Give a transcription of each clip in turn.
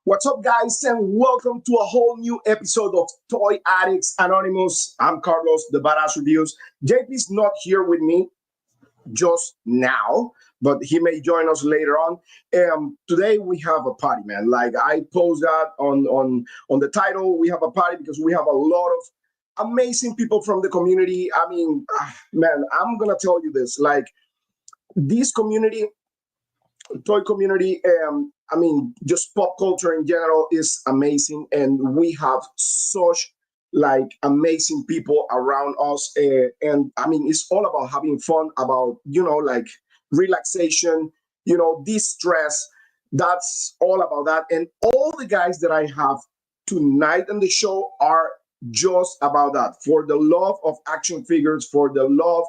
What's up, guys, and welcome to a whole new episode of Toy Addicts Anonymous. I'm Carlos, the Badass Reviews. JP's not here with me just now, but he may join us later on. Today we have a party, man. Like I posed that on the title. We have a party because we have a lot of amazing people from the community. I mean, man, I'm gonna tell you this. Like this community toy community, I mean, just pop culture in general is amazing, and we have such like amazing people around us. And I mean, it's all about having fun, about like relaxation, distress. That's all about that. And all the guys that I have tonight on the show are just about that, for the love of action figures, for the love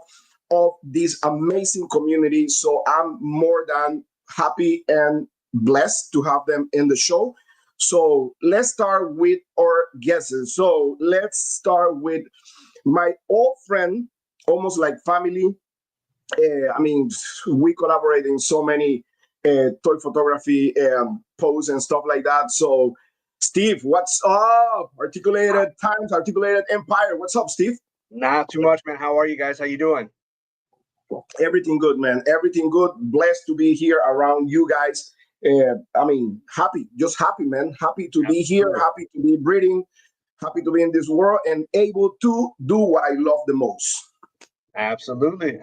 of this amazing community. So I'm more than happy and blessed to have them in the show. So let's start with our guesses. So let's start with my old friend, almost like family. I mean, we collaborate in so many toy photography posts and stuff like that. So Steve, what's up? Articulated Times, Articulated Empire. What's up, Steve? Not too much, man. How are you guys? How you doing? Everything good, man. Everything good. Blessed to be here around you guys. I mean, happy, just happy, man. Happy to be here. Happy to be breathing. Happy to be in this world and able to do what I love the most. Absolutely.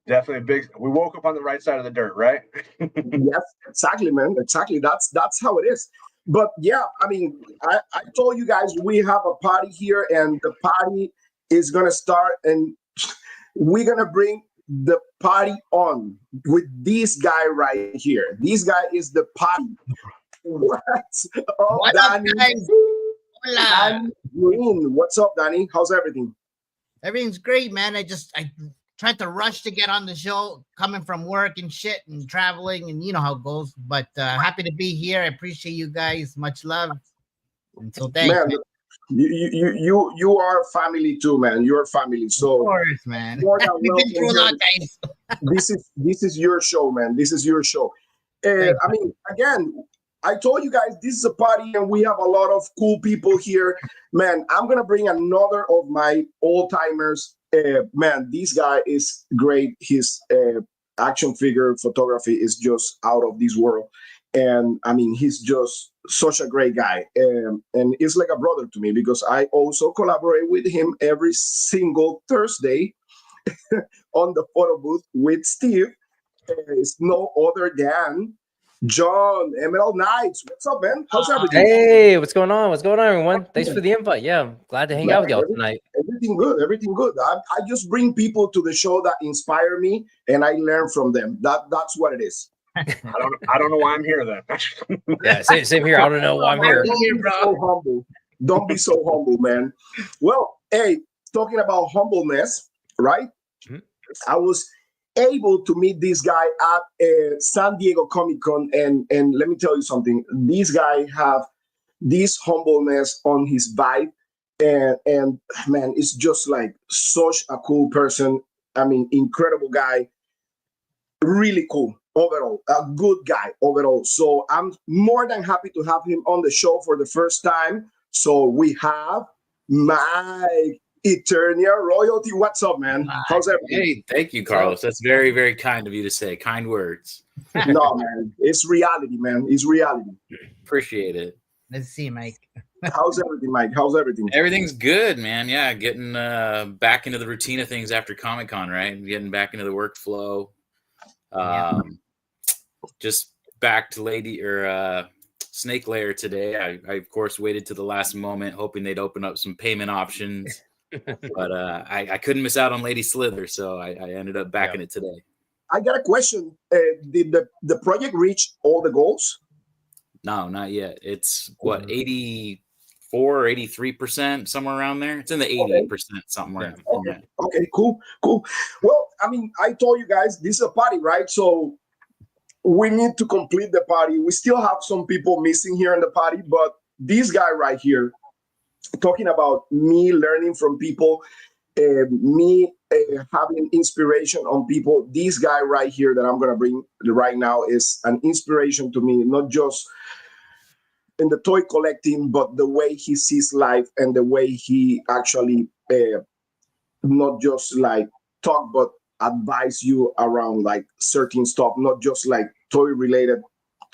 Definitely big. We woke up on the right side of the dirt, right? Yes, exactly, man. Exactly. That's how it is. But yeah, I mean, I told you guys we have a party here, and the party is gonna start, and we're gonna bring the party on with this guy right here. This guy is the party. What's up, Danny? Guys? Danny Green. What's up, Danny? How's everything? Everything's great, man. I tried to rush to get on the show, coming from work and shit and traveling, and you know how it goes. But happy to be here. I appreciate you guys. Much love. And so thanks, man. You are family too, man. You're family. So of course, man. We've been through a lot, guys. This is your show, man. This is your show. I mean, again, I told you guys this is a party, and we have a lot of cool people here. Man, I'm gonna bring another of my old timers. Man, this guy is great. His action figure photography is just out of this world. And I mean, he's just such a great guy. And it's like a brother to me because I also collaborate with him every single Thursday on the photo booth with Steve. It's no other than John, Emerald Knights. What's up, man? How's everything? Hey, what's going on? What's going on, everyone? Thanks for the invite. Yeah, I'm glad to hang out with y'all tonight. Everything good. Everything good. I just bring people to the show that inspire me, and I learn from them. That's what it is. I don't know why I'm here then. Yeah, same here. I don't know why I'm here. Don't be so humble, man. Well, hey, talking about humbleness, right? Mm-hmm. I was able to meet this guy at San Diego Comic-Con, and let me tell you something. This guy have this humbleness on his vibe, and man, it's just like such a cool person. I mean, incredible guy, really cool overall, a good guy overall. So I'm more than happy to have him on the show for the first time. So we have Mike Eternia Royalty. What's up, man? How's everything? Hey, thank you, Carlos. That's very, very kind of you to say. Kind words. No, man. It's reality, man. It's reality. Appreciate it. Let's see, Mike. How's everything, Mike? How's everything? Everything's good, man. Yeah, getting back into the routine of things after Comic-Con, right? Getting back into the workflow. Just back to Snake Layer today. I of course waited to the last moment, hoping they'd open up some payment options. But I couldn't miss out on Lady Slither, so I ended up backing it today. I got a question. Did the project reach all the goals? No, not yet. It's what, 84 or 83%, somewhere around there. It's in the 88% somewhere. Okay, cool. Well, I mean, I told you guys this is a party, right? So we need to complete the party. We still have some people missing here in the party, but this guy right here, talking about me learning from people, me having inspiration on people. This guy right here that I'm going to bring right now is an inspiration to me, not just in the toy collecting, but the way he sees life and the way he actually not just like talk, but advise you around like certain stuff, not just like toy related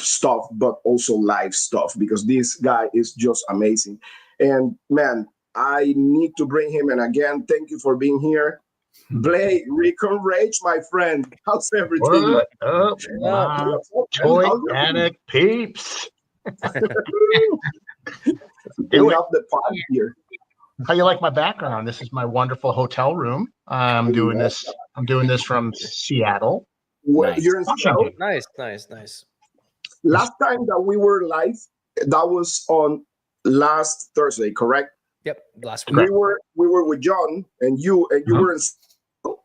stuff, but also life stuff, because this guy is just amazing. And man, I need to bring him. And again, thank you for being here. Blake, Recon Rage, my friend. How's everything? What up, my toy addict peeps? We have the party here. How you like my background? This is my wonderful hotel room. I'm doing this from Seattle. Nice. You're in Seattle? Nice. Last time that we were live, that was on last Thursday, correct? Yep, last week. We were with John and you were in Seattle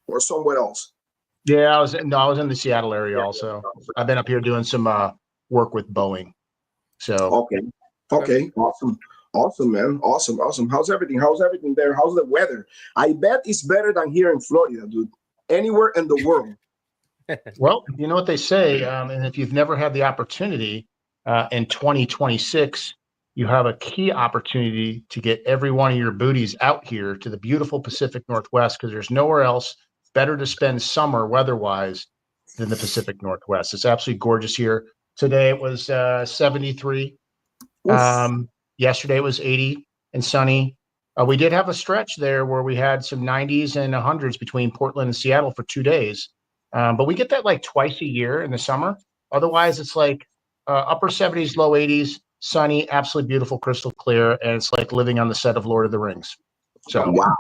or somewhere else. Yeah, I was in the Seattle area also. I've been up here doing some work with Boeing. So Okay, awesome, man, awesome. How's everything there? How's the weather? I bet it's better than here in Florida, dude. Anywhere in the world. Well, you know what they say, and if you've never had the opportunity, in 2026, you have a key opportunity to get every one of your booties out here to the beautiful Pacific Northwest, because there's nowhere else better to spend summer weather-wise than the Pacific Northwest. It's absolutely gorgeous here. Today it was 73. Yesterday it was 80 and sunny. We did have a stretch there where we had some 90s and 100s between Portland and Seattle for 2 days. But we get that like twice a year in the summer. Otherwise, it's like upper 70s, low 80s, sunny, absolutely beautiful, crystal clear. And it's like living on the set of Lord of the Rings. So wow.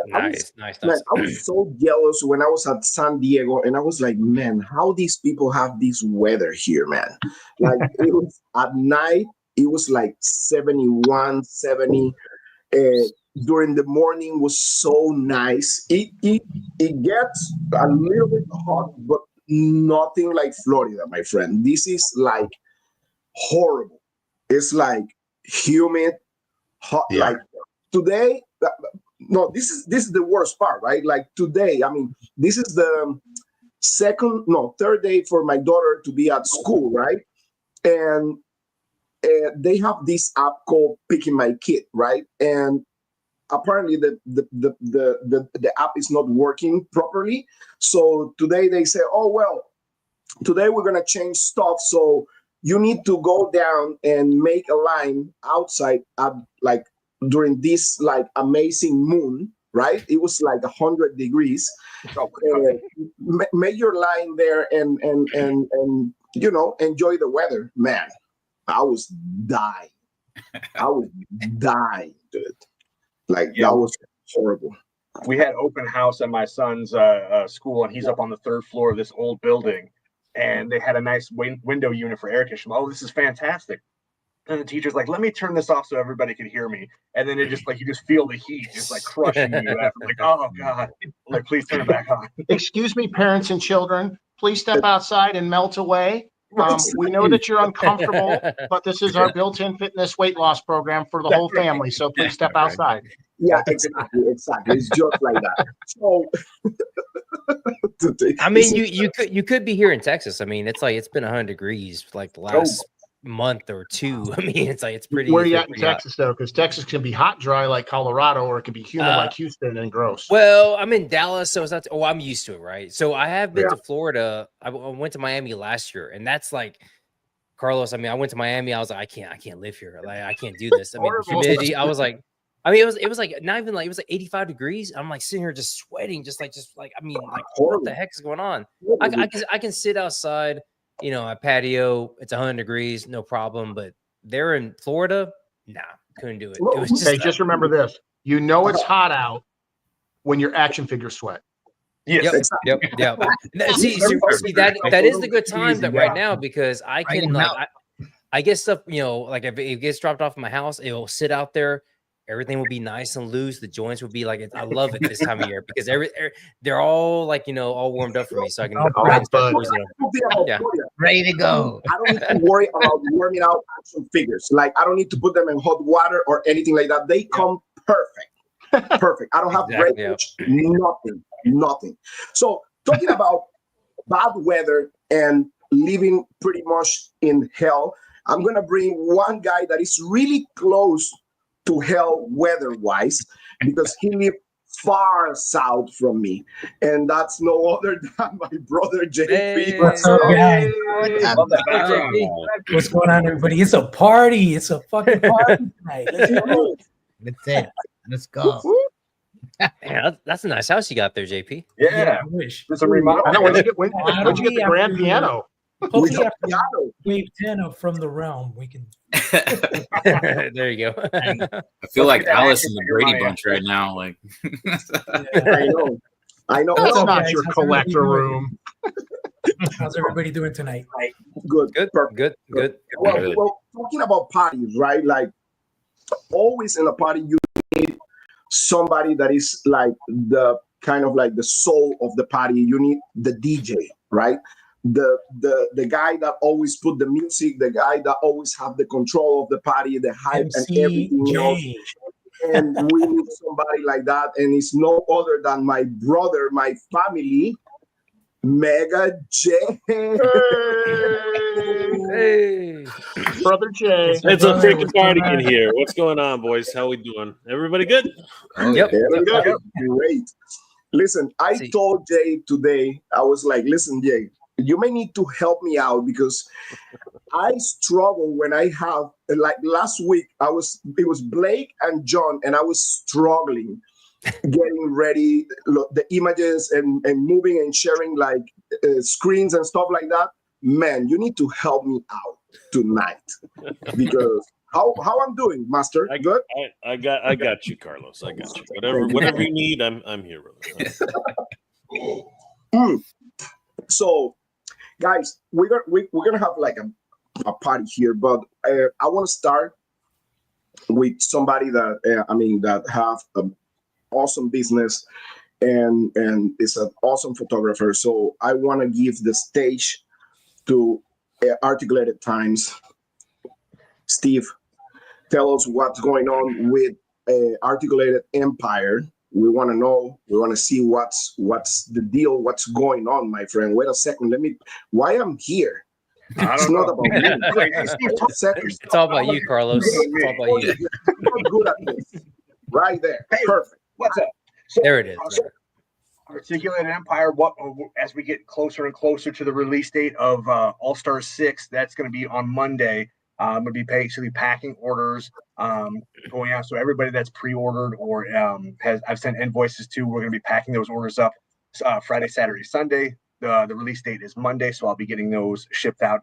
Nice. Man, I was so jealous when I was at San Diego, and I was like, man, how these people have this weather here, man. Like it was at night, it was like 71, 70. During the morning was so nice. It gets a little bit hot, but nothing like Florida, my friend. This is like horrible. It's like humid, hot. Yeah. Like today, no, this is the worst part, right? Like today, I mean, this is the third day for my daughter to be at school, right? And they have this app called Picking My Kid, right? And apparently the app is not working properly. So today they say, oh, well, today we're going to change stuff. So you need to go down and make a line outside at like during this like amazing moon, right? It was like 100 degrees. Make your line there and you know, enjoy the weather, man. I was dying. Dude. Like that was horrible. We had open house at my son's school, and he's up on the third floor of this old building, and they had a nice window unit for air conditioning. Oh, this is fantastic. And the teacher's like, let me turn this off so everybody can hear me. And then it just like, you just feel the heat just like crushing you. I'm like, oh God, I'm like, please turn it back on. Excuse me, parents and children, please step outside and melt away. We know that you're uncomfortable, but this is our built-in fitness weight loss program for the whole family. So please step outside. Yeah, exactly. It's just like that. So, I mean, you could be here in Texas. I mean, it's like it's been 100 degrees for like the last month or two. I mean, it's like it's pretty. Where are you at in Texas though? Because Texas can be hot, dry like Colorado, or it can be humid like Houston and gross. Well, I'm in Dallas, so it's not. I'm used to it, right? So I have been to Florida. I went to Miami last year, and that's like Carlos. I mean, I went to Miami. I was like, I can't live here. Like, I can't do this. I mean, humidity. I was like. I mean, it was like not even like it was like 85 degrees. I'm like sitting here just sweating, just like I mean, like what the heck is going on? I can sit outside, you know, a patio. It's 100 degrees, no problem. But there in Florida, nah, couldn't do it. It was just, just remember this: you know it's hot out when your action figures sweat. Yes. Yep. See, that is the good time that right now because I can like I get stuff, you know, like if it gets dropped off in my house, it will sit out there. Everything will be nice and loose. The joints will be like, I love it this time of year because they're all like, you know, all warmed up for me. So I can ready to go. I don't need to worry about warming out action figures. Like I don't need to put them in hot water or anything like that. They come perfect. Perfect. I don't have breakage, nothing. So talking about bad weather and living pretty much in hell, I'm gonna bring one guy that is really close to hell weather-wise because he lives far south from me, and that's no other than my brother JP. Hey. What's up, guys? Love that background. What's going on, everybody? It's a party. It's a fucking party tonight. Let's go. That's it. Let's go. Yeah, that's a nice house you got there, JP. Yeah. I wish. There's a remodel. I know. Where'd you get the grand piano? Hopefully, after Wave 10 from the realm, we can. There you go. I feel like Alice in the Brady Bunch right now. Like, I know. That's up, not guys? your How's collector everybody room. How's everybody doing tonight? Good. Good, Perfect. good. Well, talking about parties, right? Like always in a party, you need somebody that is like the kind of like the soul of the party. You need the DJ, right? The guy that always put the music, the guy that always have the control of the party, the hype and everything else. And we need somebody like that, and it's no other than my brother, my family, Mega J. Hey. Brother Jay. It's a freaking party in here. What's going on, boys? How we doing? Everybody good? Yep. Great. Listen, I told Jay today, I was like, listen, Jay, you may need to help me out because I struggle when I have, like last week, it was Blake and John, and I was struggling getting ready, the images and moving and sharing like screens and stuff like that. Man, you need to help me out tonight because how I'm doing, Master? Good. I got you, Carlos. I got you. Whatever you need, I'm here, brother. So, guys, we're gonna have like a party here, but I want to start with somebody that that have an awesome business and is an awesome photographer. So I want to give the stage to Articulated Times. Steve, tell us what's going on with Articulated Empire. We want to know. We want to see what's the deal. What's going on, my friend? Wait a second. Why I'm here? It's not about me. It's all about you, Carlos. It's all about you. You're good at this. Right there. Hey, perfect. What's up? So, There it is. Articulated Empire. As we get closer and closer to the release date of All Star 6, that's going to be on Monday. I'm going to be basically packing orders going out. So everybody that's pre-ordered or I've sent invoices to, we're going to be packing those orders up Friday, Saturday, Sunday. The release date is Monday, so I'll be getting those shipped out.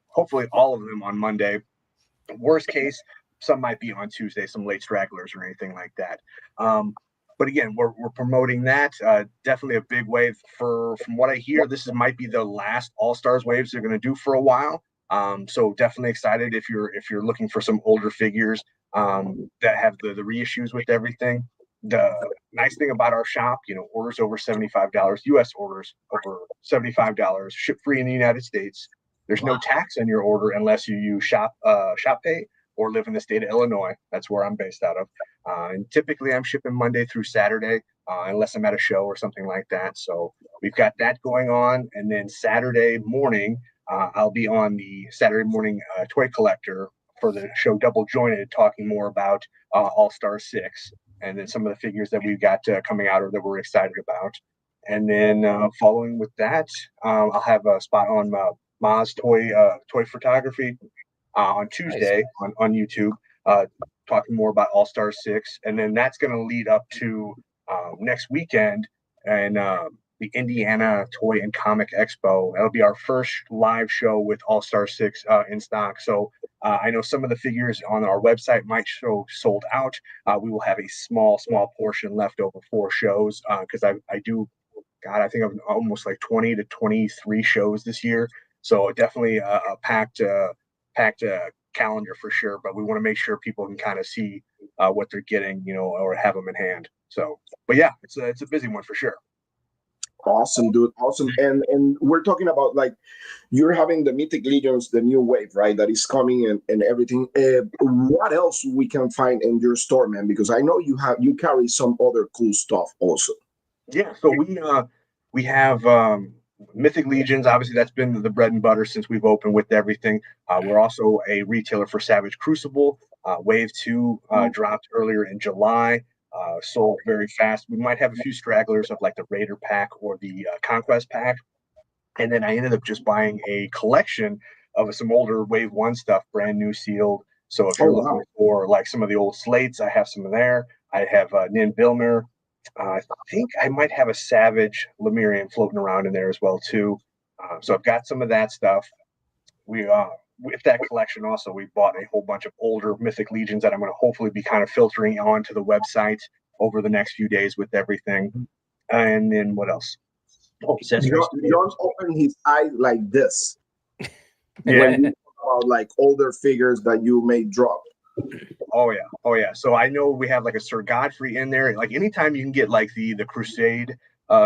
Hopefully, all of them on Monday. Worst case, some might be on Tuesday, some late stragglers or anything like that. But again, we're promoting that. Definitely a big wave from what I hear. This might be the last All Stars waves they're going to do for a while. So definitely excited if you're looking for some older figures that have the reissues with everything. The nice thing about our shop, orders over $75, US orders over $75, ship free in the United States. There's no tax on your order unless you use Shop Pay or live in the state of Illinois. That's where I'm based out of. And typically I'm shipping Monday through Saturday, unless I'm at a show or something like that. So we've got that going on. And then Saturday morning, I'll be on the Saturday morning toy collector for the show Double Jointed, talking more about All Star 6 and then some of the figures that we've got coming out or that we're excited about. And then following with that, I'll have a spot on Ma's toy photography on Tuesday on YouTube, talking more about All Star 6. And then that's going to lead up to next weekend and the Indiana Toy and Comic Expo. That'll be our first live show with All Star 6 in stock. So I know some of the figures on our website might show sold out. We will have a small portion left over for shows because I think I've almost like 20 to 23 shows this year. So definitely a packed calendar for sure. But we want to make sure people can kind of see what they're getting, or have them in hand. So, but yeah, it's a busy one for sure. Awesome, dude. Awesome. And we're talking about like you're having the Mythic Legions, the new wave, right? That is coming and everything. What else we can find in your store, man? Because I know you carry some other cool stuff also. Yeah. So we have Mythic Legions, obviously, that's been the bread and butter since we've opened with everything. We're also a retailer for Savage Crucible. Wave 2 dropped earlier in July, sold very fast. We might have a few stragglers of like the Raider pack or the Conquest pack. And then I ended up just buying a collection of some older Wave 1 stuff, brand new sealed. So if you're looking for like some of the old slates, I have some of there. I have Nin Bilmer. I think I might have a Savage Lemurian floating around in there as well too. So I've got some of that stuff. We with that collection also, we bought a whole bunch of older Mythic Legions that I'm going to hopefully be kind of filtering onto the website over the next few days with everything. And then what else? Oh, John opened his eyes like this. Yeah. When you talk about like older figures that you may drop. Oh yeah. So I know we have like a Sir Godfrey in there. Like anytime you can get like the Crusade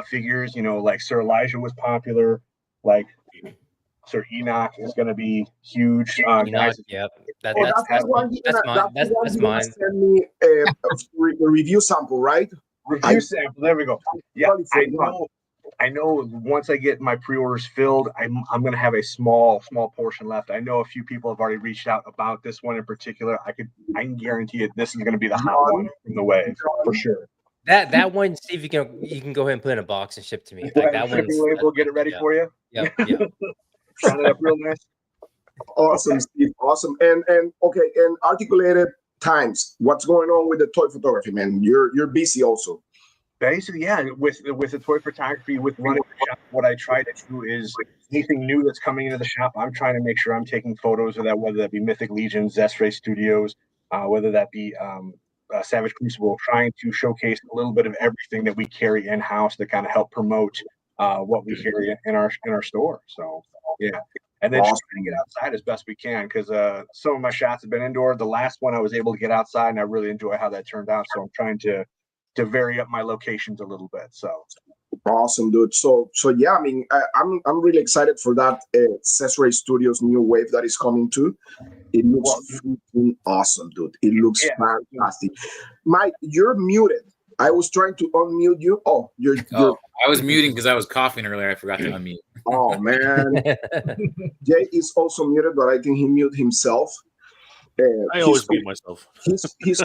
figures, you know, like Sir Elijah was popular, like Sir Enoch is going to be huge. Enoch, yep. That's mine. Send me a review sample, right? Review sample. There we go. Yeah, I know. Once I get my pre-orders filled, I'm going to have a small portion left. I know a few people have already reached out about this one in particular. I can guarantee it. This is going to be the hot one from the wave for sure. That one, Steve, you can go ahead and put in a box and ship to me. Like that one. We'll get it ready for you. Yep. Sign it up real nice. Awesome, Steve. Awesome. And okay, and articulated times. What's going on with the toy photography, man? You're busy also. Basically, yeah. With the toy photography, with running the shop, what I try to do is anything new that's coming into the shop, I'm trying to make sure I'm taking photos of that, whether that be Mythic Legion, Zestray Studios, whether that be Savage Crucible, trying to showcase a little bit of everything that we carry in house to kind of help promote what we carry in our store. So yeah, and then just trying to get outside as best we can, because some of my shots have been indoor. The last one I was able to get outside, and I really enjoy how that turned out. So I'm trying to vary up my locations a little bit. So awesome, dude. So yeah, I mean, I'm really excited for that Zestray Studios new wave that is coming too. It looks freaking awesome, dude. It looks fantastic. Mike, you're muted. I was trying to unmute you. Oh, you're I was muting because I was coughing earlier. I forgot to unmute. Oh man. Jay is also muted, but I think he muted himself. I always mute myself. He's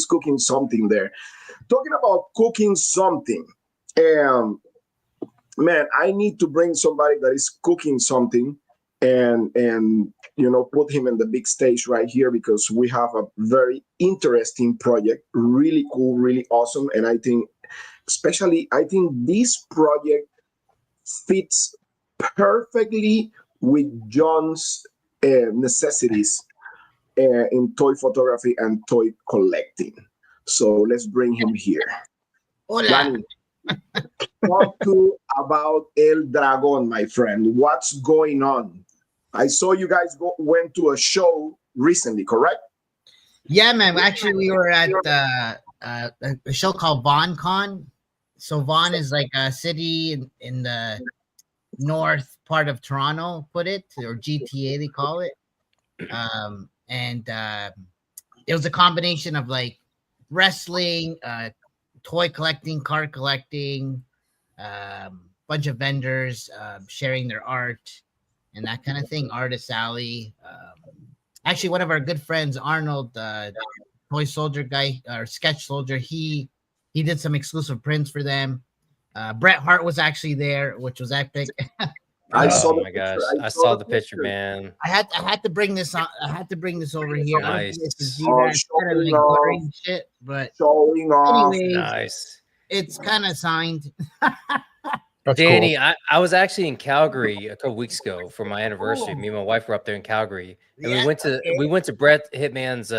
cooking something there. Talking about cooking something, man, I need to bring somebody that is cooking something and put him in the big stage right here, because we have a very interesting project, really cool, really awesome. And I think this project fits perfectly with John's necessities in toy photography and toy collecting. So let's bring him here. Hola. Danny, talk about El Dragon, my friend. What's going on? I saw you guys went to a show recently, correct? Yeah, man. Actually, we were at a show called VonCon. So Vaughan is like a city in the north part of Toronto, or GTA they call it. And it was a combination of like wrestling, toy collecting, card collecting, bunch of vendors sharing their art and that kind of thing. Artist Alley. Actually, one of our good friends, Arnold, toy soldier guy or sketch soldier, he did some exclusive prints for them. Bret Hart was actually there, which was epic. I saw the picture, man. I had to bring this on. I had to bring this over here. Nice. Showing off. Shit, but showing off. anyways, Nice. It's kind of signed. That's Danny, cool. I was actually in Calgary a couple weeks ago for my anniversary. Me and my wife were up there in Calgary, and we went to Brett Hitman's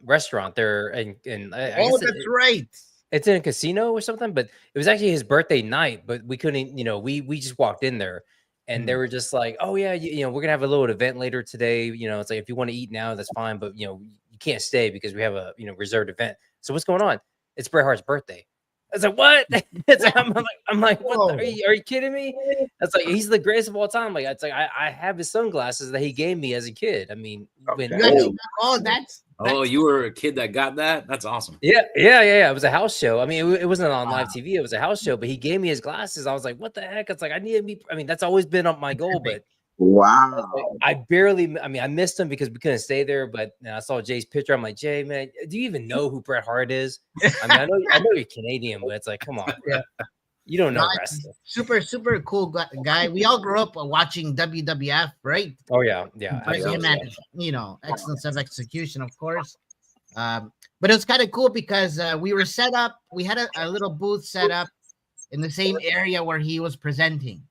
restaurant there, and That's right. It's in a casino or something, but it was actually his birthday night. But we couldn't, we just walked in there, and they were just like, "Oh yeah, we're gonna have a little event later today. It's like if you want to eat now, that's fine, but you can't stay because we have a reserved event." So what's going on? It's Bret Hart's birthday. was like, what? I'm like, what? Are you kidding me? That's like, he's the greatest of all time. Like, it's like I have his sunglasses that he gave me as a kid. I mean, when you were a kid that got that? That's awesome. Yeah. It was a house show. I mean, it wasn't on live TV. It was a house show, but he gave me his glasses. I was like, what the heck? It's like, I mean, that's always been up my goal, but wow. I missed him because we couldn't stay there, but I saw Jay's picture. I'm like, Jay, man, do you even know who Bret Hart is? I mean, I know you're Canadian, but it's like, come on, bro. You don't know wrestling. Super cool guy. We all grew up watching WWF, right? Oh yeah. Excellence of execution, of course. But it was kind of cool because we were set up. We had a little booth set up in the same area where he was presenting,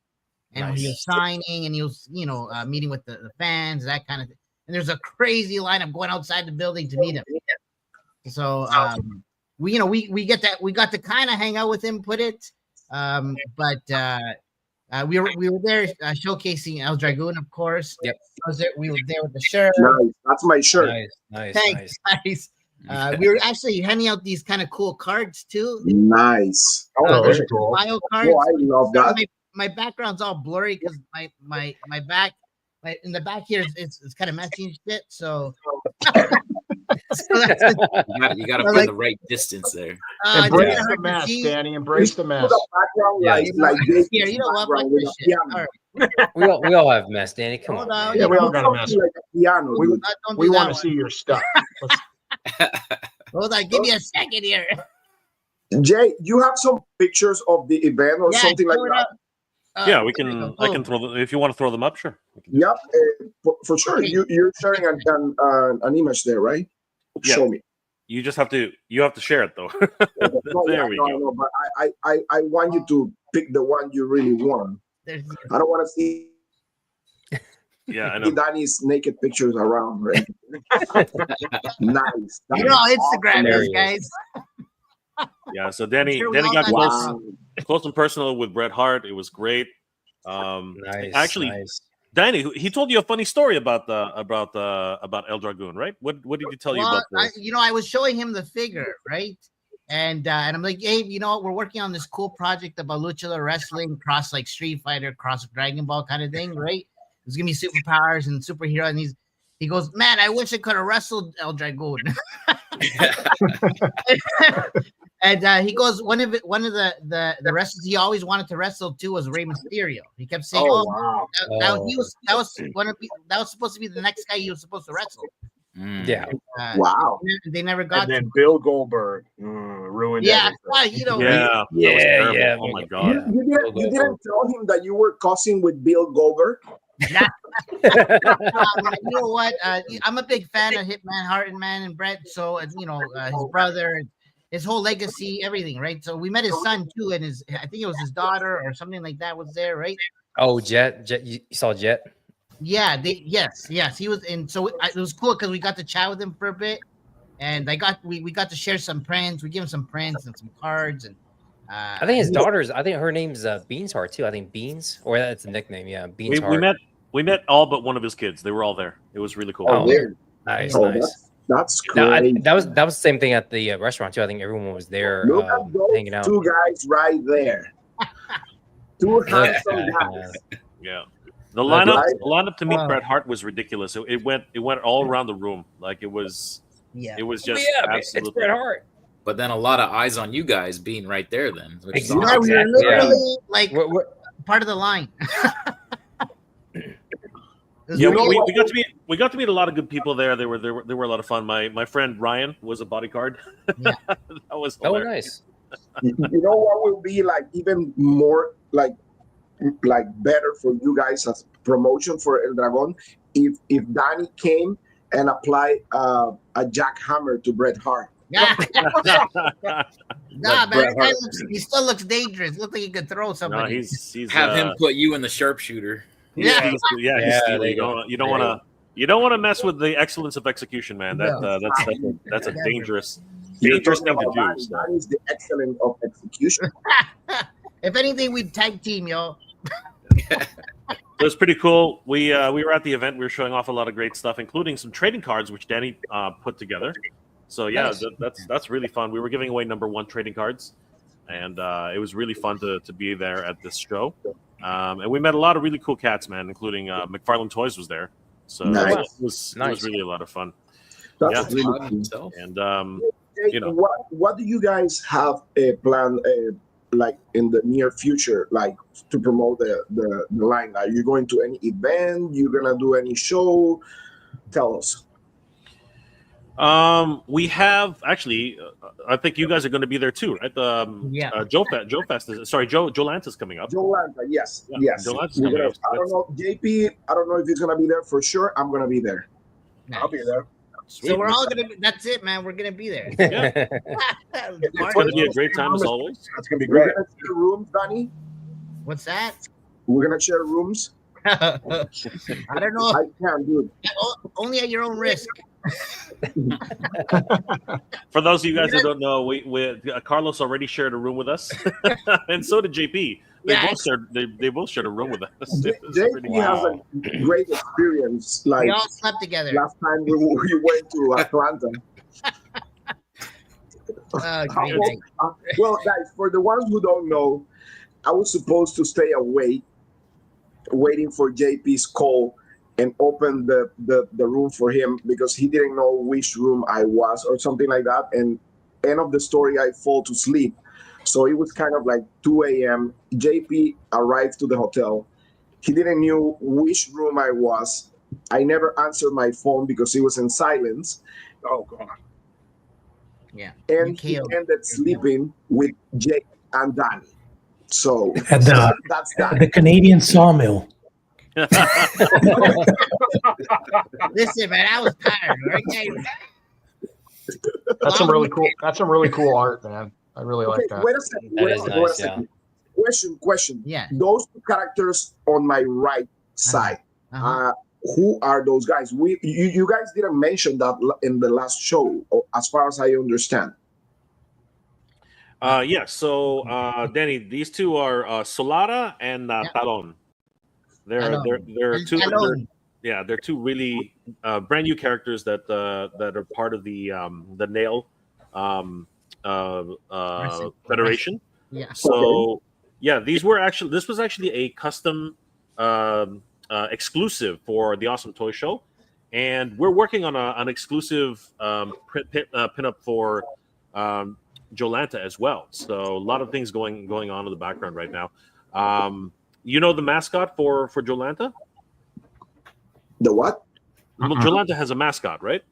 and he was signing, and he was meeting with the fans, that kind of thing. And there's a crazy lineup going outside the building to meet him. So we got to kind of hang out with him, but we were there showcasing El Dragoon, of course. Yep. We were there with the shirt. Nice. That's my shirt. Nice. Thanks. Nice. We were actually handing out these kind of cool cards too. Nice. Those are cool. Bio cards. Oh, I love that. My background's all blurry because my back, in the back here, it's kind of messy and shit. So. You got to put the right distance there. Embrace the mask, Danny. Embrace the mask. You know what? Fuck this shit. All right. We all have masks, Danny. Come on. Yeah, we all got a mask. We want to see your stuff. Hold on, give me a second here. Jay, you have some pictures of the event or something like that? Yeah, we can. I can throw them if you want to throw them up. Sure. Yep, for sure. Okay. You're sharing an image there, right? Yeah. Show me. You just have to. You have to share it though. There we go. No, but I want you to pick the one you really want. I don't want to see. Yeah, I know. Danny's naked pictures around, right? Nice. Instagram those guys. Yeah, so Danny got close and personal with Bret Hart. It was great. Actually, Danny, he told you a funny story about El Dragoon, right? What did he tell you about this? I was showing him the figure, right? And I'm like, hey, we're working on this cool project about luchador wrestling, cross like Street Fighter, cross Dragon Ball kind of thing, right? There's gonna be superpowers and superhero, and he goes, man, I wish I could have wrestled El Dragoon. And he goes, one of the wrestlers he always wanted to wrestle too was Rey Mysterio. He kept saying, wow. that was supposed to be the next guy he was supposed to wrestle. Yeah. Wow. They never got. And then Bill Goldberg ruined. Yeah. Everything. Yeah. Oh my god. You didn't tell him that you were cousin with Bill Goldberg. You know what? I'm a big fan of Hitman Hart and Bret. So his brother, his whole legacy, everything, right? So we met his son too, and I think it was his daughter or something like that was there, right? Oh, Jet. You saw Jet? Yeah. Yes, he was, and so it was cool because we got to chat with him for a bit, and we got to share some prints. We gave him some prints and some cards, and I think his daughter's. I think her name's Beans Heart too. I think Beans, or that's a nickname. Yeah, Beans Heart. We met all but one of his kids. They were all there. It was really cool. Oh, weird. Nice. That's great. That was the same thing at the restaurant too. I think everyone was there hanging out. Two guys right there. Two handsome guys. Yeah. The lineup to meet Bret Hart was ridiculous. It went all around the room. Like it was. Yeah. It was just It's absolutely. Bret Hart. But then a lot of eyes on you guys being right there. Then exactly. We were literally we're part of the line. Yeah, we got to meet a lot of good people there. They were a lot of fun. My friend Ryan was a bodyguard. Yeah. That was hilarious. Nice. You know what will be like even more like better for you guys as promotion for El Dragon if Danny came and applied a jackhammer to Bret Hart. Yeah. Man, he still looks dangerous. Looks like he could throw somebody. No, he's have him put you in the sharpshooter. You don't want to mess with the excellence of execution, man. That's a dangerous thing to do. That is the excellence of execution. If anything, we'd tag team, yo. It was pretty cool. We were at the event. We were showing off a lot of great stuff, including some trading cards, which Danny put together. So yeah, that's really fun. We were giving away number 1 trading cards. and it was really fun to be there at this show. And we met a lot of really cool cats, man, including McFarlane Toys was there. So Nice. it was really a lot of fun. That's Yeah. really cool. And Hey, what do you guys have a plan like in the near future, like to promote the line? Are you going to any event? You gonna do any show? Tell us. We have actually. I think you guys are going to be there too, right? Joe Fest is Joe Lanta's coming up. Joe Lanta, yes, Yeah, yes. Joe Lanta's coming up. I don't know, JP. I don't know if he's gonna be there for sure. I'm gonna be there. Nice. I'll be there. Sweet. So we're all gonna be, that's it, man. We're gonna be there. Yeah. It's going to be a great time as always. It's gonna be great. We're gonna share rooms, Danny. What's that? We're gonna share rooms. I don't know. I can, dude. Only at your own risk. For those of you guys that don't know, we Carlos already shared a room with us, and so did JP. They both shared a room with us. JP has a great experience. Like We all slept together. last time we went to Atlanta. Great. Well, guys, for the ones who don't know, I was supposed to stay awake, waiting for JP's call and open the room for him because he didn't know which room I was or something like that. And end of the story, I fall to sleep. So it was kind of like 2 a.m. JP arrived to the hotel. He didn't know which room I was. I never answered my phone because it was in silence. Oh God. Yeah. And he ended sleeping with Jake and Danny. So At that's that. the Canadian sawmill. Listen, man, I was tired. Okay. That's some really cool. That's some really cool art, man. I really like that. Wait a second. That is nice, yeah. Question. Yeah. Those two characters on my right side. Who are those guys? You guys didn't mention that in the last show, as far as I understand. Yeah. So, Danny, these two are Solada and Talon. They're two. They're two really brand new characters that are part of the Nail Federation. Yeah. So this was actually a custom exclusive for the Awesome Toy Show, and we're working on an exclusive pinup for Jolanta as well. So a lot of things going on in the background right now. You know the mascot for Jolanta? The what? Jolanta has a mascot, right?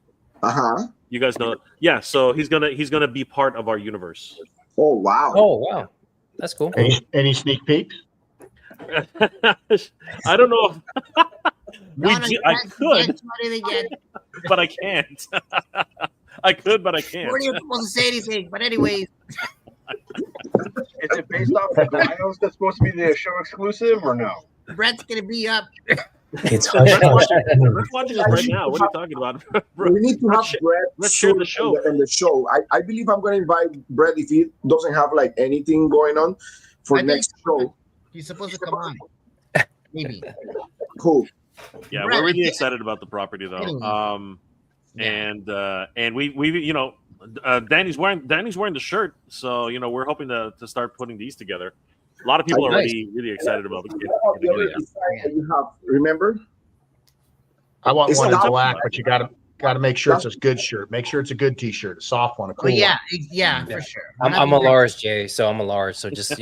You guys know? Yeah. So he's gonna be part of our universe. Oh wow! Oh wow, that's cool. Any sneak peeks? I don't know. I could, but I can't. I could, but I can't. We're not supposed to say anything, but anyways. Is it based off the bios that's supposed to be the show exclusive or no? Brett's gonna be up. It's hush. Let's watch this right now. What are you talking about? We need to have Brett. Let's share the show. In the show. I believe I'm going to invite Brett if he doesn't have like anything going on for next show. He's supposed to come on. Maybe. Cool. Yeah, we're really excited about the property though. And we Danny's wearing the shirt, so we're hoping to start putting these together. A lot of people are already really excited about the you have, remember? I want one in black, but you got to make sure it's a good shirt. Make sure it's a good T-shirt, a soft one, a cool one. Yeah, for sure. I'm a large, Jay, so I'm a large. So just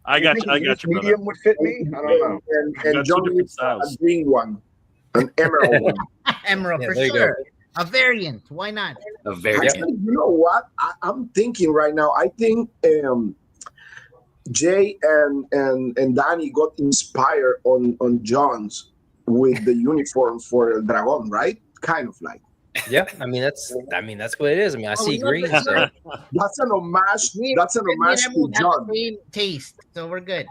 I got you. Medium would fit me. I don't know. And John needs a green one, an emerald one. Emerald for sure. A variant. Why not? A variant. Actually, you know what? I'm thinking right now. I think Jay and Danny got inspired on John's with the uniform for Dragoon, right? Kind of like. Yeah, I mean that's what it is. I mean, I see green. So. That's an homage. That's an homage to John. The same taste, so we're good.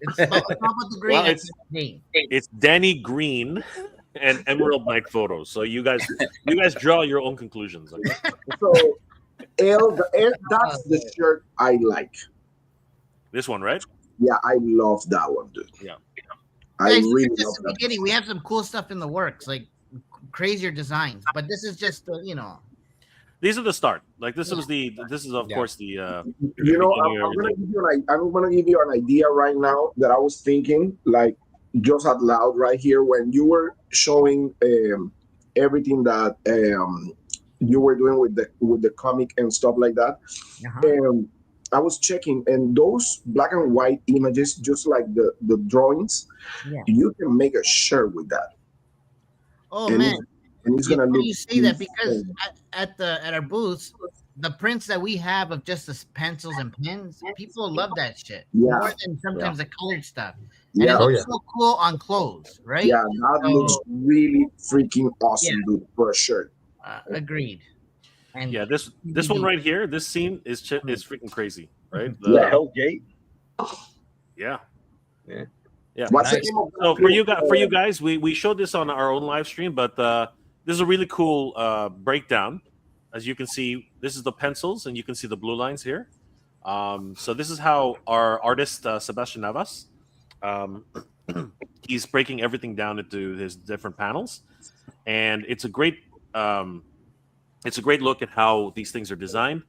It's about the green. Well, it's Danny Green and Emerald Night photos. So you guys draw your own conclusions. Okay? So that's the shirt I like. This one, right? Yeah, I love that one, dude. Yeah. I really love that. Beginning, we have some cool stuff in the works, like crazier designs, but this is just these are the start. Like this is of course the You know, beginning of I'm gonna everything. give you I'm gonna give you an idea right now that I was thinking, like just out loud right here when you were showing everything that you were doing with the comic and stuff like that. I was checking, and those black and white images, just like the drawings, you can make a shirt with that. Oh And man, and it's gonna look. you say that because at our booths, the prints that we have of just the pencils and pens, people love that shit more than sometimes the colored stuff. And it looks so cool on clothes, right? Yeah, that looks really freaking awesome, dude, for a shirt. Agreed. And Yeah, this one right here, this scene is freaking crazy, right? The Hell Gate. Yeah. What's Nice. So for you guys, we showed this on our own live stream, but this is a really cool breakdown. As you can see, this is the pencils, and you can see the blue lines here. So this is how our artist Sebastian Navas, he's breaking everything down into his different panels, and it's a great look at how these things are designed.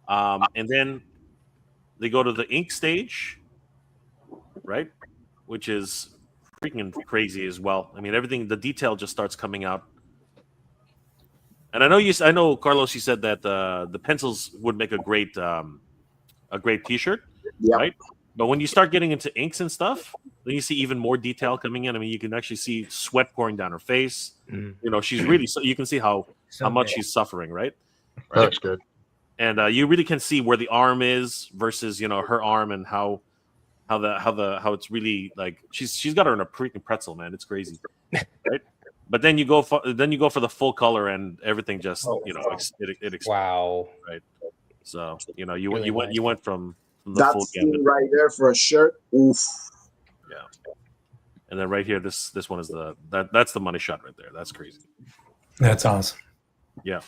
And then they go to the ink stage, right? Which is freaking crazy as well. I mean, everything, the detail just starts coming out. And I know, Carlos, you said that the pencils would make a great T-shirt, right? But when you start getting into inks and stuff, then you see even more detail coming in. I mean, you can actually see sweat pouring down her face. You know, she's really. You can see how much she's suffering, right? That's good. And you really can see where the arm is versus her arm, and how it's really like she's got her in a freaking pretzel, man. It's crazy, right? But then you go for the full color, and everything just it explodes, wow, right? So you went from the that full scene gamut right there for a shirt. Oof. Yeah. And then right here, this one is that's the money shot right there. That's crazy. That's awesome. Yeah,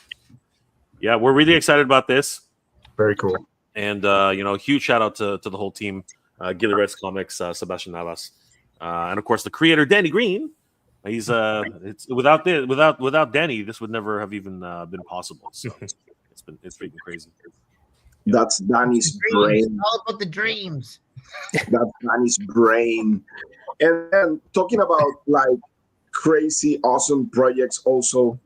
we're really excited about this. Very cool. And huge shout out to the whole team, Gilly Reds Comics, Sebastian Navas, and of course the creator Danny Green. He's it's without Danny, this would never have even been possible. So it's freaking crazy. That's Danny's brain. It's all about the dreams. That's Danny's brain. And then talking about like crazy, awesome projects also.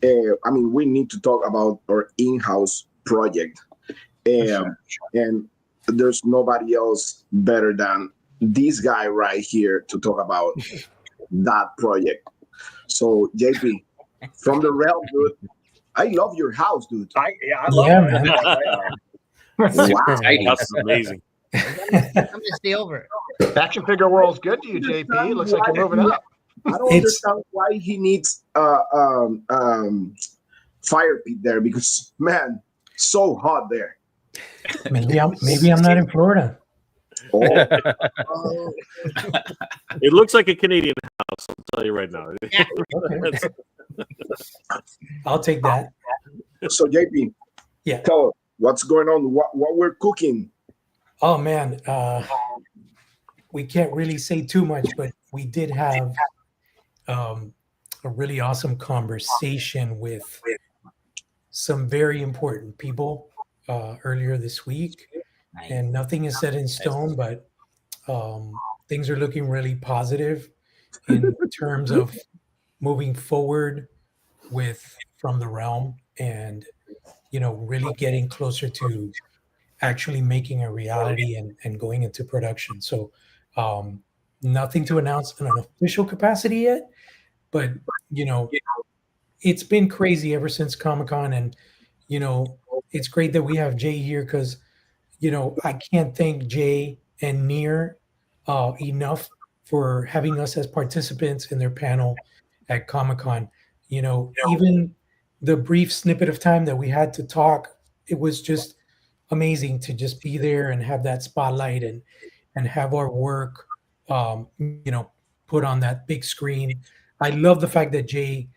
I mean, we need to talk about our in-house project. And there's nobody else better than this guy right here to talk about that project. So, JP, from the realm, dude, I love your house, dude. I love man. Wow. That's amazing. I'm gonna stay over. Action figure world's good to you, JP. Looks like you're moving up. I don't understand why he needs fire pit there, because man, so hot there. Maybe I'm not in Florida. Oh. It looks like a Canadian house. I'll tell you right now. Okay. I'll take that. So JP, tell us what's going on. What we're cooking. Oh man, we can't really say too much, but we did have a really awesome conversation with some very important people earlier this week. And nothing is set in stone, but things are looking really positive in terms of moving forward with From the Realm, and really getting closer to actually making a reality and going into production. So nothing to announce in an official capacity yet, but it's been crazy ever since Comic-Con, and it's great that we have Jay here, because I can't thank Jay and Near enough for having us as participants in their panel at Comic-Con. Even the brief snippet of time that we had to talk, it was just amazing to just be there and have that spotlight and have our work, put on that big screen. I love the fact that Jay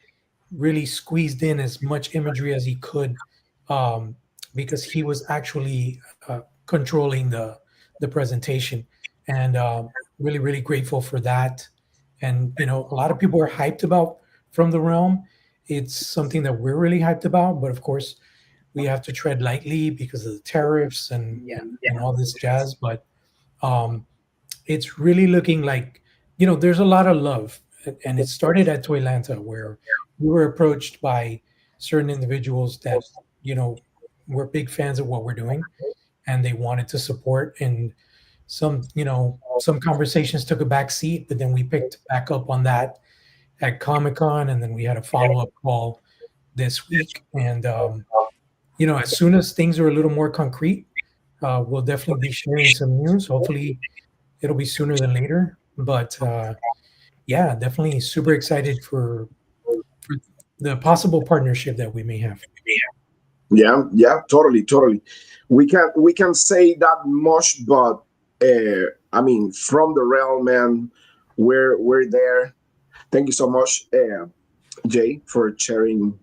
really squeezed in as much imagery as he could, because he was actually controlling the presentation, and really, really grateful for that. And a lot of people are hyped about From the Realm. It's something that we're really hyped about, but of course, we have to tread lightly because of the tariffs and all this jazz. But it's really looking like, there's a lot of love. And it started at Toylanta, where we were approached by certain individuals that, were big fans of what we're doing, and they wanted to support. And some conversations took a back seat, but then we picked back up on that at Comic-Con, and then we had a follow-up call this week. And as soon as things are a little more concrete, we'll definitely be sharing some news. Hopefully it'll be sooner than later, but definitely super excited for the possible partnership that we may have. Yeah, totally. We can say that much, but I mean, from the realm, man, we're there. Thank you so much, Jay, for sharing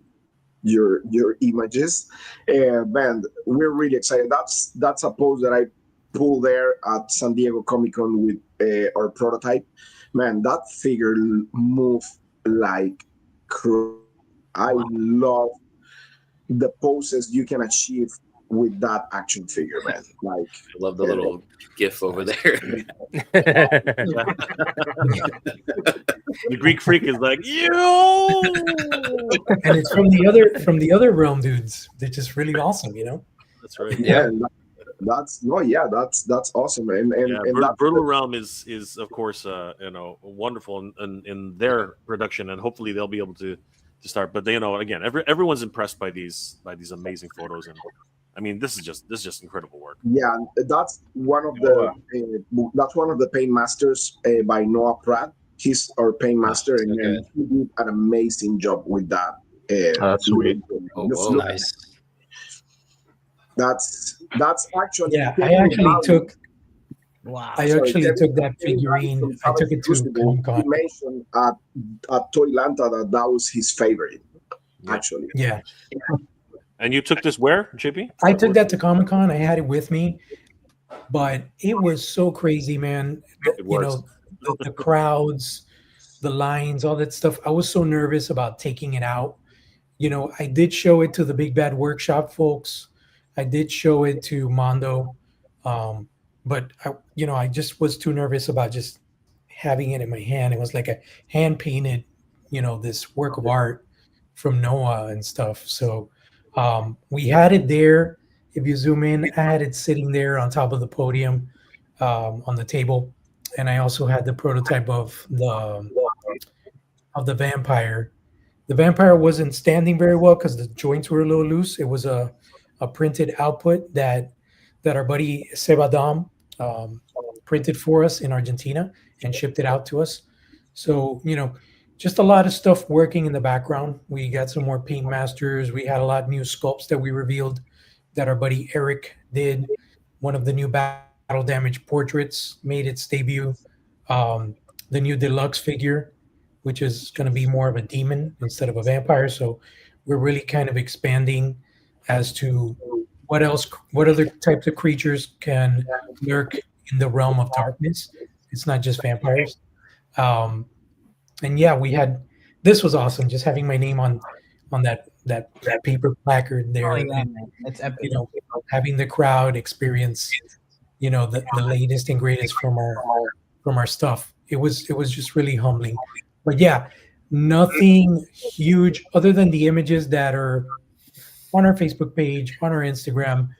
your images. Man, we're really excited. That's a pose that I pulled there at San Diego Comic-Con with our prototype. Man, that figure moved like crazy. I love the poses you can achieve with that action figure, man. Like, I love the little GIF over there. The Greek freak is like, yo, and it's from the other realm dudes. They're just really awesome, That's right. Yeah, that's awesome, man. And that Brutal Realm is of course wonderful in their production, and hopefully they'll be able to start. But again, everyone's impressed by these amazing photos, and I mean, this is just incredible work. Yeah, that's one of the paint masters by Noah Pratt. He's our paint master, and he did an amazing job with that. That's sweet. Nice. That's actually I actually took that figurine. I took it to Comic-Con. He mentioned at Toylanta that was his favorite. Actually, yeah. And you took this where, JP? I took that to Comic-Con. I had it with me, but it was so crazy, man. The crowds, the lines, all that stuff. I was so nervous about taking it out. I did show it to the Big Bad Workshop folks. I did show it to Mondo, but I just was too nervous about just having it in my hand. It was like a hand painted, this work of art from Noah and stuff. So we had it there. If you zoom in, I had it sitting there on top of the podium, on the table, and I also had the prototype of the vampire. The vampire wasn't standing very well because the joints were a little loose. It was a printed output that our buddy Sebadam printed for us in Argentina and shipped it out to us. So, just a lot of stuff working in the background. We got some more paint masters. We had a lot of new sculpts that we revealed that our buddy Eric did. One of the new battle damage portraits made its debut. The new deluxe figure, which is going to be more of a demon instead of a vampire. So we're really kind of expanding as to what other types of creatures can lurk in the realm of darkness. It's not just vampires. And yeah, this was awesome. Just having my name on that paper placard there. Oh, yeah, it's epic. Having the crowd experience, the latest and greatest from our stuff. It was just really humbling. But yeah, nothing huge other than the images that are on our Facebook page, on our Instagram.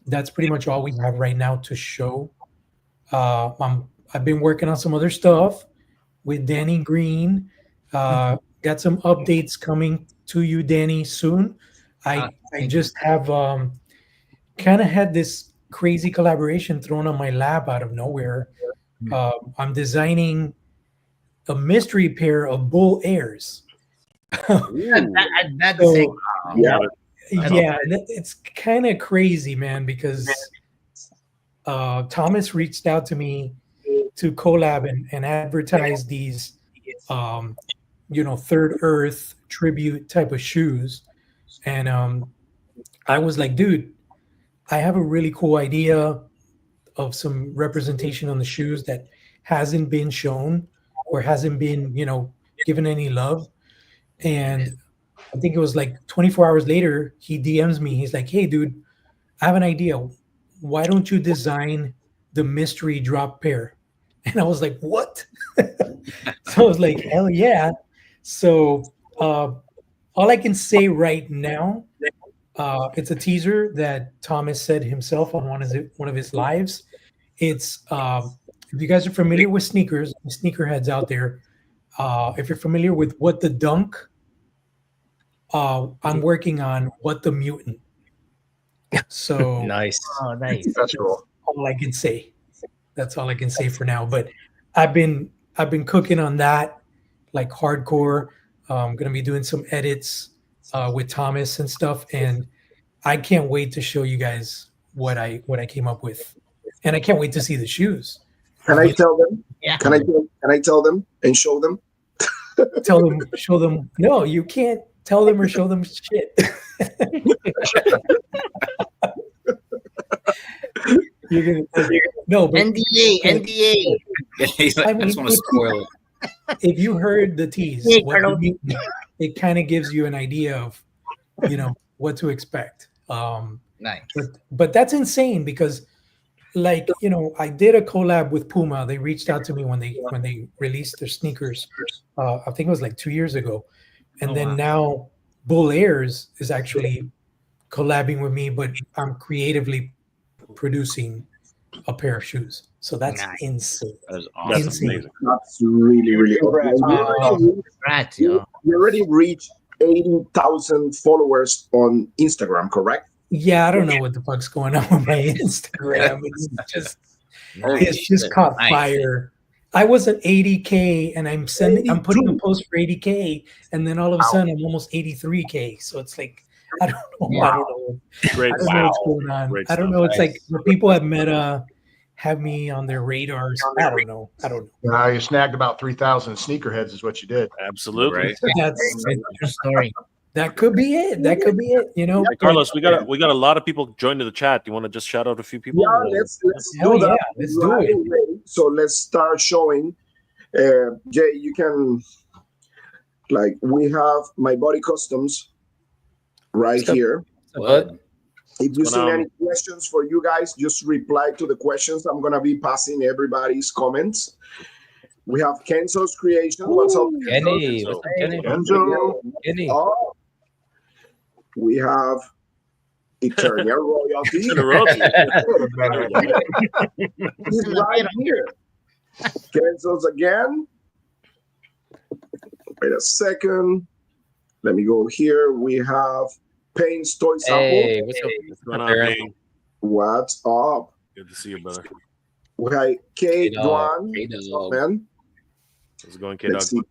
That's pretty much all we have right now to show. I've been working on some other stuff with Danny Green. Got some updates coming to you, Danny, soon. I just have kind of had this crazy collaboration thrown on my lap out of nowhere. I'm designing a mystery pair of bull airs. That's So, sick. yeah, it's kind of crazy, man, because Thomas reached out to me to collab and advertise these Third Earth tribute type of shoes. And I was like, dude, I have a really cool idea of some representation on the shoes that hasn't been shown or hasn't been, given any love. And I think it was like 24 hours later, he DMs me. He's like, "Hey, dude, I have an idea. Why don't you design the mystery drop pair?" And I was like, "What?" So I was like, "Hell yeah!" So all I can say right now, it's a teaser that Thomas said himself on one of his lives. It's if you guys are familiar with sneakers, sneakerheads out there, if you're familiar with What the Dunk, I'm working on What the Mutant. So Nice. Oh, nice. That's cool. all I can say. That's all I can say for now. But I've been cooking on that like hardcore. I'm gonna be doing some edits with Thomas and stuff, and I can't wait to show you guys what I came up with, and I can't wait to see the shoes. Can I tell them? Yeah. Can I tell them and show them? Tell them, show them. No, you can't tell them or show them shit. You're gonna no, but NDA. He's like, I just want to spoil it. if you heard the tease, Hey, what Carlos. it kind of gives you an idea of, what to expect. Nice. But that's insane because, like, I did a collab with Puma. They reached out to me when they released their sneakers. I think it was like 2 years ago, and then now Bull Airs is actually collabing with me, but I'm creatively producing a pair of shoes. So that's insane. That is That's awesome. amazing. That's really, really awesome. Congrats, yo. You already reached 80,000 followers on Instagram, correct? Yeah, I don't know what the fuck's going on with my Instagram. It's just caught fire. I was at 80K and I'm putting a post for 80K, and then all of a sudden I'm almost 83K. So it's like, I don't know. I don't know. Great. I don't know what's going on. Great I don't stuff. know. It's like the people at Meta have me on their radars. I don't know. You snagged about 3,000 sneakerheads is what you did. Absolutely. Right. That's True story. that could be it. That could be it. Hey, Carlos, we got a lot of people joining the chat. Do you want to just shout out a few people? Yeah, let's Hell do that. yeah, let's do right it. away. So let's start showing. Jay, you can, we have my body customs right Stuff. here. What? If you What's see going on? any questions for you guys, just reply to the questions. I'm gonna be passing everybody's comments. We have Kenzo's creation. What's up, Kenny. Kenzo? What's up, Kenny? Kenzo. Kenny. Oh, we have Eternal Royalty. In a row. He's right here. Kenzo's again. Wait a second. Let me go here. We have Payne's Toy Sample. Hey, what's up? What's going on, Aaron? Payne? What's up? Good to see you, brother. We have Kate K-Dog. Duan. K-Dog. What's up, man? How's it going, K-Dog? Let's see.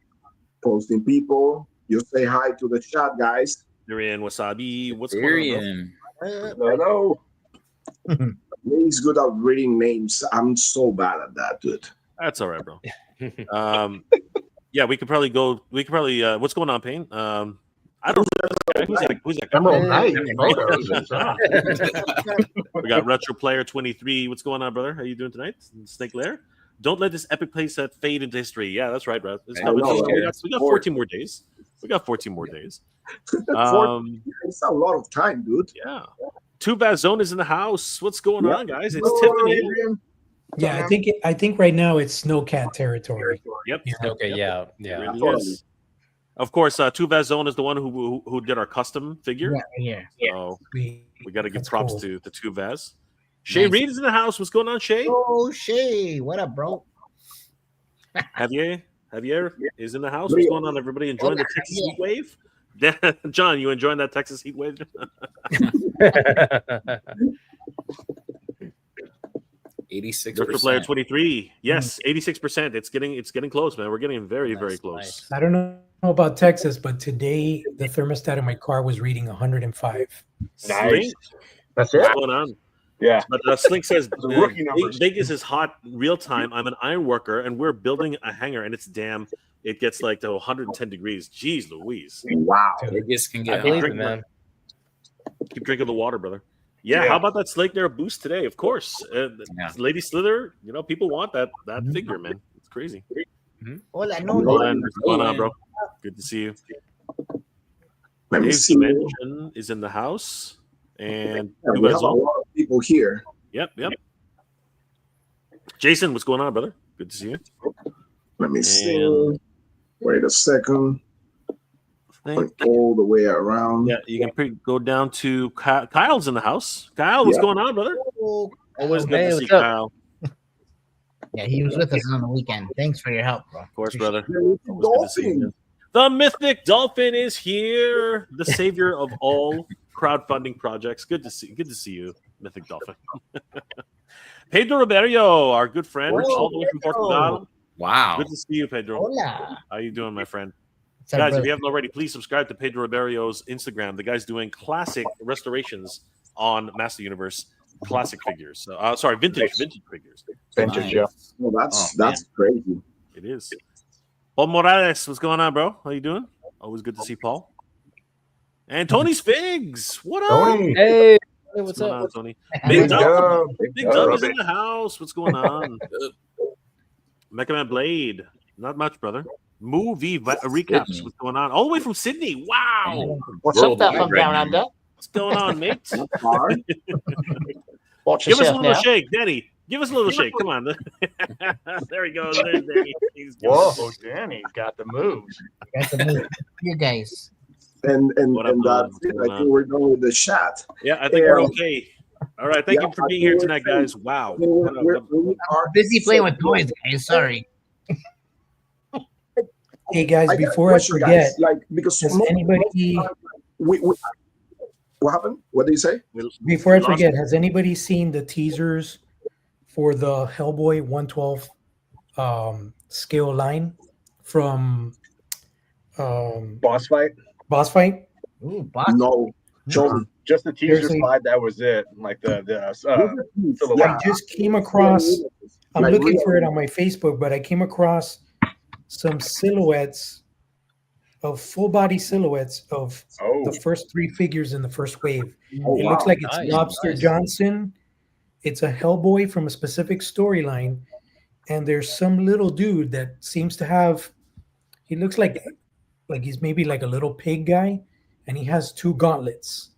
Posting people. You say hi to the chat, guys. Durian Wasabi. What's going on, Syrian. Hello. He's good at reading names. I'm so bad at that, dude. bro? That's all right, bro. Yeah, we could probably go. We could probably. What's going on, Payne? I don't know. Who's that? Emerald Knight photos. We got Retro Player 23. What's going on, brother? How you doing tonight? Snake Lair? Don't let this epic playset fade into history. Yeah, that's right, bro. It's coming. We got 14 more days. We got 14 more days. It's a lot of time, dude. Yeah. Two Vaz Zone is in the house. What's going on, guys? It's Tiffany. Yeah, I think right now it's Snowcat territory. Yep. Okay, yeah. It really is. Of course, Two Vaz Zone is the one who did our custom figure. Yeah. So we got to give That's props cool. to Two Vaz. Shay Nice. Reed is in the house. What's going on, Shay? Oh, Shay. What up, bro? Javier is in the house. What's going on, everybody? Enjoying the Texas heat wave? John, you enjoying that Texas heat wave? 86%. Virtual Player 23. Yes, 86%. It's getting close, man. We're getting very, very close. Nice. I don't know about Texas, but today the thermostat in my car was reading 105. Slink, That's what's it. going on? Yeah. But Slink says rookie numbers. Vegas is hot real time. I'm an iron worker and we're building a hangar and it gets like to 110 degrees. Jeez Louise. Wow. Vegas can I get believe hot. it, man. Keep drinking the water, brother. Yeah, Yeah. how about that Slake Nair boost today? Of course. Yeah. Lady Slither, people want that figure, man. It's crazy. Hola, no. Roland, what's going on, bro? Good to see you. Let me Dave see. Dimension is in the house, and Yeah, we have a lot of people here. Yep. Jason, what's going on, brother? Good to see you. Let me see. Wait a second. Going all the way around. Yeah, you can go down to Kyle's in the house. Kyle, what's going on, brother? Always good to see Kyle. Yeah, he was with us on the weekend. Thanks for your help, bro. Of course, brother. Dolphin. The Mythic Dolphin is here, the savior of all crowdfunding projects. Good to see you, Mythic Dolphin. Pedro Ribeiro, our good friend, all the way from Portugal. Wow. Good to see you, Pedro. Hola. How you doing, my friend? Up, guys, brother? if you haven't already, please subscribe to Pedro Ribeiro's Instagram. The guy's doing classic restorations on Master Universe classic figures. Vintage figures. Vintage, yeah. Well, that's crazy. It is. Paul Morales, what's going on, bro? How you doing? Always good to see Paul. And Tony's Figs. What up? Tony. Hey, what's up? On, Tony? Big Big Dub Dub. is in the house. What's going on? Mecha Man Blade. Not much, brother. Movie recaps. What's going on? All the way from Sydney. Wow. What's up, that from down under? What's going on, mate? Watch Give us a yourself little now. shake, Danny. Give us a little shake. Come on. There he goes. There's Danny. Whoa, Danny's got the moves. You guys. And that's it. I think we're done with the chat. Yeah, I think we're okay. All right. Thank you for being here tonight, guys. Wow. We are Busy playing with toys, guys. Sorry. Hey guys, before I forget, guys, because has anybody? What happened? What did you say? Before I forget, has anybody seen the teasers for the Hellboy 112 scale line from Boss fight? Boss Fight? Ooh, boss. No. Just the teaser Seriously? slide. That was it. Like the I just came across. I'm Like, looking really? for it on my Facebook, but I came across some silhouettes of full body silhouettes of the first three figures in the first wave. It looks like it's Nice, Lobster nice. Johnson. It's a Hellboy from a specific storyline, and there's some little dude that seems to have. He looks like he's maybe like a little pig guy, and he has two gauntlets.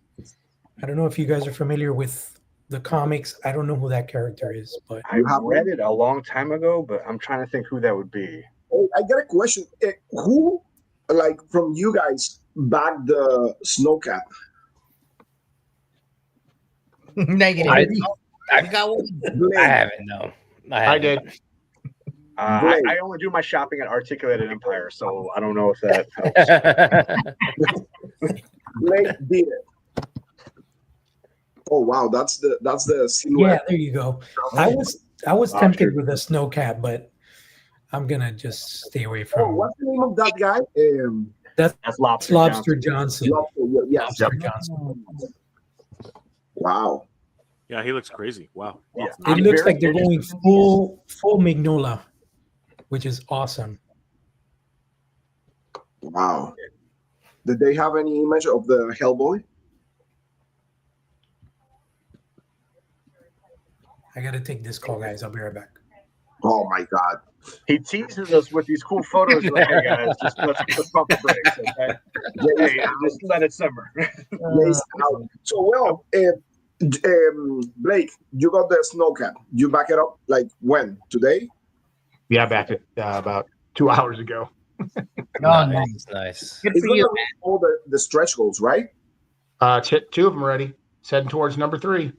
I don't know if you guys are familiar with the comics. I don't know who that character is, but I read it a long time ago, but I'm trying to think who that would be. I got a question. Who, from you guys, backed the Snowcat? Negative. I got one. I haven't. No, I did. I only do my shopping at Articulated Empire, so I don't know if that helps. Blake did it. Oh wow, that's the yeah, silhouette. there you go. I was tempted with a Snowcat, but I'm gonna just stay away Oh, from. what's the name of that guy? That's Lobster Johnson. Yeah. Lobster Johnson. Wow. Yeah, he looks crazy. Wow. Yeah. It looks like they're going full Mignola, which is awesome. Wow. Did they have any image of the Hellboy? I gotta take this call, guys. I'll be right back. Oh my God. He teases us with these cool photos. Like, hey guys, let's pump the brakes, okay? Hey, just let it simmer. So Blake, you got the Snowcat. You back it up when? Today? Yeah, back it about 2 hours ago. Nice. Good It's for gonna you, be all the stretch goals, right? Two of them already. It's heading towards number 3.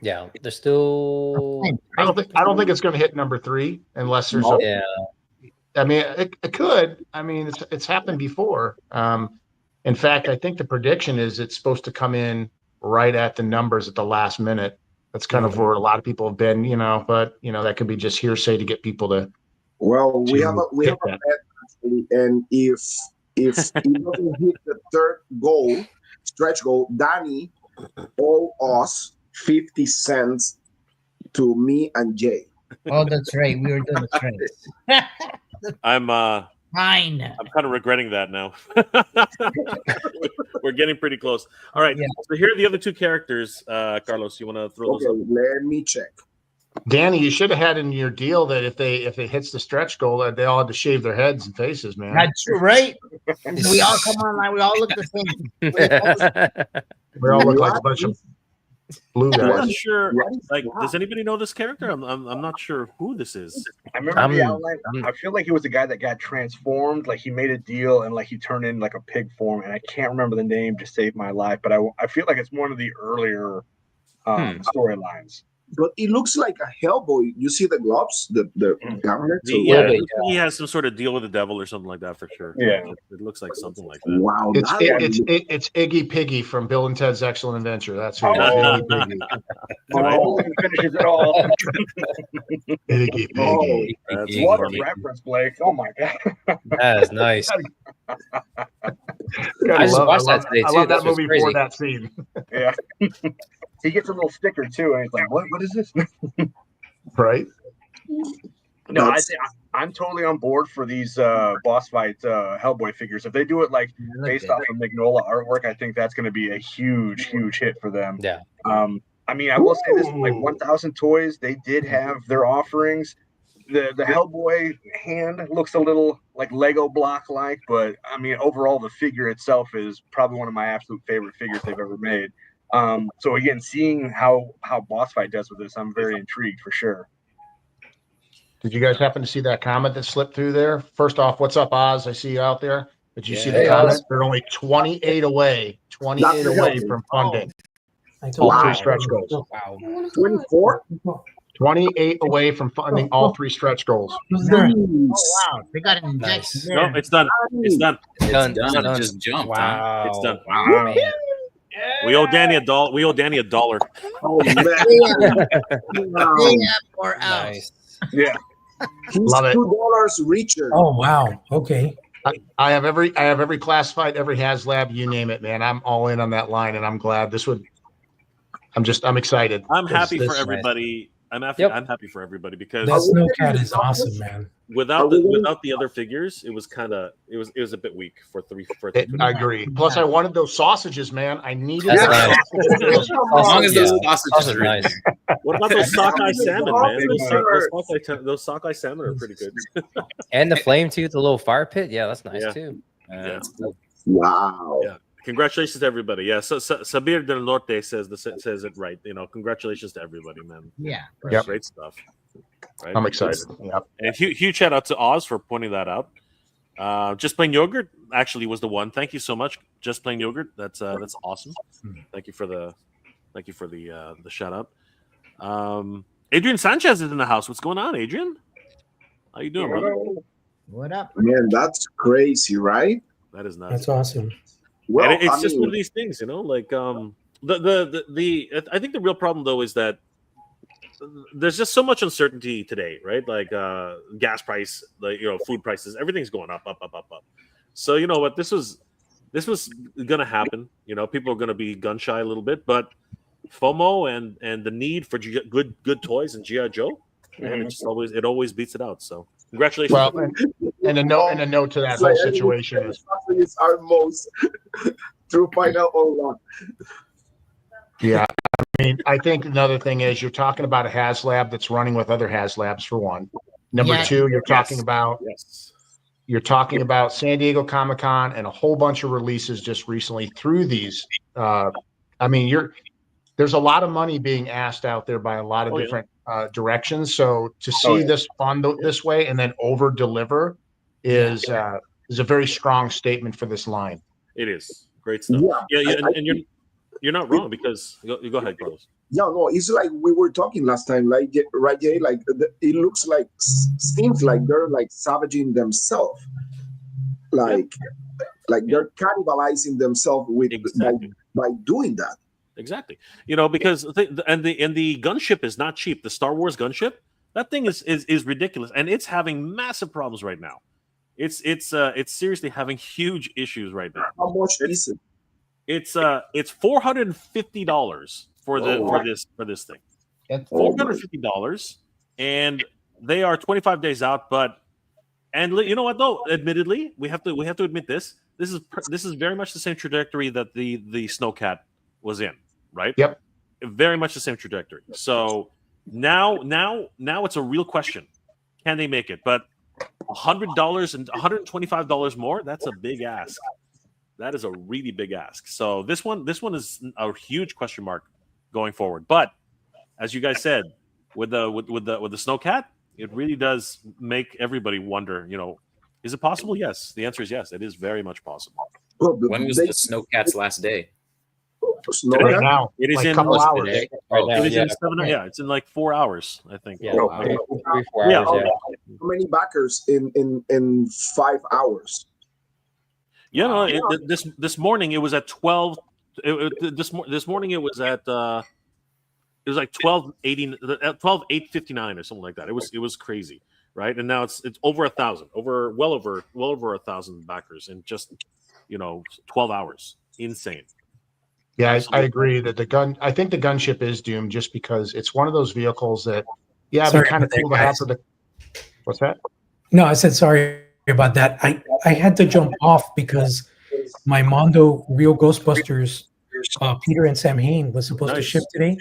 Yeah, they're still. I don't think it's going to hit number 3 unless there's Yeah. I mean, it could. I mean, it's happened before. In fact, I think the prediction is it's supposed to come in right at the numbers at the last minute. That's kind of where a lot of people have been, but that could be just hearsay to get people to. Well, we have a hit bet actually, and if he doesn't hit the third goal, stretch goal, Danny owe us 50 cents to me and Jay. Oh, that's right. We were doing the trades. I'm Fine. I'm kind of regretting that now. We're getting pretty close. All right. Yeah. So here are the other two characters. Carlos, you want to throw those Okay, up? let me check. Danny, you should have had in your deal that if it hits the stretch goal, that they all had to shave their heads and faces, man. That's true, right? We all come online. We all look the same. We all look like a bunch of blue I'm not guys. sure. Like, does anybody know this character? I'm not sure who this is. I remember the outline. I feel like he was the guy that got transformed. Like he made a deal and like he turned in like a pig form, and I can't remember the name to save my life. But I feel like it's one of the earlier storylines. But it looks like a Hellboy. You see the gloves, the garment. Yeah, he has some sort of deal with the devil or something like that for sure. Yeah, it looks like something like that. Wow, it's Iggy Piggy from Bill and Ted's Excellent Adventure. That's who. Iggy Piggy. Finishes it all. Iggy Piggy. What a reference, Blake! Oh my god, that is nice. I just watched that today too. I love that movie for that scene. Yeah. He gets a little sticker too, and he's like, "What is this?" Right? No, I'm totally on board for these boss fight Hellboy figures. If they do it like based off of Mignola artwork, I think that's going to be a huge hit for them. Yeah. I mean, I will say this: like 1,000 Toys, they did have their offerings. The Hellboy hand looks a little like Lego block like, but I mean, overall, the figure itself is probably one of my absolute favorite figures they've ever made. So again, seeing how Boss Fight does with this, I'm very intrigued for sure. Did you guys happen to see that comment that slipped through there? First off, what's up, Oz? I see you out there. Did you see the comment? Oz. They're only 28 away from funding. All three stretch goals. Wow. 24? 28 away from funding all three stretch goals. Oh wow, they got an injection. No, it's done. It's done. It's done. It just jumped. Wow. It's done. Wow. We owe Danny $1. We owe Danny $1. Oh man! Nice. Yeah. Love it. $2 richer. Oh wow. Okay. I have every classified, every HasLab, you name it, man. I'm all in on that line, and I'm glad this would. I'm excited. I'm happy for everybody. I'm happy for everybody because that Snowcat is awesome, man. Without the other figures, it was a bit weak for three. I agree. Plus, I wanted those sausages, man. I needed those sausages. As long as those sausages are nice. What about those sockeye salmon, man? Those sockeye salmon are pretty good. And the flame too, the little fire pit. Yeah, that's nice too. Yeah. Wow. Yeah. Congratulations to everybody. Yeah. So Sabir del Norte says it right. Congratulations to everybody, man. Yeah. Great stuff. Right? I'm excited. Yep. And huge shout out to Oz for pointing that out. Just Plain Yogurt actually was the one. Thank you so much, Just Plain Yogurt. That's awesome. Thank you for the shout out. Adrian Sanchez is in the house. What's going on, Adrian? How you doing, brother? What up? Man, that's crazy, right? That is nice. That's awesome. Well, and it's just one of these things, like I think the real problem though is that there's just so much uncertainty today, right? Like gas price, like food prices, everything's going up. So you know what, this was gonna happen. People are gonna be gun shy a little bit, but FOMO and the need for good toys and GI Joe, man, it always beats it out. So congratulations. Well, and a note to that whole situation Yeah. I mean, I think another thing is you're talking about a HasLab that's running with other HasLabs for one. Number two, you're talking about San Diego Comic-Con and a whole bunch of releases just recently through these. There's a lot of money being asked out there by a lot of different directions. So to see this fund this way and then over deliver is a very strong statement for this line. It is great stuff. And you're not wrong because you go ahead, Carlos. Yeah, no, it's like we were talking last time, like right, Jay. Like it seems like they're like savaging themselves, like they're cannibalizing themselves with by doing that. Exactly, because the gunship is not cheap. The Star Wars gunship, that thing is ridiculous, and it's having massive problems right now. It's seriously having huge issues right now. How much is it? It's $450 for this thing. $450, and they are 25 days out. And you know what though? Admittedly, we have to admit this. This is very much the same trajectory that the Snowcat was in, right? Yep. Very much the same trajectory. So Now it's a real question. Can they make it? But $100 and $125 more, that's a big ask. That is a really big ask. So this one is a huge question mark going forward. But as you guys said, with the snowcat, it really does make everybody wonder, is it possible? Yes. The answer is yes. It is very much possible. Well, When was the snowcat's last day? Right now, It is like a in couple hours. Today, right now, It is yeah. in 7. Yeah, it's in like 4 hours, I think. Yeah, Oh, wow. 3-4 Yeah. hours. Yeah. How many backers in 5 hours? Yeah, no. This morning it was at 12. This morning it was at it was like 12:80, 12,859 or something like that. It was crazy, right? And now it's over 1,000, well over 1,000 backers in just 12 hours. Insane. Yeah, I agree that I think the gunship is doomed just because it's one of those vehicles that, it'd be kind of cool to have for the. What's that? No, I said sorry about that. I had to jump off because my Mondo Real Ghostbusters, Peter and Sam Hain was supposed to ship today,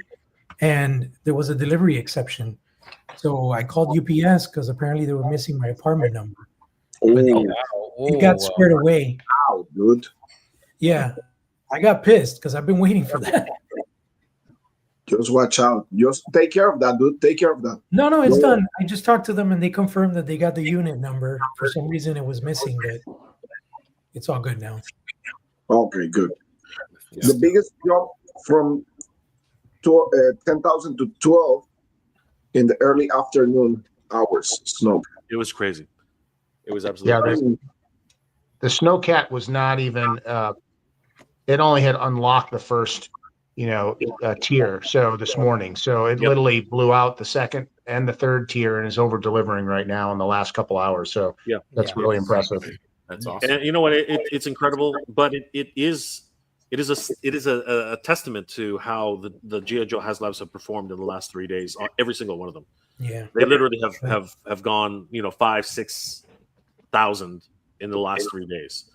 and there was a delivery exception. So I called UPS because apparently they were missing my apartment number. But it got squared away. Wow, dude. Yeah, I got pissed because I've been waiting for that. Just watch out. Just take care of that, dude. Take care of that. No, it's done. I just talked to them and they confirmed that they got the unit number. For some reason it was missing, but it's all good now. Okay, good. Yeah. The biggest drop from 10,000 to 12 in the early afternoon hours. Snow. It was crazy. It was absolutely crazy. The snowcat was not even. It only had unlocked the first, tier. So this morning, so it literally blew out the second and the third tier and is over delivering right now in the last couple hours. So that's really impressive. That's awesome. And you know what? It's incredible, but it is a testament to how the G.I. Joe HasLabs have performed in the last 3 days. Every single one of them. Yeah, they literally have gone 5,000-6,000 in the last 3 days.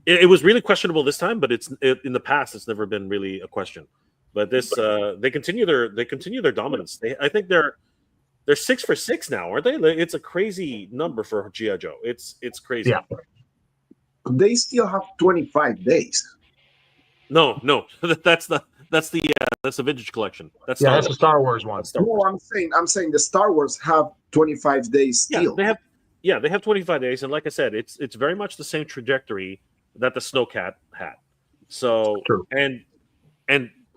It was really questionable this time, but in the past it's never been really a question. But this they continue their dominance. I think they're 6 for 6 now, aren't they? It's a crazy number for G.I. Joe. It's crazy. Yeah. They still have 25 days. No, that's the vintage collection. That's the Star Wars one. No, I'm saying the Star Wars have 25 days still. They have 25 days, and like I said, it's very much the same trajectory that the Snowcat had. So True. and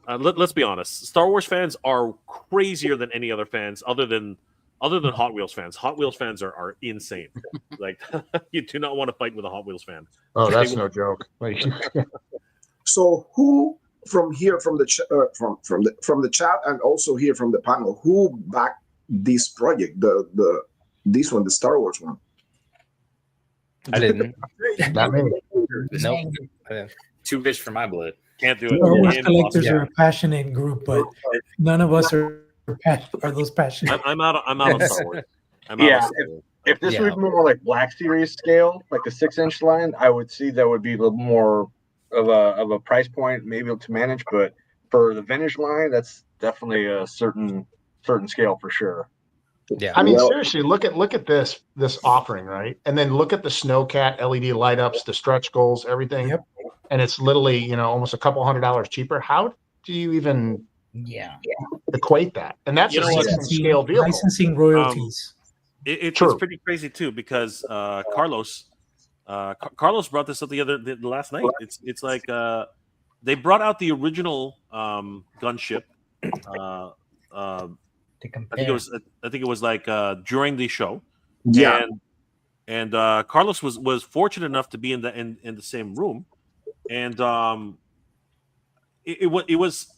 let's be honest, Star Wars fans are crazier than any other fans other than Hot Wheels fans. Hot Wheels fans are insane. Like you do not want to fight with a Hot Wheels fan. Oh, that's no joke. So who from here, from the chat, and also here from the panel, who backed this project? This one, the Star Wars one. I didn't. Not me. Nope. Too rich for my blood. Can't do it. Star Wars collectors are a passionate group, but none of us are those passionate. I'm out on Star Wars. If this was more like Black Series scale, like the 6-inch line, I would see that would be a little more of a price point, maybe to manage. But for the vintage line, that's definitely a certain scale for sure. Yeah, I mean, seriously, look at this offering, right? And then look at the Snowcat LED light ups, the stretch goals, everything. Yep. And it's literally, almost a couple $100 cheaper. How do you even equate that? And that's a scale vehicle. Licensing royalties. It's pretty crazy too, because Carlos brought this up the last night. It's like they brought out the original gunship. I think it was like during the show. Yeah. And Carlos was fortunate enough to be in the same room, and it was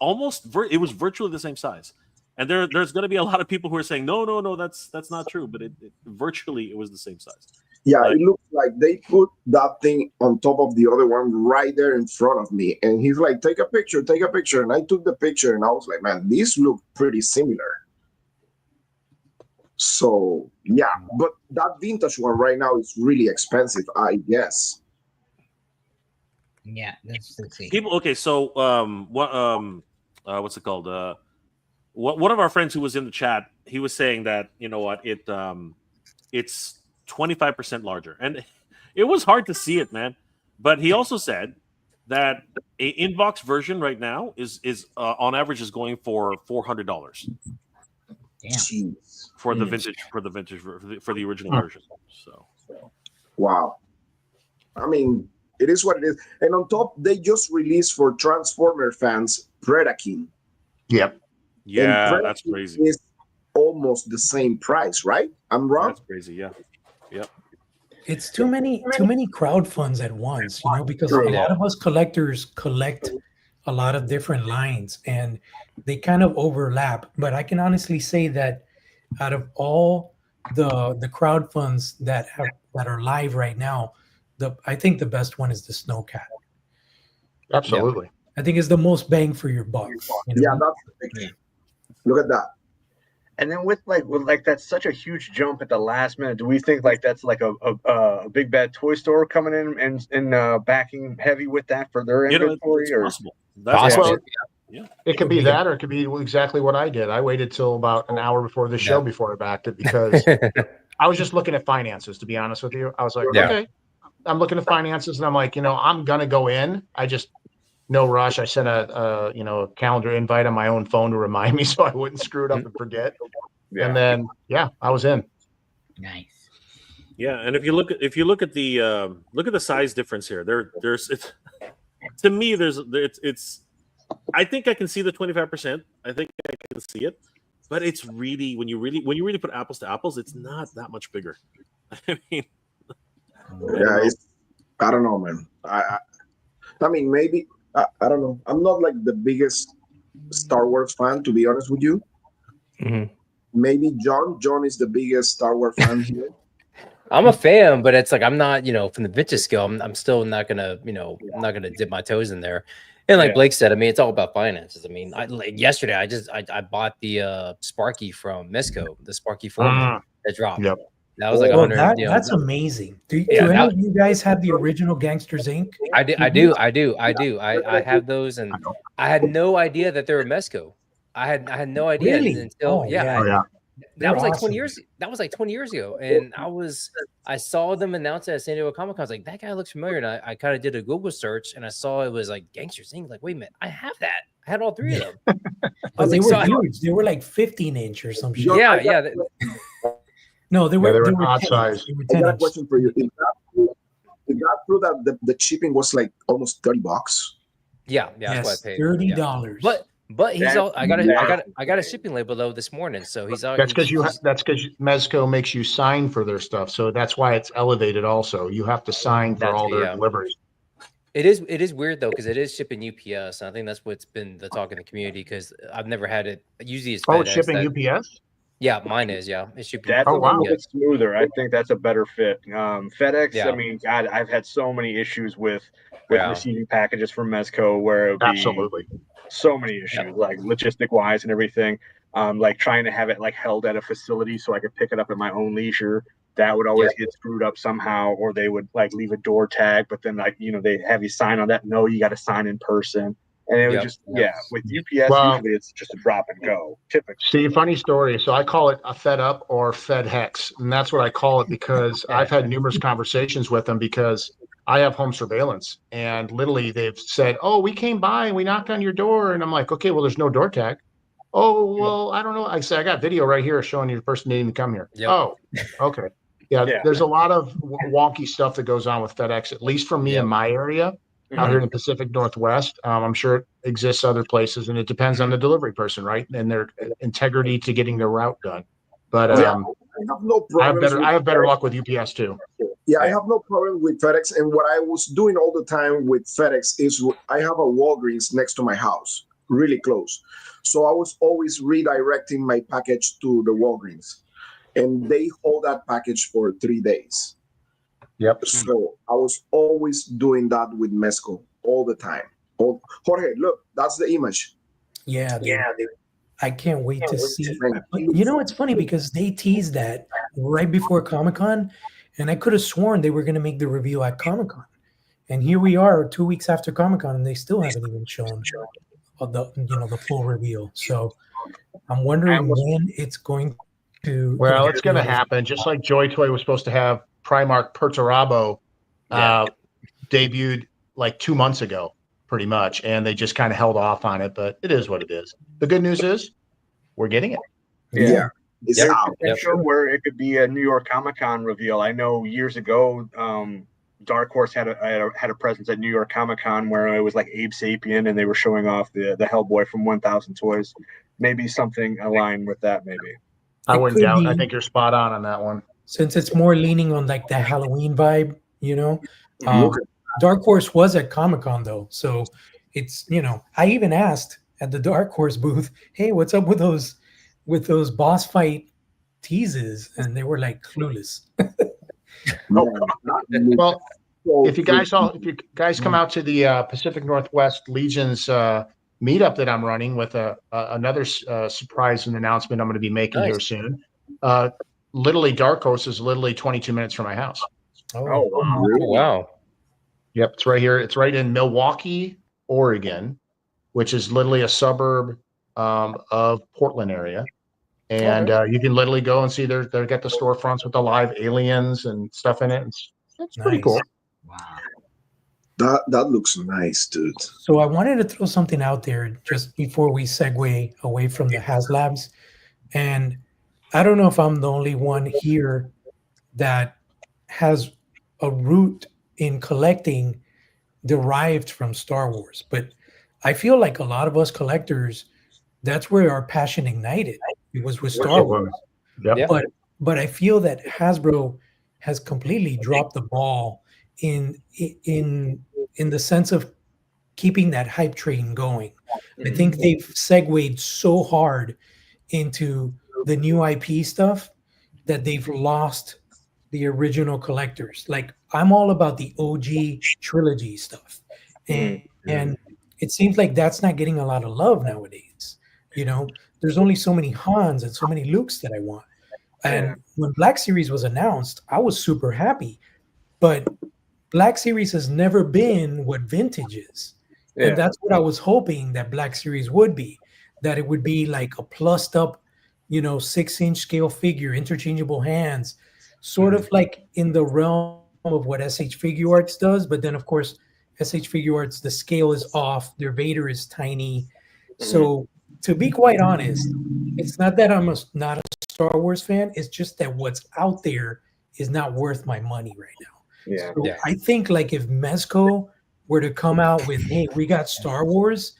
virtually the same size. And there's going to be a lot of people who are saying no, that's not true, but virtually it was the same size. Yeah, it looks like they put that thing on top of the other one right there in front of me, and he's like, take a picture, and I took the picture, and I was like, man, these look pretty similar. So yeah, but that vintage one right now is really expensive, I guess. Yeah, let's see. People, okay, so what's it called? one of our friends who was in the chat, he was saying that, you know what, it's 25% larger, and it was hard to see it, man. But he also said that a inbox version right now is on average is going for $400 for the vintage for the original version. So wow. I mean, it is what it is. And on top, they just released for Transformer fans Dragoon. Yep. Yeah, that's crazy. It's almost the same price, right? I'm wrong. That's crazy. Yeah. Yep. It's too many crowd funds at once, you know, because a lot of us collectors collect a lot of different lines and they kind of overlap. But I can honestly say that out of all the crowd funds that are live right now, I think the best one is the Snowcat. Absolutely. I think it's the most bang for your buck. You know? Yeah, that's the picture. Look at that. And then with that's such a huge jump at the last minute. Do we think like that's like a big bad toy store coming in and backing heavy with that for their inventory? It's possible. That's possible. Yeah. It could be that, or it could be exactly what I did. I waited till about an hour before the show before I backed it because I was just looking at finances, to be honest with you. I was like, okay, I'm looking at finances, and I'm like, I'm gonna go in. I just no rush. I sent a calendar invite on my own phone to remind me so I wouldn't screw it up and forget. Yeah. And then I was in. Nice. Yeah, and if you look at the size difference here, to me it's I think I can see the 25%. I think I can see it, but it's really when you really put apples to apples, it's not that much bigger. I mean, I don't know, man. I mean, maybe. I don't know. I'm not like the biggest Star Wars fan, to be honest with you. Mm-hmm. Maybe John. John is the biggest Star Wars fan here. I'm a fan, but it's like I'm not, from the vintage scale. I'm still not gonna, I'm not gonna dip my toes in there. And like Blake said, I mean, it's all about finances. I mean, yesterday I bought the Sparky from Mesco, the Sparky 4 that dropped. Yep. That was like 100. That's amazing. Do any of you guys have the original Gangsters Inc? I do. I have those, and I had no idea that they were Mesco. I had no idea until that was like 20 years. That was like 20 years ago, and I saw them announce it at San Diego Comic Con. I was like, that guy looks familiar, and I kind of did a Google search, and I saw it was like Gangsters Inc. Like, wait a minute, I have that. I had all three of them. But they were huge. They were like 15-inch or some shit. Yeah. No, they were odd size. I got a question for you. Is that true that the shipping was like almost $30? Yeah, that's what I paid. $30. But he's all. I got a shipping label though this morning, so he's all. That's because Mezco makes you sign for their stuff, so that's why it's elevated. Also, you have to sign for all their deliveries. It is weird though because it is shipping UPS. And I think that's what's been the talk in the community because I've never had it. Usually it's FedEx. It's shipping UPS. Yeah, mine is. Yeah, it's shipping. That's a little bit smoother. I think that's a better fit. FedEx. Yeah. I mean, God, I've had so many issues with receiving packages from Mezco where it would be absolutely so many issues, like logistic wise and everything. Like trying to have it like held at a facility so I could pick it up at my own leisure. That would always get screwed up somehow, or they would like leave a door tag, but then like they have you sign on that. No, you got to sign in person. And it was just with UPS, usually it's just a drop and go. Typically, see, funny story. So I call it a Fed Up or Fed Hex, and that's what I call it because I've had numerous conversations with them because I have home surveillance, and literally they've said, "Oh, we came by and we knocked on your door," and I'm like, "Okay, well, there's no door tag." Oh, well, I don't know. I say I got video right here showing you the person needing to come here. Yep. Oh, okay. Yeah, there's a lot of wonky stuff that goes on with FedEx, at least for me in my area. Out here in the Pacific Northwest. I'm sure it exists other places, and it depends on the delivery person, right? And their integrity to getting their route done. But I have no problem. I have better luck with UPS too. Yeah, I have no problem with FedEx. And what I was doing all the time with FedEx is I have a Walgreens next to my house, really close. So I was always redirecting my package to the Walgreens, and they hold that package for 3 days. Yep. So I was always doing that with Mezco all the time. Jorge, look, that's the image. Yeah. I can't wait to see. It's funny because they teased that right before Comic-Con, and I could have sworn they were going to make the review at Comic-Con. And here we are 2 weeks after Comic-Con, and they still haven't even shown the full reveal. So I'm wondering when it's going to. Well, it's going to happen. Just like Joy Toy was supposed to have Primark Perturabo debuted like 2 months ago, pretty much, and they just kind of held off on it. But it is what it is. The good news is we're getting it. Yeah. It's There's out. potential where it could be a New York Comic Con reveal. I know years ago, Dark Horse had a presence at New York Comic Con where it was like Abe Sapien, and they were showing off the Hellboy from 1000 Toys. Maybe something aligned with that. Maybe I wouldn't doubt. I think you're spot on that one. Since it's more leaning on like the Halloween vibe, Dark Horse was at Comic Con though, so it's I even asked at the Dark Horse booth, "Hey, what's up with those boss fight teases?" And they were like clueless. Well, if you guys come out to the Pacific Northwest Legion's meetup that I'm running with another surprise and announcement I'm going to be making here soon. Literally, Dark Horse is literally 22 minutes from my house. Oh, wow. Yep, it's right here. It's right in Milwaukee, Oregon, which is literally a suburb of Portland area. And you can literally go and see they got the storefronts with the live aliens and stuff in it. It's pretty cool. Wow. That looks nice, dude. So I wanted to throw something out there just before we segue away from the HasLabs. And I don't know if I'm the only one here that has a root in collecting derived from Star Wars, but I feel like a lot of us collectors, that's where our passion ignited. It was with Star Wars. Yep. But I feel that Hasbro has completely dropped the ball in the sense of keeping that hype train going. I think they've segued so hard into the new IP stuff that they've lost the original collectors. Like, I'm all about the OG trilogy stuff. And it seems like that's not getting a lot of love nowadays. There's only so many Hans and so many Lukes that I want. And when Black Series was announced, I was super happy. But Black Series has never been what vintage is. Yeah. And that's what I was hoping that Black Series would be. That it would be like a plussed up, 6-inch scale figure, interchangeable hands, sort of like in the realm of what SH Figure Arts does. But then, of course, SH Figure Arts, the scale is off. Their Vader is tiny. So to be quite honest, it's not that I'm not a Star Wars fan. It's just that what's out there is not worth my money right now. Yeah. So I think like if Mezco were to come out with, "Hey, we got Star Wars,"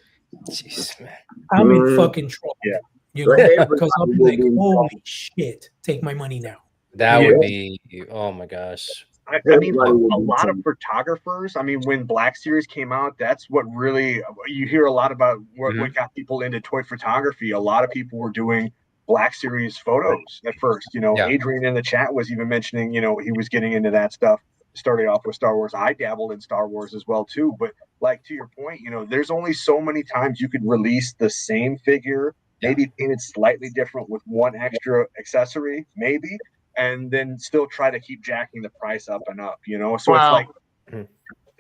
Jesus, man. I'm in fucking trouble. Yeah. Because I'll be like, "Holy shit, take my money now." That would be, oh my gosh. I mean, a lot of photographers. I mean, when Black Series came out, that's what really you hear a lot about what got people into toy photography. A lot of people were doing Black Series photos at first. Adrian in the chat was even mentioning, he was getting into that stuff. Started off with Star Wars. I dabbled in Star Wars as well too. But like to your point, there's only so many times you could release the same figure, maybe painted slightly different with one extra accessory, maybe, and then still try to keep jacking the price up and up. So it's like,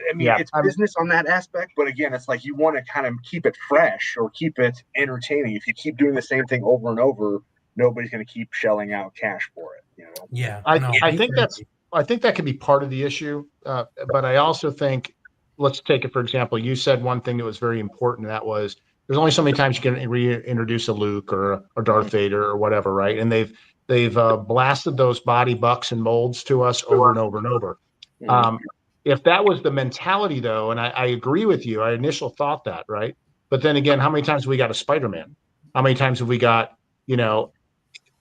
it's business on that aspect. But again, it's like you want to kind of keep it fresh or keep it entertaining. If you keep doing the same thing over and over, nobody's going to keep shelling out cash for it. Yeah, I think that can be part of the issue, but I also think, let's take it for example. You said one thing that was very important, and that was there's only so many times you can reintroduce a Luke or Darth Vader or whatever, right? And they've blasted those body bucks and molds to us over and over and over. If that was the mentality, though, and I agree with you, I initially thought that, right? But then again, how many times have we got a Spider-Man? How many times have we got,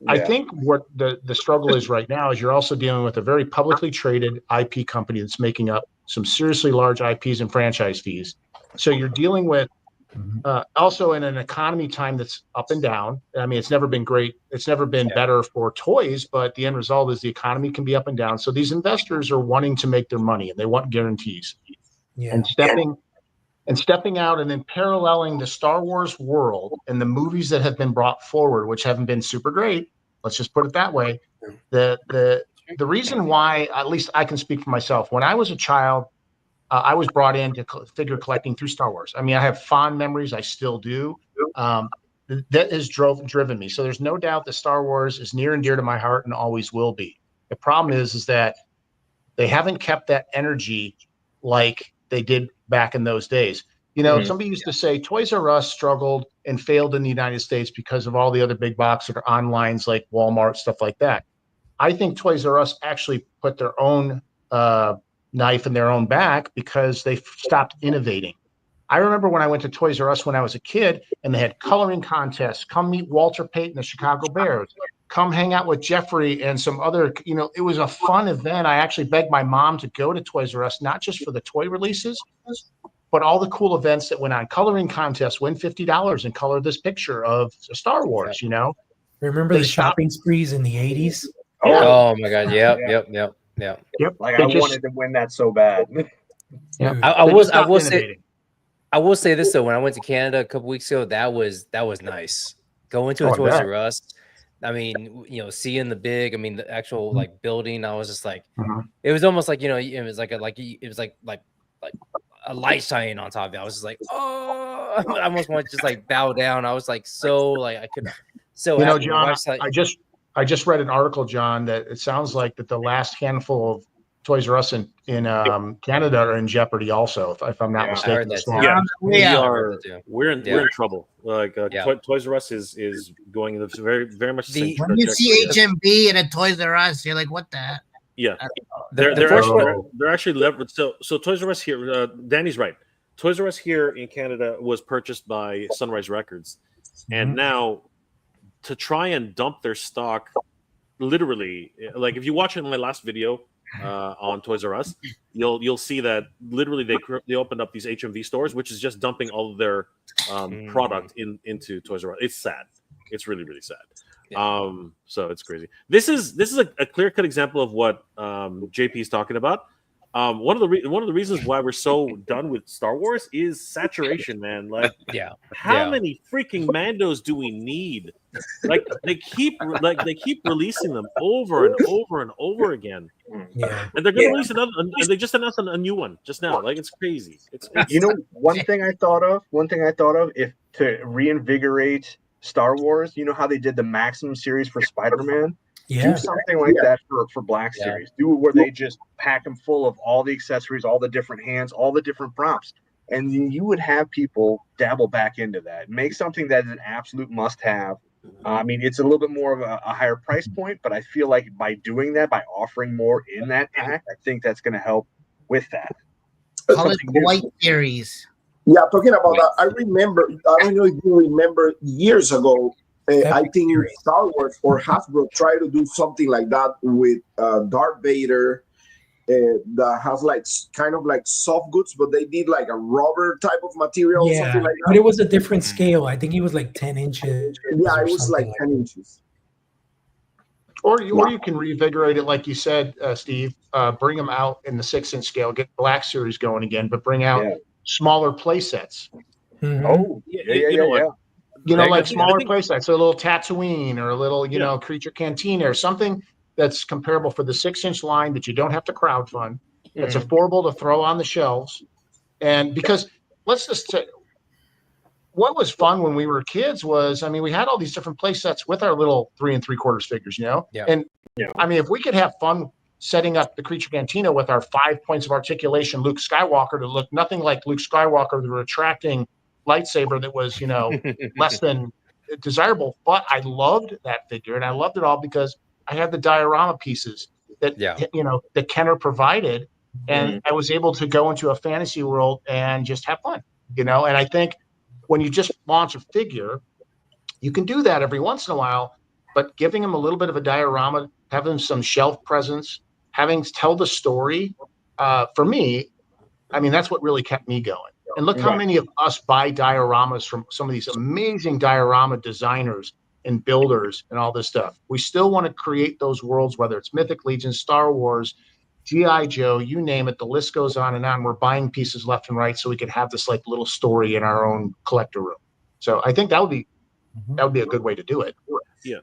I think what the struggle is right now is you're also dealing with a very publicly traded IP company that's making up some seriously large IPs and franchise fees. So you're dealing with also in an economy time that's up and down. I mean, it's never been great. It's never been better for toys, but the end result is the economy can be up and down. So these investors are wanting to make their money and they want guarantees. And stepping out and then paralleling the Star Wars world and the movies that have been brought forward, which haven't been super great. Let's just put it that way. The reason why, at least I can speak for myself, when I was a child, I was brought into figure collecting through Star Wars. I mean, I have fond memories. I still do. That has driven me. So there's no doubt that Star Wars is near and dear to my heart and always will be. The problem is that they haven't kept that energy like they did back in those days. You know, somebody used to say Toys R Us struggled and failed in the United States because of all the other big box or onlines like Walmart, stuff like that. I think Toys R Us actually put their own knife in their own back because they stopped innovating. I remember when I went to Toys R Us when I was a kid and they had coloring contests. Come meet Walter Payton, the Chicago Bears. Come hang out with Jeffrey and some other, you know, it was a fun event. I actually begged my mom to go to Toys R Us, not just for the toy releases, but all the cool events that went on. Coloring contests, win $50 and color this picture of Star Wars, you know. Remember the shopping sprees in the 80s? Oh my God. Yep. Like I wanted to win that so bad. Yeah. I will say this though, when I went to Canada a couple weeks ago, that was nice. Going to a Toys R Us. I mean, you know, seeing the big, I mean, the actual like building, I was just like, it was almost like, you know, it was like a light shining on top of it. I was just like, oh, I almost want to just like bow down. I was like, so like I could, so you know, happy. John, I just read an article, John, that it sounds like that the last handful of Toys R Us in Canada are in jeopardy also, if I'm not mistaken. I heard that too. We're in trouble. Like Toys R Us is going in the very much the same when you see HMB and a Toys R Us, you're like, what the? Yeah, they're actually leveraged. So Toys R Us here, Danny's right. Toys R Us here in Canada was purchased by Sunrise Records, and now to try and dump their stock, literally, like if you watch it in my last video on Toys R Us, you'll see that literally they opened up these HMV stores, which is just dumping all of their product into Toys R Us. It's sad. It's really, really sad. So it's crazy. This is a clear-cut example of what JP is talking about. One of the reasons why we're so done with Star Wars is saturation, man. Like, how many freaking Mandos do we need? Like they keep releasing them over and over and over again. Yeah, and they're gonna release another. And they just announced a new one just now. Like it's crazy. It's you know, one thing I thought of, if to reinvigorate Star Wars, you know how they did the Maximum series for Spider-Man. Do something like that for Black Series. Do it where they just pack them full of all the accessories, all the different hands, all the different props. And then you would have people dabble back into that. Make something that is an absolute must-have. I mean, it's a little bit more of a higher price point, but I feel like by doing that, by offering more in that pack, I think that's going to help with that. Call it White Series. Yeah, talking about that, I remember, I don't know if you remember years ago, I think Star Wars or Hasbro tried to do something like that with Darth Vader that has like kind of like soft goods, but they did like a rubber type of material or something like that. But it was a different scale. I think it was like 10 inches. Yeah, it was like 10 inches. Or you can reinvigorate it, like you said, Steve. Bring them out in the 6-inch scale, get Black Series going again, but bring out smaller play sets. Oh, You know, like smaller play sets, so a little Tatooine or a little, you know, Creature Cantina or something that's comparable for the 6-inch line that you don't have to crowdfund, that's affordable to throw on the shelves. And because let's just say, what was fun when we were kids was, I mean, we had all these different play sets with our little 3 3/4 figures, you know? Yeah. And I mean, if we could have fun setting up the Creature Cantina with our 5 points of articulation Luke Skywalker to look nothing like Luke Skywalker, the retracting lightsaber that was, you know, less than desirable, but I loved that figure and I loved it all because I had the diorama pieces that you know that Kenner provided, and I was able to go into a fantasy world and just have fun, you know. And I think when you just launch a figure, you can do that every once in a while, but giving them a little bit of a diorama, having some shelf presence, having tell the story, for me, I mean, that's what really kept me going. And look how many of us buy dioramas from some of these amazing diorama designers and builders and all this stuff. We still want to create those worlds, whether it's Mythic Legion, Star Wars, G.I. Joe, you name it. The list goes on and on. We're buying pieces left and right so we could have this like little story in our own collector room. So I think that would be a good way to do it. Yeah,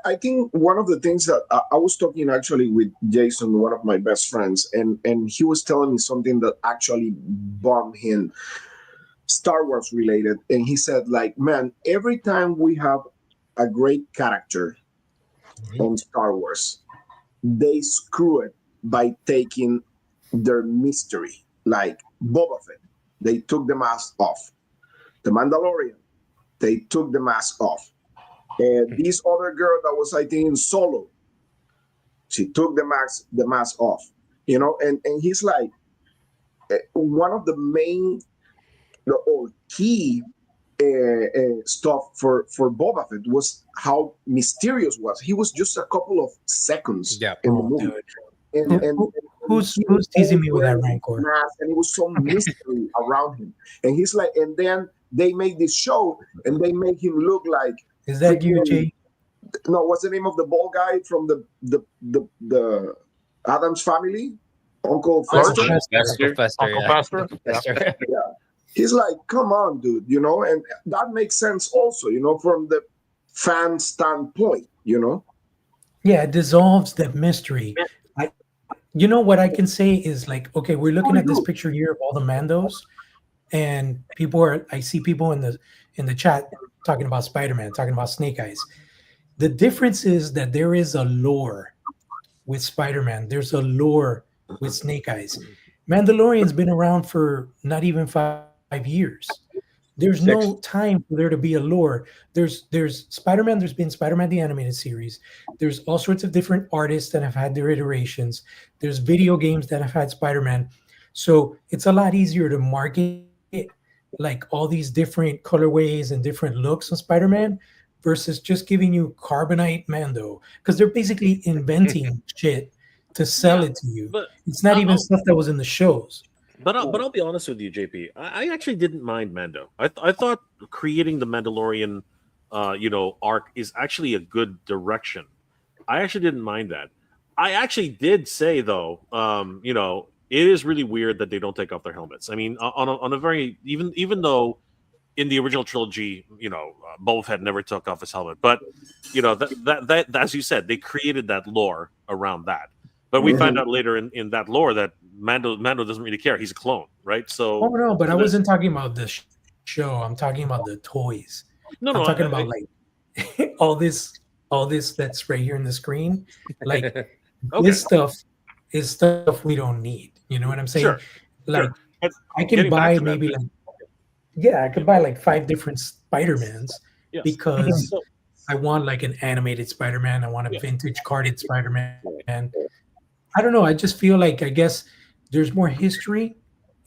I think one of the things that I was talking actually with Jason, one of my best friends, and he was telling me something that actually bummed him, Star Wars related, and he said, like, man, every time we have a great character on Star Wars, they screw it by taking their mystery, like Boba Fett. They took the mask off. The Mandalorian, they took the mask off. And this other girl that was, I think, in Solo, she took the mask off. And he's like, one of the main or key stuff for Boba Fett was how mysterious was. He was just a couple of seconds in the movie. Who's teasing me with that rancor? And it was some mystery around him. And he's like, and then they make this show and they make him look like. Is that you, Jay? No, what's the name of the bald guy from the Adams family? Uncle Fester. Uncle Fester. Yeah. He's like, come on, dude, and that makes sense also, from the fan standpoint, Yeah, it dissolves that mystery. What I can say is, like, okay, we're looking at this picture here of all the Mandos, and I see people in the chat talking about Spider-Man, talking about Snake Eyes. The difference is that there is a lore with Spider-Man. There's a lore with Snake Eyes. Mandalorian's been around for not even 5 years. There's no time for there to be a lore. There's Spider-Man. There's been Spider-Man the animated series. There's all sorts of different artists that have had their iterations. There's video games that have had Spider-Man. So it's a lot easier to market like all these different colorways and different looks on Spider-Man versus just giving you Carbonite Mando, because they're basically inventing shit to sell it to you. But it's not even stuff that was in the shows. But I'll be honest with you, JP. I actually didn't mind Mando. I thought creating the Mandalorian, arc is actually a good direction. I actually didn't mind that. I actually did say though, it is really weird that they don't take off their helmets. I mean, on a very even though in the original trilogy, Boba Fett never took off his helmet, but that as you said, they created that lore around that. But we find out later in that lore that Mando doesn't really care. He's a clone, right? So no, but I wasn't talking about the show. I'm talking about the toys. I'm talking about like all this that's right here in the screen. Like this stuff is stuff we don't need. You know what I'm saying? Like I can buy maybe I could buy like 5 different Spider-Mans because I want like an animated Spider-Man. I want a vintage carded Spider-Man. And I don't know. I just feel like, I guess there's more history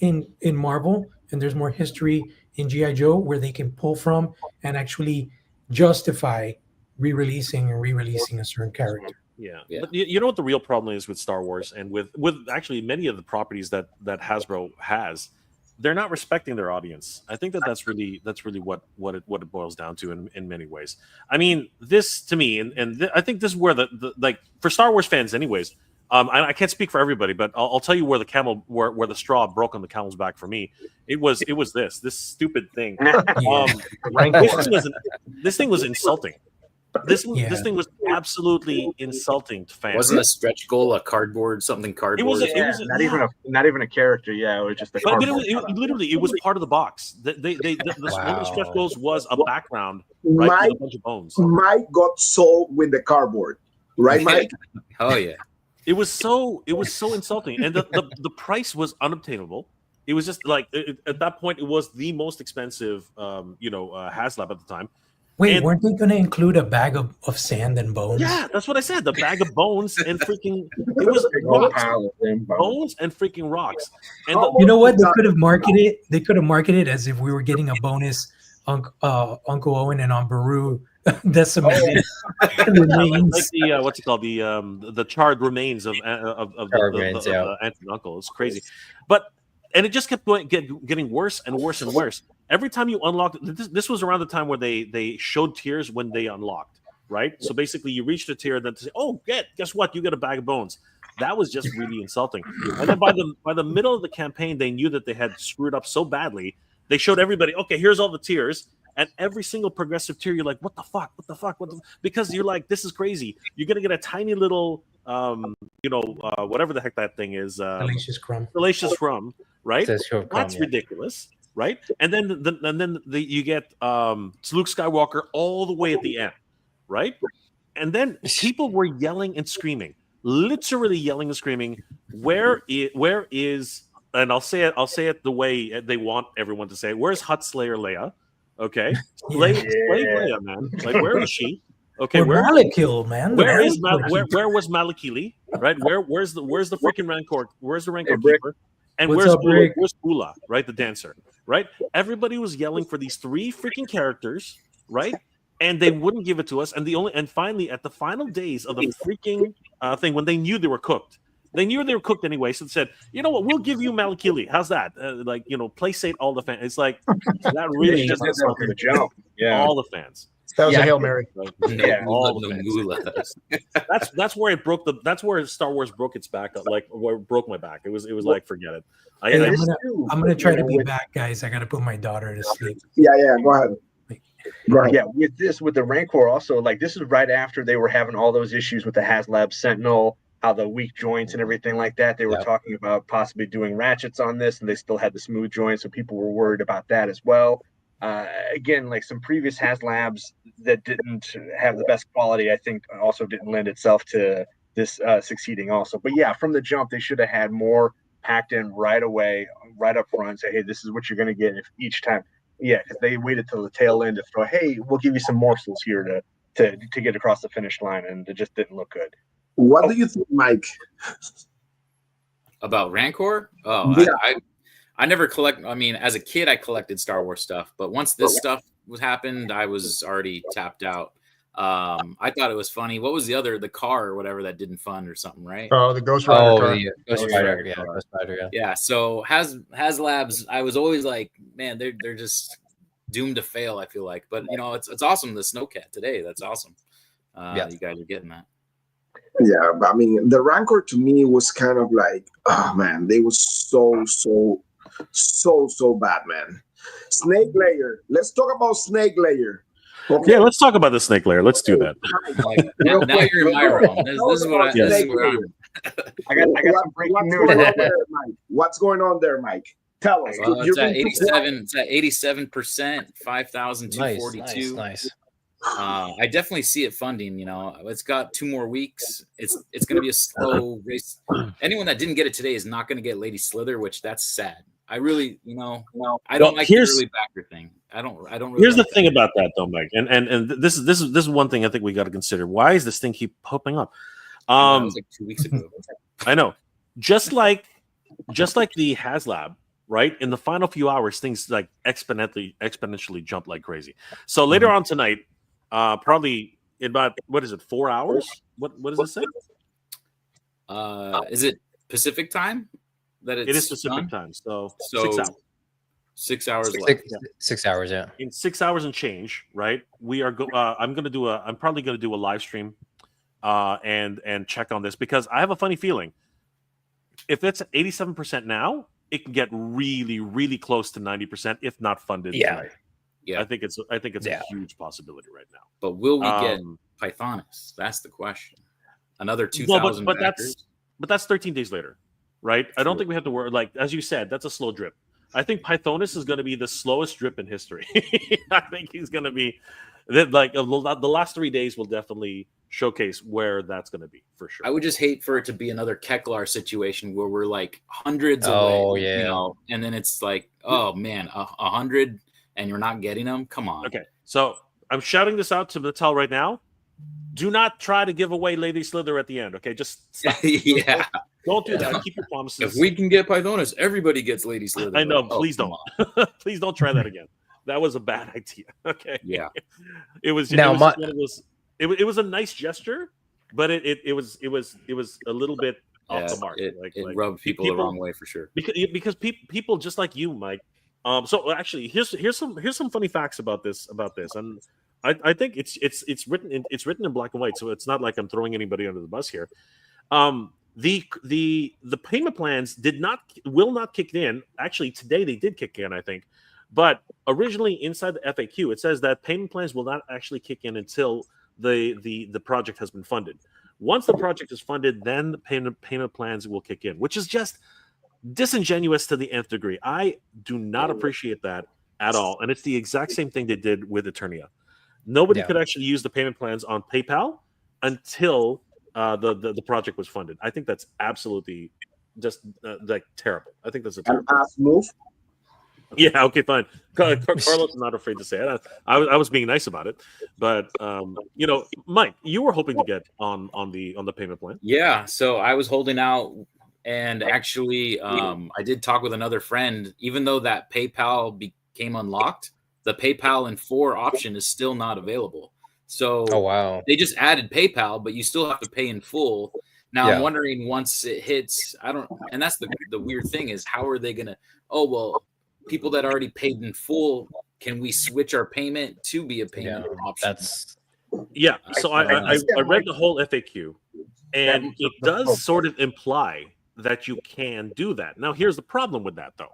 in Marvel and there's more history in G.I. Joe where they can pull from and actually justify re-releasing a certain character. Yeah. But you know what the real problem is with Star Wars and with actually many of the properties that Hasbro has? They're not respecting their audience. I think that's really what it boils down to in many ways. I mean, this to me, I think this is where the like for Star Wars fans, anyways. I can't speak for everybody, but I'll tell you where the straw broke on the camel's back for me. It was this stupid thing. This thing was insulting. This thing was absolutely insulting to fans. Wasn't a stretch goal a cardboard? It was not even a character. Yeah, it was just a cardboard. But it was part of the box. One of the stretch goals was a background, right? With a bunch of bones. Mike got sold with the cardboard, right, Mike? Oh yeah. It was so insulting, and the price was unobtainable. It was just like at that point, it was the most expensive, HasLab at the time. Wait, weren't they going to include a bag of sand and bones? Yeah, that's what I said. The bag of bones and freaking it was bones and freaking rocks. And you know what? They could have marketed. They could have marketed as if we were getting a bonus. Uncle Owen and Aunt Beru decimated remains. Like the what's it called? The charred remains of the aunt and uncle. It's crazy, and it just kept getting worse and worse and worse. Every time you unlocked, this was around the time where they showed tiers when they unlocked, right? So basically, you reached a tier, then to say, "Oh, guess what? You get a bag of bones." That was just really insulting. And then by the middle of the campaign, they knew that they had screwed up so badly. They showed everybody, okay, here's all the tiers, at every single progressive tier, you're like, what the fuck, because you're like, this is crazy. You're gonna get a tiny little, whatever the heck that thing is, Salacious Crumb, right? That's ridiculous, right? And then you get Luke Skywalker all the way at the end, right? And then people were yelling and screaming, literally yelling and screaming. Where is? And I'll say it the way they want everyone to say it. Where's Hut Slayer Leia? Okay, Slave Leia, man. Like, where is she? Okay, where man? Where was Malakili? Right? Where's the freaking Rancor? Where's the Rancor keeper? And where's Ula? Right, the dancer. Right? Everybody was yelling for these 3 freaking characters, right? And they wouldn't give it to us. And finally, at the final days of the freaking thing, when they knew they were cooked. They knew they were cooked anyway, so they said, "You know what? We'll give you Malakili. How's that? Play safe all the fans." It's like that really just from the jump. Yeah, all the fans. That was a Hail Mary. All the fans. That's where it broke that's where Star Wars broke its back up. Like, where it broke my back. It was like, forget it. I'm gonna try to be back, guys. I gotta put my daughter to sleep. Yeah. Go ahead. Right. Yeah, with the Rancor also, like, this is right after they were having all those issues with the HasLab Sentinel, how the weak joints and everything like that. They were talking about possibly doing ratchets on this, and they still had the smooth joints, so people were worried about that as well. Again, like some previous HasLabs that didn't have the best quality, I think also didn't lend itself to this succeeding also. But yeah, from the jump, they should have had more packed in right away, right up front, say, hey, this is what you're going to get if each time. Yeah, because they waited till the tail end to throw, hey, we'll give you some morsels here to get across the finish line, and it just didn't look good. What do you think, Mike? About Rancor? Oh, yeah. I never collect. I mean, as a kid, I collected Star Wars stuff, but once this stuff happened, I was already tapped out. I thought it was funny. What was the car or whatever that didn't fund or something, right? Oh, the Ghost Rider car. Yeah, Ghost Rider. Yeah. So HasLabs, I was always like, man, they're just doomed to fail. I feel like, but it's awesome. The Snowcat today, that's awesome. You guys are getting that. Yeah, but I mean, the Rancor to me was kind of like, oh man, they were so bad, man. Snake Layer. Let's talk about Snake Layer. Okay. Yeah, let's talk about the Snake Layer. Let's do that. Now you're in my realm. This is what I got some breaking news. What's going on there, Mike? Tell us. It's at 87. It's at 87%. 5,242. Nice. I definitely see it funding. It's got 2 more weeks. It's going to be a slow race. Anyone that didn't get it today is not going to get Lady Slither, which that's sad. I really, I don't like the early backer thing. I don't. Really here's the thing about that, though, Mike, and this is one thing I think we got to consider. Why is this thing keep popping up? It was like 2 weeks ago. I know, just like the HasLab. Right, in the final few hours, things like exponentially jump like crazy. So later on tonight, probably in about 4 hours? What does it say? Is it Pacific time? It is Pacific time. So 6 hours. 6 hours left. 6 hours, yeah. In 6 hours and change, right? We are. I'm probably gonna do a live stream, and check on this because I have a funny feeling. If it's 87% now, it can get really, really close to 90%, if not funded. Yeah. Tonight. Yeah. I think it's a huge possibility right now. But will we get Pythonus? That's the question. Another 2,000. But that's 13 days later, right? True. I don't think we have to worry. Like, as you said, that's a slow drip. I think Pythonus is going to be the slowest drip in history. I think he's going to be the last 3 days will definitely showcase where that's going to be for sure. I would just hate for it to be another Keklar situation where we're like hundreds away, and then it's like, oh man, 100 and you're not getting them. Come on. Okay, so I'm shouting this out to Mattel right now. Do not try to give away Lady Slither at the end. Okay, just stop. Yeah. Don't do that. Keep your promises. If we can get Pythonus, everybody gets Lady Slither. I know. Please don't. Please don't try that again. That was a bad idea. Okay. Yeah. It was a nice gesture, but it was a little bit off the mark. It rubbed people the wrong way for sure. Because people just like you, Mike. So actually, here's some funny facts about this, and I think it's written in black and white, so it's not like I'm throwing anybody under the bus here. The payment plans will not kick in. Actually, today they did kick in, I think, But originally inside the FAQ, it says that payment plans will not actually kick in until the project has been funded. Once the project is funded, then the payment plans will kick in, which is just disingenuous to the nth degree. I do not appreciate that at all. And it's the exact same thing they did with Eternia. Nobody could actually use the payment plans on PayPal until the project was funded. I think that's absolutely just like terrible. I think that's a terrible move. Yeah, okay, fine. Carlos is not afraid to say it. I was being nice about it, but Mike, you were hoping to get on the payment plan. Yeah, so I was holding out, and actually, I did talk with another friend. Even though that PayPal became unlocked, the PayPal in 4 option is still not available. So, oh wow, they just added PayPal, but you still have to pay in full. Now I'm wondering once it hits, and that's the weird thing is how are they gonna? Oh well. People that already paid in full, can we switch our payment to be a payment option? So I read the whole FAQ, and it does sort of imply that you can do that. Now, here's the problem with that, though.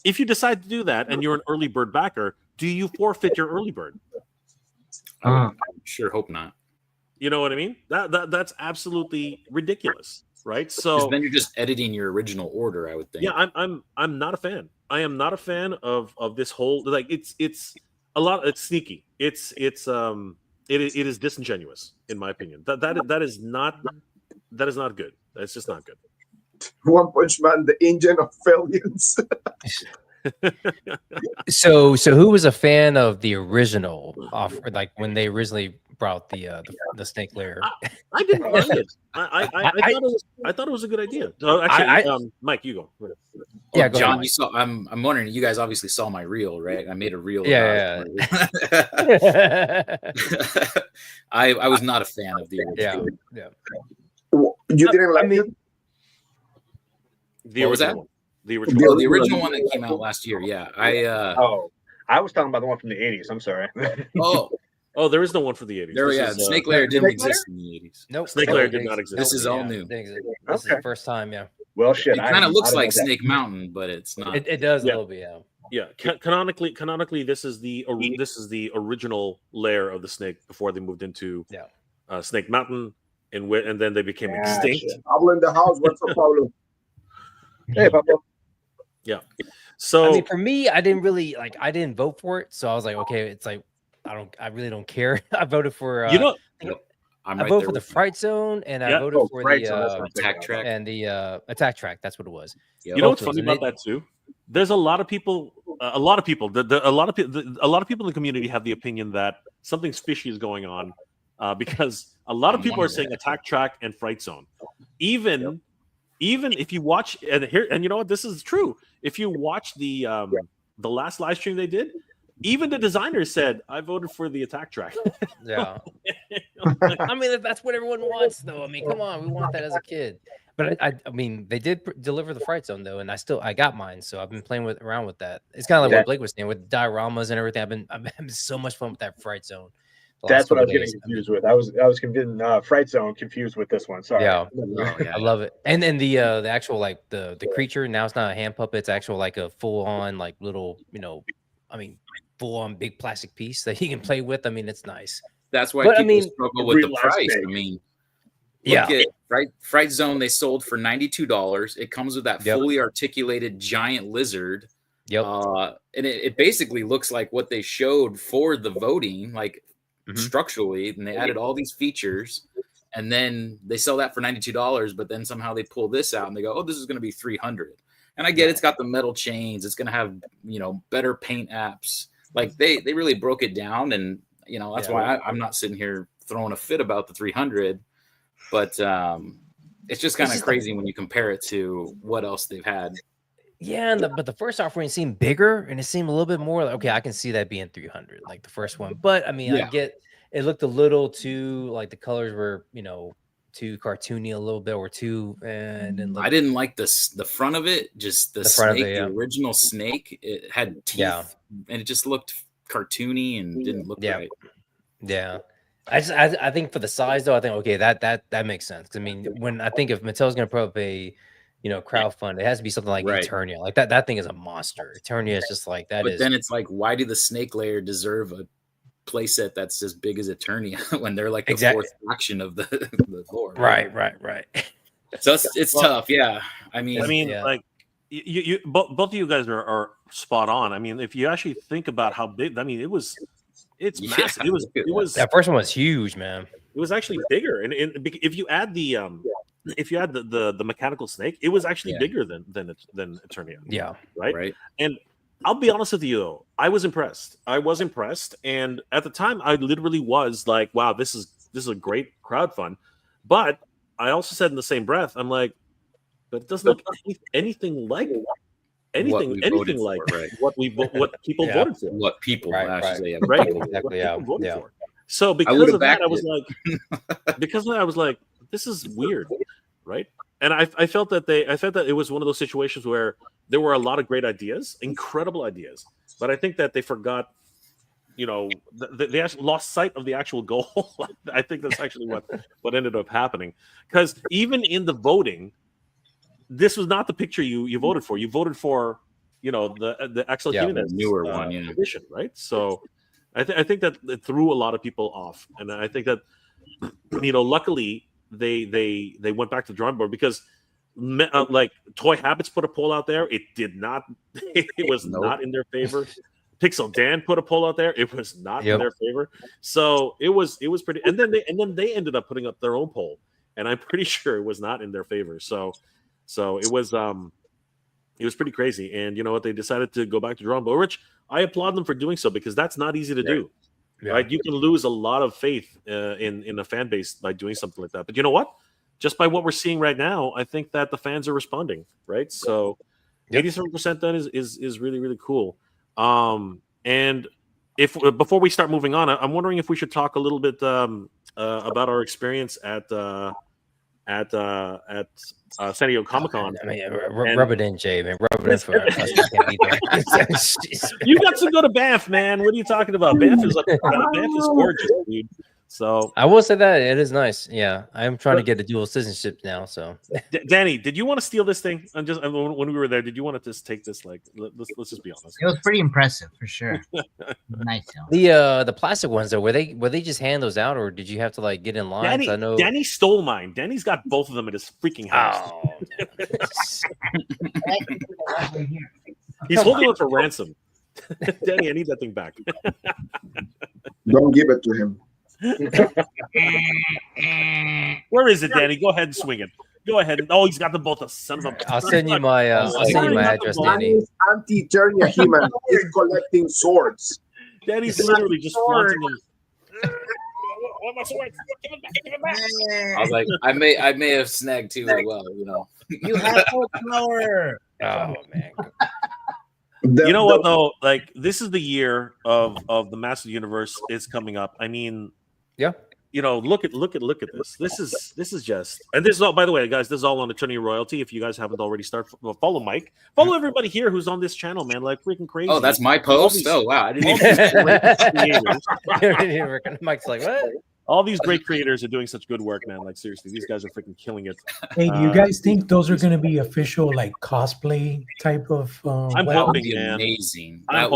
If you decide to do that and you're an early bird backer, do you forfeit your early bird? I sure hope not. You know what I mean? That's absolutely ridiculous, right? So then you're just editing your original order, I would think. Yeah, I'm not a fan. I am not a fan of this whole it's a lot. It's sneaky. It is disingenuous in my opinion. That is not good. That's just not good. One Punch Man, the engine of failures. So who was a fan of the original offer, like when they originally brought the snake layer? I didn't mind it. I thought it was a good idea. Actually, Mike, you go. Yeah, go John, ahead, you saw. I'm wondering. You guys obviously saw my reel, right? I made a reel. Yeah. I was not a fan of the original. Yeah. You didn't like it? What was that? The original one that came out last year. Yeah, I was talking about the one from the 80s. I'm sorry. Oh, there is no one for the 80s. There, Snake Layer didn't exist in the 80s. Nope. Snake Layer did not exist. This is all new. This is the first time, Well, shit. It kind of looks like Snake Mountain, but it's not. It does a little bit, Yeah, canonically, this is the original layer of the snake before they moved into Snake Mountain, and then they became extinct. Pablo in the house. What's up, Pablo? Hey, Pablo. Yeah. So I mean, for me, I didn't really I didn't vote for it, so I was like, okay, it's like I really don't care. I voted for I'm I voted for the Fright Zone, and I voted for the Attack Track and the Attack Track. That's what it was. You know what's funny about that too? There's a lot of people. A lot of people in the community have the opinion that something's fishy is going on because a lot of people are saying Attack Track and Fright Zone. Even if you watch and you know what, this is true. If you watch the last live stream they did, even the designers said, I voted for the Attack Track. Yeah. I mean, that's what everyone wants, though. I mean, come on, we want that as a kid. But I mean, they did deliver the Fright Zone, though, and I got mine, so I've been playing around with that. It's kind of like what Blake was saying with dioramas and everything. I've been having so much fun with that Fright Zone. That's what I was getting confused with. I was getting Fright Zone confused with this one. Sorry. Yeah. I love it. And then the actual the creature, now it's not a hand puppet, it's actual like a full on little, full on big plastic piece that he can play with. I mean, it's nice. That's why people struggle with the price. I mean, look at Fright Zone, they sold for $92. It comes with that fully articulated giant lizard. Yep. And it basically looks like what they showed for the voting, structurally, and they added all these features, and then they sell that for $92, but then somehow they pull this out and they go, oh, this is going to be $300. And I get it's got the metal chains, it's going to have better paint apps. Like they really broke it down, and that's why I'm not sitting here throwing a fit about the 300, but it's just kind of crazy when you compare it to what else they've had. Yeah, but the first offering seemed bigger, and it seemed a little bit more like, okay, I can see that being 300, like the first one. But I mean, I get it looked a little too the colors were too cartoony a little bit, or too. And then I didn't like the front of it, just the snake, the original snake. It had teeth, and it just looked cartoony and didn't look right. Yeah. I think for the size though, I think okay, that makes sense. I mean, when I think if Mattel's going to put up a crowdfund. It has to be something like Eternia. Like that thing is a monster. Eternia is just like that. But then it's like, why do the Snake Layer deserve a playset that's as big as Eternia when they're like the fourth faction of the lore? Right. So it's tough. Yeah. I mean, like you both of you guys are spot on. I mean, if you actually think about how big, I mean, it's massive. It was that first one was huge, man. It was actually bigger, and if you add the mechanical snake, it was actually bigger than Eternia. Yeah, right. And I'll be honest with you, though, I was impressed. And at the time, I literally was like, "Wow, this is a great crowdfund." But I also said in the same breath, I'm like, "But it doesn't look anything like anything like what people voted for." What people actually right? Exactly. Yeah. So because of that, I was like, this is weird, right? And I felt that it was one of those situations where there were a lot of great ideas, incredible ideas, but I think that they forgot, they actually lost sight of the actual goal. I think that's actually what ended up happening, because even in the voting, this was not the picture you voted for. You voted for, the Axel Jimenez newer one, edition, right? So I think that it threw a lot of people off, and I think that luckily they went back to the drawing board, because like Toy Habits put a poll out there. It did not. It was not in their favor. Pixel Dan put a poll out there. It was not in their favor. So it was pretty. And then they ended up putting up their own poll, and I'm pretty sure it was not in their favor. So it was pretty crazy. And you know what? They decided to go back to drawing board, which I applaud them for doing so, because that's not easy to do. Yeah. Right? You can lose a lot of faith in a fan base by doing something like that. But you know what? Just by what we're seeing right now, I think that the fans are responding. Right? So 87% then is really, really cool. And before we start moving on, I'm wondering if we should talk a little bit about our experience at San Diego Comic-Con. I mean, rub it in, Jay, man. Rub it in for us. You got to go to Banff, man. What are you talking about? Banff is gorgeous, dude. So I will say that it is nice. Yeah, I'm trying to get a dual citizenship now. So, Danny, did you want to steal this thing? When we were there, did you want to just take this? Like, let's just be honest. It was pretty impressive for sure. Nice. The plastic ones though, were they just hand those out, or did you have to like get in line? Danny stole mine. Danny's got both of them at his freaking house. Oh. He's holding it for ransom. Danny, I need that thing back. Don't give it to him. Where is it, Danny? Go ahead and swing it. Go ahead. Oh, he's got them both. Son of a. I'll send you my address, Danny. Anti-Eternia human is collecting swords. Danny's literally just flaunting them. I was like, I may have snagged two as well. You have no power. Oh man. You know what though? Like, this is the year of the Master Universe is coming up. I mean, yeah. Look at this. This is just, and this is all, by the way, guys, this is all on Attorney Royalty. If you guys haven't already follow Mike, follow everybody here who's on this channel, man. Like, freaking crazy. Oh, that's my post. Oh wow, I didn't even. Mike's like, what? All these great creators are doing such good work, man. Like, seriously, these guys are freaking killing it. Hey, do you guys think those are going to be official, like cosplay type of? I'm hoping, man. Amazing. I'm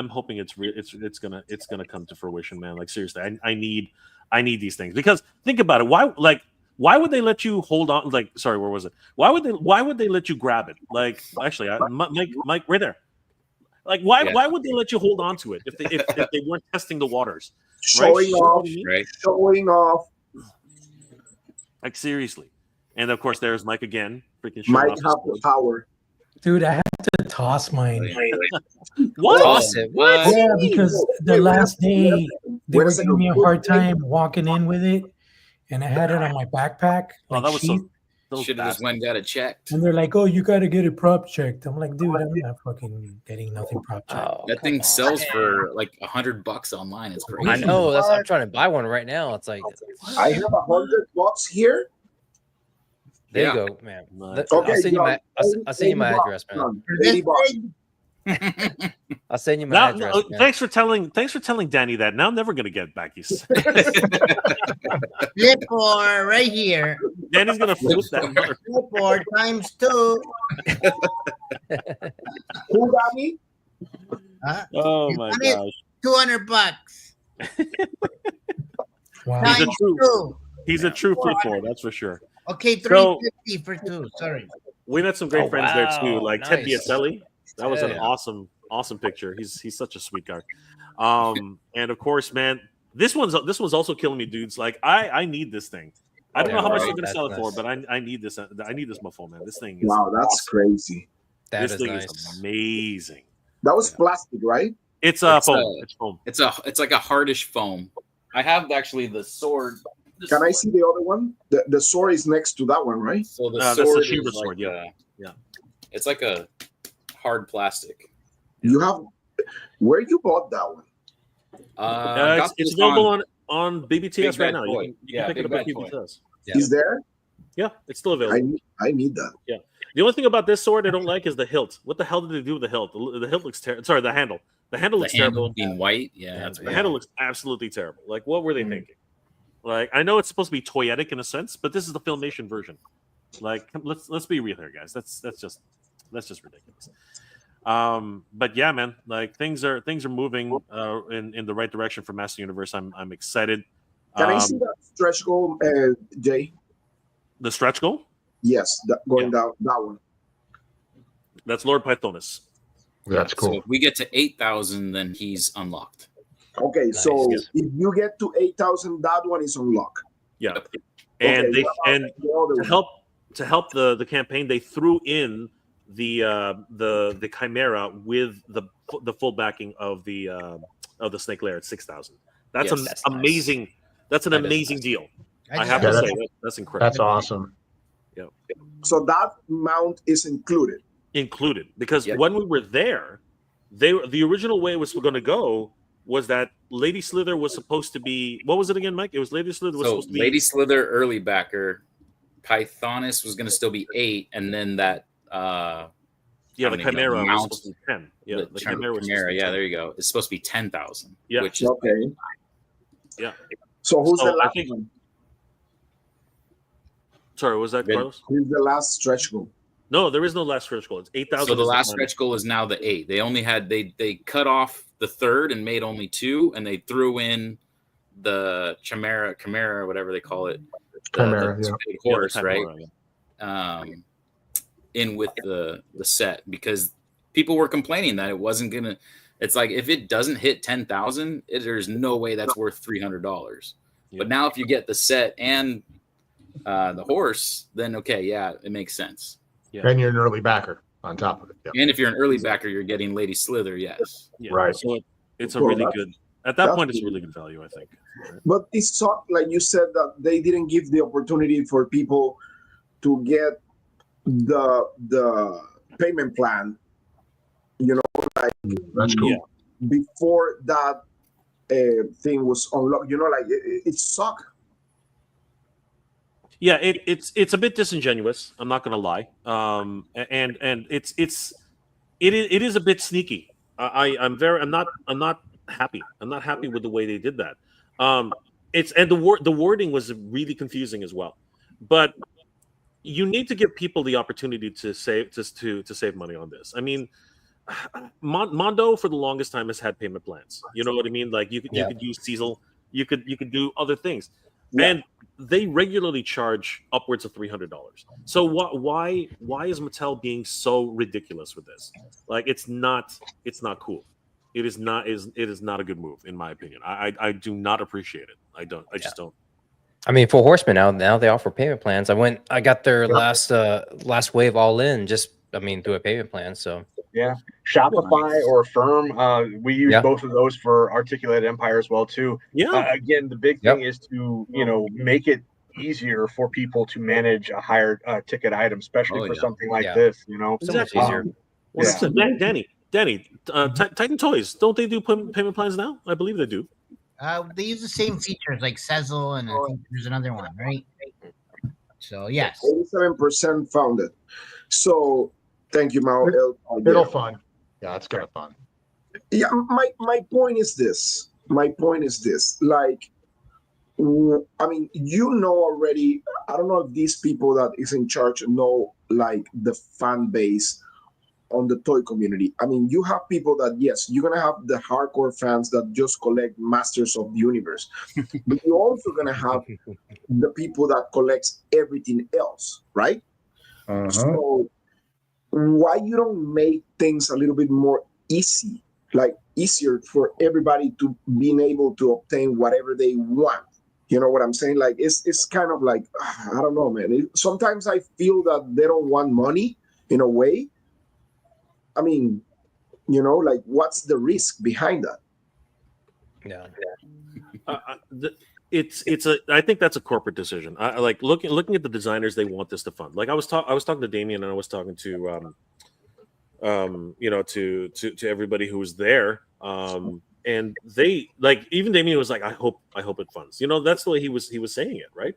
hoping it's real. It's gonna come to fruition, man. Like, seriously, I need these things, because think about it. Why would they let you hold on? Like, sorry, where was it? Why would they let you grab it? Like, actually, Mike, right there. Like, why would they let you hold on to it if they weren't testing the waters? Showing off. Like, seriously. And of course, there's Mike again. Freaking Mike have the power. Dude, I had to toss mine. What? Toss it. What? Yeah, because the last day they were giving me a hard time walking in with it, and I had it on my backpack. Oh, that was so. Should have just went and got it checked. And they're like, "Oh, you got to get it prop checked." I'm like, "Dude, I'm not fucking getting nothing prop checked." Oh, that thing sells for like $100 online. It's crazy. I know. I'm trying to buy one right now. It's like, I have $100 here. There you go, man. Okay, I'll send you my address, man. $80. I'll send you my Now, address. Man. thanks for telling Danny that. Now I'm never gonna get back. Flip or right here. Danny's gonna flip that. Flip or times 2. Who got me? Oh my gosh. $200. Wow. He's a Times true 2. He's a true flipper, that's for sure. Okay, So- $350 for 2. Sorry. We met some great Oh, friends there too, wow, like Ted nice. Biaselli. That was an Yeah. awesome picture. He's such a sweet guy. And of course, man, this one's also killing me, dudes. Like I need this thing. I don't Yeah, know how much right. they're gonna sell it That's for, nice. but I need this. I need this muffle, man. This thing is Wow, that's awesome. crazy. That This is thing nice. is amazing. That was plastic, right? It's It's, foam. It's foam. It's like a hardish foam. I have actually the sword. Can I see the other one? The sword is next to that one, right? So the That's the sword Shiva is sword, like yeah. Yeah. It's like a hard plastic. You have where you bought that one? Got It's this available on BBTS Big right Bad now. Toy. You can Yeah, pick it Big up at Bad Toy. BBTS. Yeah. Is there? Yeah, it's still available. I need that. The only thing about this sword I don't like is the hilt. What the hell did they do with the hilt? The hilt looks terrible. Sorry, the handle. The handle The looks handle terrible. being white. Yeah, that's The weird. handle looks absolutely terrible. Like, what were they Mm. thinking? Like, I know it's supposed to be toyetic in a sense, but this is the Filmation version. Like, let's be real here, guys. That's just ridiculous. But yeah, man, like things are moving in the right direction for Master Universe. I'm excited. Can I see that stretch goal, Jay? The stretch goal? Yes, going down that one. That's Lord Pythonus. That's So cool. if we get to 8,000, then he's unlocked. Okay, Nice. so Yes. if you get to 8,000, that one is unlocked. Yeah. Yep. And Okay, they what about and the other one? to help the campaign, they threw in the Chimera with the full backing of the Snake Lair at 6,000. That's Yes, an that's nice. amazing. That's an That is amazing nice. deal. I just have Yeah, to that's- say that's incredible. That's awesome. So that mount is included. Included because Yep. when we were there, the original way it was going to go was that Lady Slither was supposed to be, what was it again, Mike? It was Lady Slither was So supposed to be Lady Slither early backer, Pythonus was going to still be 8, and then that the I mean, Chimera was mount- supposed to be 10. Yeah, the Chimera was supposed to Chimera. be Yeah, 10. there you go. It's supposed to be 10,000. Yeah. Which is Okay. Yeah. So who's So the I last think- one? Sorry, was that Good. Carlos? Who's the last stretch goal? No, there is no last stretch goal. It's 8,000. so the is last final. stretch goal is now the 8. They only had they cut off the third and made only 2, and they threw in the Chimera, whatever they call it, Chimera, the yeah. big Yeah, the horse, right? Chimera, yeah. In with the set, because people were complaining that it wasn't gonna. It's like if it doesn't hit 10,000, there's no way that's worth $300. Yeah. But now if you get the set and the horse, then okay, yeah, it makes sense. And you're an early backer on top of it. Yeah. And if you're an early backer, you're getting Lady Slither, yes. Yeah. Right. So it's a Well, really that's- good. At that that's point, it's a really really good value, I think. But it's not like you said that they didn't give the opportunity for people to get the payment plan, That's cool. Yeah. before that thing was unlocked. Like it sucked. Yeah, it's a bit disingenuous. I'm not gonna lie. And it is a bit sneaky. I'm not happy. I'm not happy with the way they did that. The wording was really confusing as well. But you need to give people the opportunity to save to save money on this. I mean, Mondo for the longest time has had payment plans. You know what I mean? Like you could use Cecil, you could do other things, and they regularly charge upwards of $300. So why is Mattel being so ridiculous with this? Like it's not cool. It is not a good move in my opinion. I do not appreciate it. I just don't. I mean, for Horsemen now they offer payment plans. I got their last wave all in through a payment plan. So Yeah, Shopify or Affirm. We use both of those for Articulated Empire as well too. Yeah. Again, the big thing is to make it easier for people to manage a higher ticket item, especially for something like this. so much easier. Listen, Danny, Titan Toys, don't they do payment plans now? I believe they do. They use the same features like Sezzle, and I think there's another one, right? So yes, 87% found it. So thank you, Mao. It'll fund. Yeah, it's kind of fun. Yeah, my point is this. My point is this. Like, I mean, you know already. I don't know if these people that is in charge know like the fan base on the toy community. I mean, you have people that, yes, you're gonna have the hardcore fans that just collect Masters of the Universe, but you're also gonna have the people that collects everything else, right? So why you don't make things a little bit more easy, like easier for everybody to being able to obtain whatever they want? You know what I'm saying? Like it's kind of like I don't know, man. Sometimes I feel that they don't want money in a way. I mean, you know, like what's the risk behind that? Yeah. I think that's a corporate decision. I like looking at the designers. They want this to fund. Like I was talking to Damien, and I was talking to you know, to everybody who was there. And they, like, even Damien was like, I hope it funds. You know, that's the way he was saying it, right?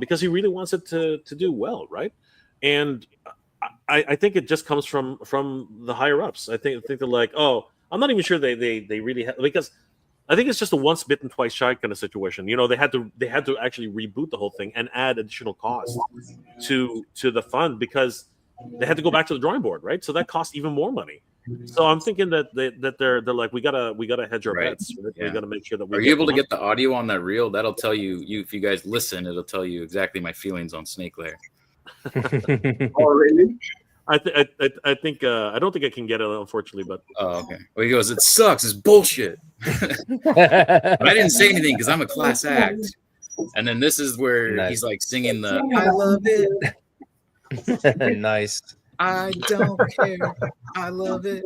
Because he really wants it to do well, right? And I think it just comes from the higher ups. I think they're like, oh, I'm not even sure they really because I think it's just a once bitten twice shy kind of situation. You know, they had to actually reboot the whole thing and add additional costs to the fund because they had to go back to the drawing board, right? So that costs even more money. So I'm thinking that they're like, we gotta hedge our bets. We gotta make sure that we are you able to get the audio on that reel? That'll tell you if you guys listen, it'll tell you exactly my feelings on Snake Lair. Oh, really? I think I don't think I can get it, unfortunately, but okay. Well, he goes, it sucks, it's bullshit. But I didn't say anything because I'm a class act. And then this is where he's like singing the I love it. Nice. I don't care. I love it.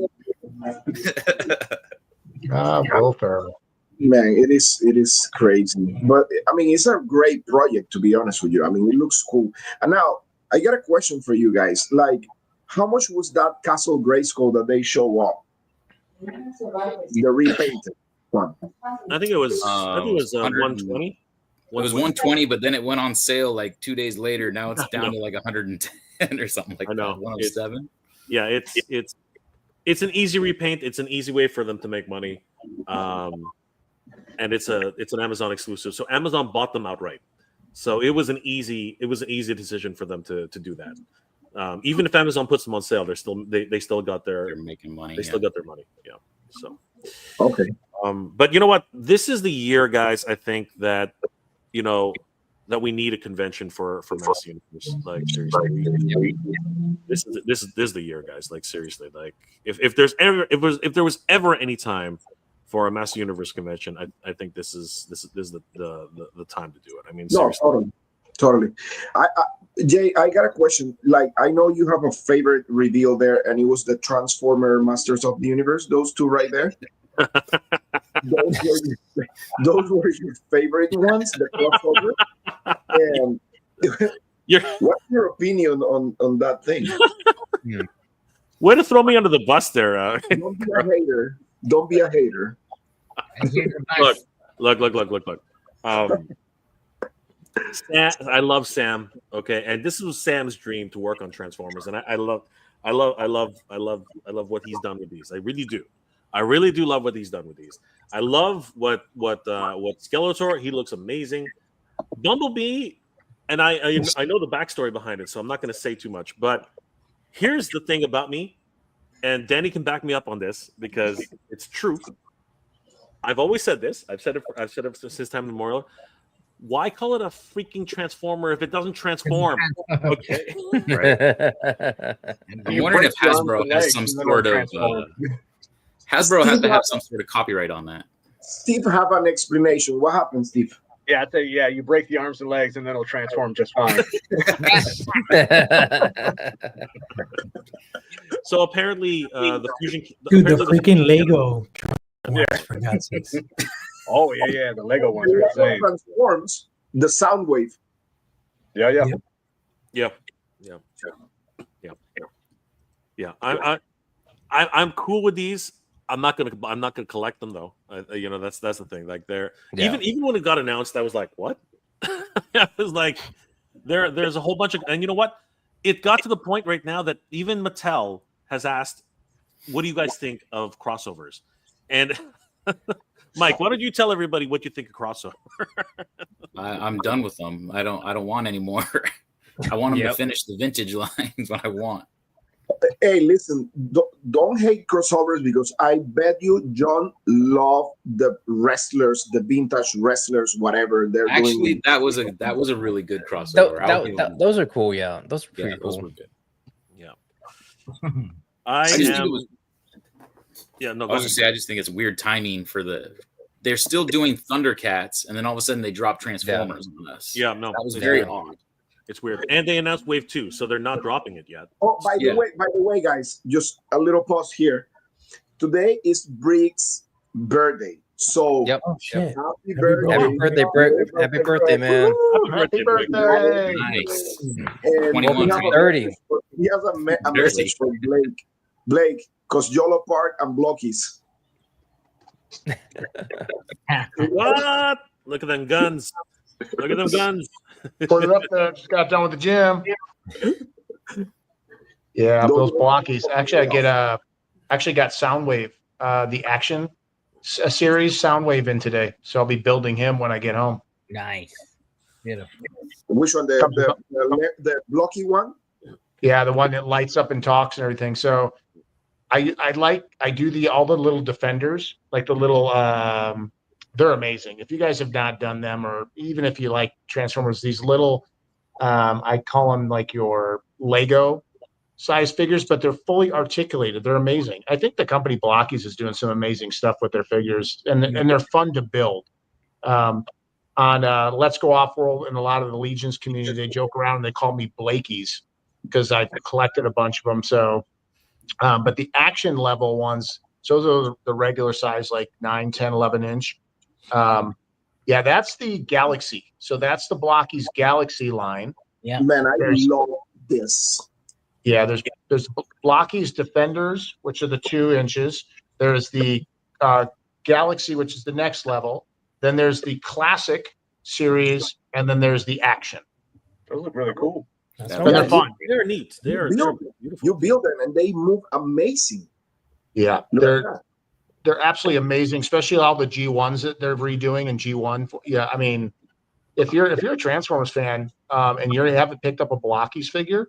Will Ferrell. Man, it is crazy. But I mean, it's a great project, to be honest with you. I mean, it looks cool. And now I got a question for you guys. Like, how much was that Castle Grayskull that they show up? The repainted one. I think it was 120. It was 120, but then it went on sale like 2 days later. Now it's down to like 110 or something like that. 107. Yeah, it's an easy repaint. It's an easy way for them to make money, and it's an Amazon exclusive. So Amazon bought them outright. So it was an easy decision for them to do that. Even if Amazon puts them on sale, they're still got their they're making money. They still got their money. Yeah. So okay. But you know what? This is the year, guys. I think that that we need a convention for Mass Universe. Like seriously, this is the year, guys. Like seriously, like if there was ever any time for a Mass Universe convention, I think this is the time to do it. I mean, seriously. Totally. Jay, I got a question. Like, I know you have a favorite reveal there, and it was the Transformer Masters of the Universe. Those two right there. those were your favorite ones, the crossover. And what's your opinion on that thing? Way to throw me under the bus there. Don't be a hater. Don't be a hater. Look. I love Sam. Okay, and this was Sam's dream to work on Transformers, and I love what he's done with these. I really do. I really do love what he's done with these. I love what Skeletor. He looks amazing. Bumblebee, and I know the backstory behind it, so I'm not going to say too much. But here's the thing about me, and Danny can back me up on this because it's true. I've always said this. I've said it since his time immemorial. Why call it a freaking transformer if it doesn't transform? Okay. Right. I'm wondering if Hasbro has some sort of Hasbro has to have some sort of copyright on that. Steve, have an explanation. What happened, Steve? Yeah, I tell you, you break the arms and legs, and then it'll transform just fine. So apparently, the fusion. Dude, the freaking Lego. For God's sakes. Oh yeah, the Lego ones are insane. Transforms the sound wave. Yeah. I'm cool with these. I'm not gonna collect them though. That's the thing. Like even when it got announced, I was like, what? I was like, there's a whole bunch of, and you know what? It got to the point right now that even Mattel has asked what do you guys think of crossovers? And Mike, why don't you tell everybody what you think of crossover? I'm done with them. I don't want any more. I want them to finish the vintage lines. What I want. Hey, listen, don't hate crossovers, because I bet you John loved the wrestlers, the vintage wrestlers, whatever they're doing. Actually, that was a really good crossover. Those are cool. Yeah, those are pretty cool. Those were good. Yeah. I just think it's weird timing for they're still doing Thundercats, and then all of a sudden they drop Transformers on us. Yeah, no, that was very odd. It's weird. And they announced Wave 2, so they're not dropping it yet. Oh, by the way, guys, just a little pause here. Today is Brick's birthday. So happy birthday. Happy birthday, Brick. Happy birthday, man. Happy birthday. Nice. And 21 to 30. He has a message for Blake. Blake, Cosyolo Park and Blockies. What? Look at them guns. Look at them guns. Put it up there. Just got done with the gym. Yeah, those blockies. Actually, I got Soundwave, the action series Soundwave in today. So I'll be building him when I get home. Nice. Beautiful. Which one? The blocky one? Yeah, the one that lights up and talks and everything. So I do all the little defenders, like the little they're amazing. If you guys have not done them, or even if you like Transformers, these little I call them like your Lego size figures, but they're fully articulated. They're amazing. I think the company Blockies is doing some amazing stuff with their figures, and they're fun to build. On Let's Go Off World and a lot of the Legions community, they joke around and they call me Blakies because I collected a bunch of them. So, but the action level ones, so those are the regular size, like 9, 10, 11 inch. That's the Galaxy. So that's the Blockies Galaxy line. Yeah, man, I love this. Yeah, there's Blockies Defenders, which are the 2 inches. There's the Galaxy, which is the next level. Then there's the Classic series, and then there's the Action. Those look really cool. They're fun. They're neat. They're beautiful. You build them, and they move amazing. Yeah, they're absolutely amazing, especially all the G1s that they're redoing in G1. Yeah, I mean, if you're a Transformers fan and you haven't picked up a Blockies figure,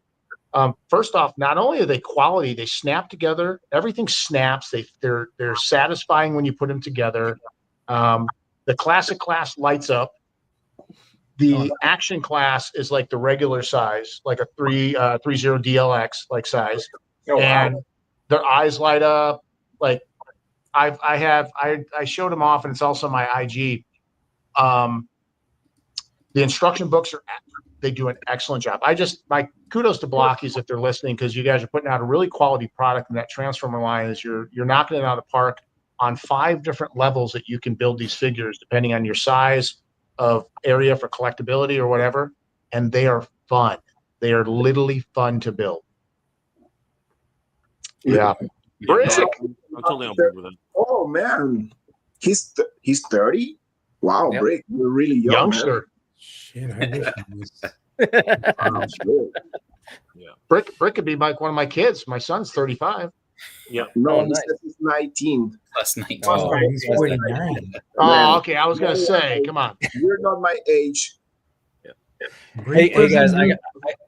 first off, not only are they quality, they snap together. Everything snaps. They're satisfying when you put them together. The Classic class lights up. The Action class is like the regular size, like a 30 DLX like size, and their eyes light up. Like I showed them off, and it's also my IG. The instruction books they do an excellent job. My kudos to Blockies if they're listening, because you guys are putting out a really quality product, and that Transformer line is you're knocking it out of the park on 5 different levels that you can build these figures depending on your size of area for collectability or whatever, and they are fun. They are literally fun to build. Yeah. I'm totally on board with it. Oh man, he's 30. Wow, Yep. Brick, you're really young, Youngster. Shit, I wish I was. Man. Brick could be like one of my kids. My son's 35. Yeah. No, Oh, he nice. said he's 19. Plus 19. Oh, he's 49. Oh, okay. I was gonna say, come on. You're not my age. Hey guys,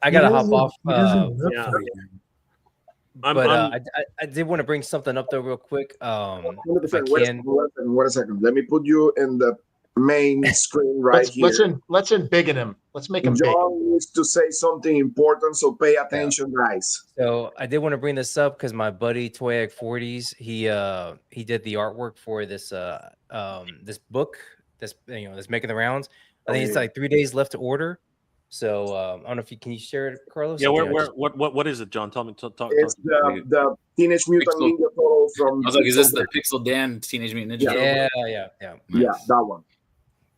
I gotta hop off. yeah. I did want to bring something up though real quick. If I 100%. Wait can. a second. Let me put you in the main screen here. Let's embiggen him. Let's make him big. John needs to say something important, so pay attention, guys. So I did want to bring this up because my buddy Toyak 40s, he did the artwork for this this book that's making the rounds. I think it's like 3 days left to order. So I don't know if you can share it, Carlos. Yeah, what is it, John? Tell me. Talk. It's the Teenage Mutant Ninja Turtle from. I was like, is this the Pixel Dan Teenage Mutant Ninja Turtle? Yeah, that one.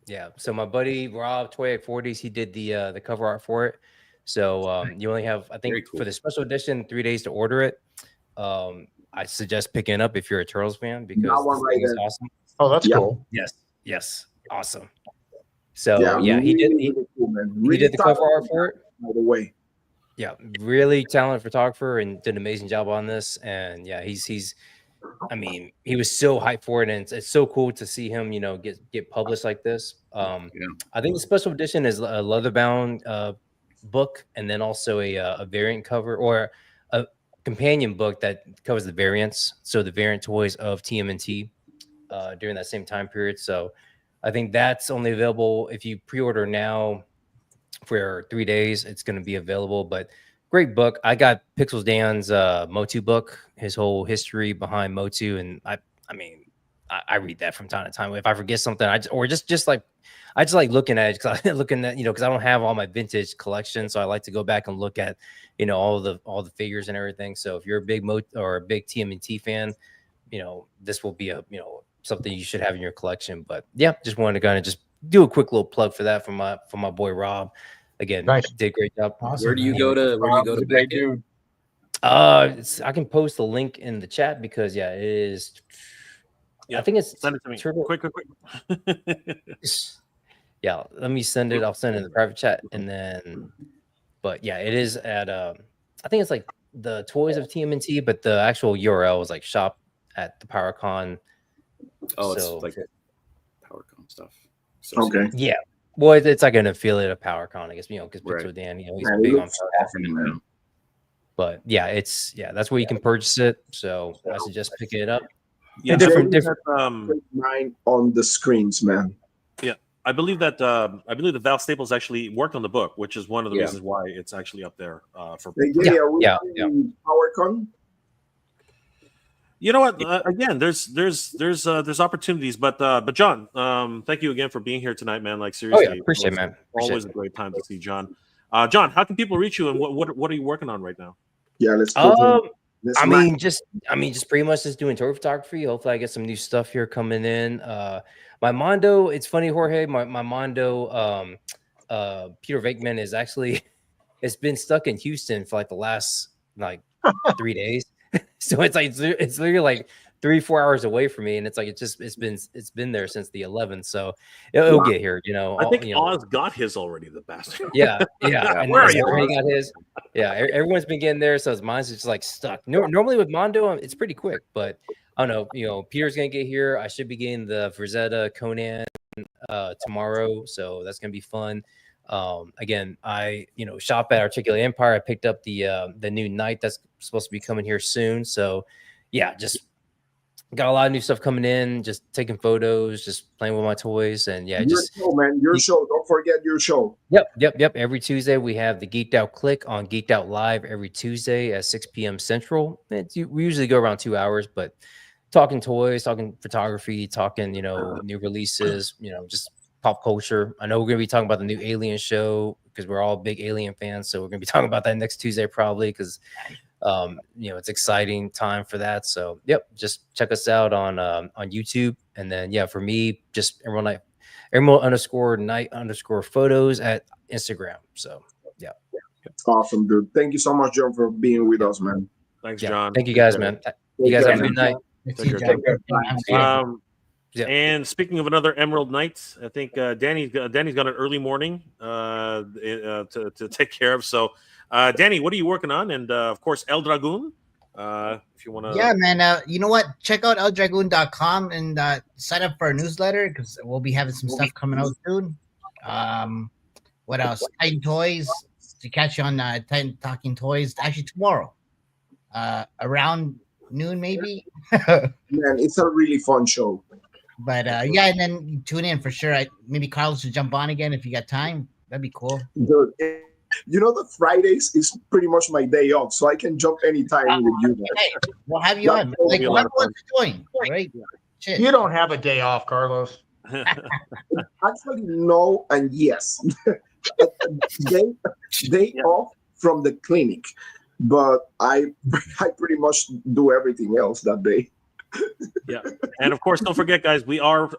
Yeah. So my buddy Rob Toyak 40s, he did the cover art for it. So you only have, I think, for the special edition, 3 days to order it. I suggest picking it up if you're a Turtles fan because That one right it's there. awesome. Oh, that's cool. Yes, awesome. So he did really cool, man. he did the cover art for it. By the way, Yeah, really talented photographer and did an amazing job on this. And yeah, he's I mean, he was so hyped for it, and it's so cool to see him, get published like this. Yeah. I think the special edition is a leather-bound book, and then also a variant cover or a companion book that covers the variants. So the variant toys of TMNT during that same time period. So I think that's only available if you pre-order now for 3 days. It's going to be available, but great book. I got Pixels Dan's Motu book, his whole history behind Motu, and I mean, I read that from time to time. If I forget something, I just like looking at it because I looking at because I don't have all my vintage collection, so I like to go back and look at all the figures and everything. So if you're a big or a big TMNT fan, this will be a something you should have in your collection. But yeah, just wanted to kind of just do a quick little plug for that from my boy Rob. Again, Nice. did a great job. Awesome, Where do you man. go to? Where do you go to? Great pick it? dude. I can post the link in the chat because it is. Yeah, I think it's send it to me. Turbo. Quick. Yeah, let me send it. I'll send it in the private chat, and then. But yeah, it is at. I think it's like the Toys of TMNT, but the actual URL is like shop at the PowerCon. Oh, it's So- like PowerCon stuff. Okay. Yeah, well, it's like an affiliate of PowerCon, I guess. Because Right. Pixel Dan, he's Man, it big on looks PowerCon. awesome. But yeah, that's where you can purchase it. So I suggest picking it up. Yeah, Different- Mine on the screens, man. I believe that Val Staples actually worked on the book, which is one of the Yeah. reasons why it's actually up there for. Hey, Yeah, are we yeah, doing PowerCon? You know what? Again, there's opportunities, but John, thank you again for being here tonight, man. Like seriously, Oh yeah, appreciate it, man. Appreciate always it. a great time to see John. John, how can people reach you, and what are you working on right now? Yeah, let's go. I mean, just pretty much just doing tour photography. Hopefully, I get some new stuff here coming in. My Mondo, it's funny, Jorge. My Mondo, Peter Venkman is actually it's been stuck in Houston for like the last 3 days. So it's literally like 3-4 hours away from me, and it's like it's been there since the 11th. So it'll get here. I think Oz got his already, the bastard. Yeah. And Where are you, everybody Oz? got his. Yeah, everyone's been getting there, so mine's just like stuck. Normally with Mondo, it's pretty quick, but I don't know. Peter's gonna get here. I should be getting the Frazetta Conan tomorrow, so that's gonna be fun. Again, I shop at Articulate Empire. I picked up the new Knight that's supposed to be coming here soon. So yeah, just got a lot of new stuff coming in, just taking photos, just playing with my toys, and yeah, Your show, man. Your show. Don't forget your show. Yep. Every Tuesday we have the Geeked Out Click on Geeked Out Live every Tuesday at 6 p.m. Central. We usually go around 2 hours, but talking toys, talking photography, talking new releases, just pop culture. I know we're gonna be talking about the new Alien show because we're all big Alien fans, so we're gonna be talking about that next Tuesday probably because it's exciting time for that. So yep, just check us out on YouTube, and then for me, just Emerald_Night_photos at Instagram. So yeah. Awesome, dude. Thank you so much, John, for being with us, man. Thanks, Yeah. John. Thank you guys, man. You guys have a good night. Take care. Yeah. And speaking of another Emerald Night, I think Danny's got an early morning to take care of. So, Danny, what are you working on? And of course, El Dragoon. If you want to, Yeah, man. You know what? Check out eldragoon.com and sign up for our newsletter because we'll be having some stuff coming out soon. What else? Titan Toys to catch you on Titan Talking Toys. Actually, tomorrow, around noon, maybe. Man, it's a really fun show. But yeah, and then tune in for sure. Maybe Carlos should jump on again if you got time. That'd be cool. Dude, the Fridays is pretty much my day off, so I can jump anytime with you guys. Hey, we'll have you on. Like, what doing, right? Shit. You don't have a day off, Carlos. Actually, no and yes. Day off from the clinic, but I pretty much do everything else that day. Yeah, and of course, don't forget, guys, we are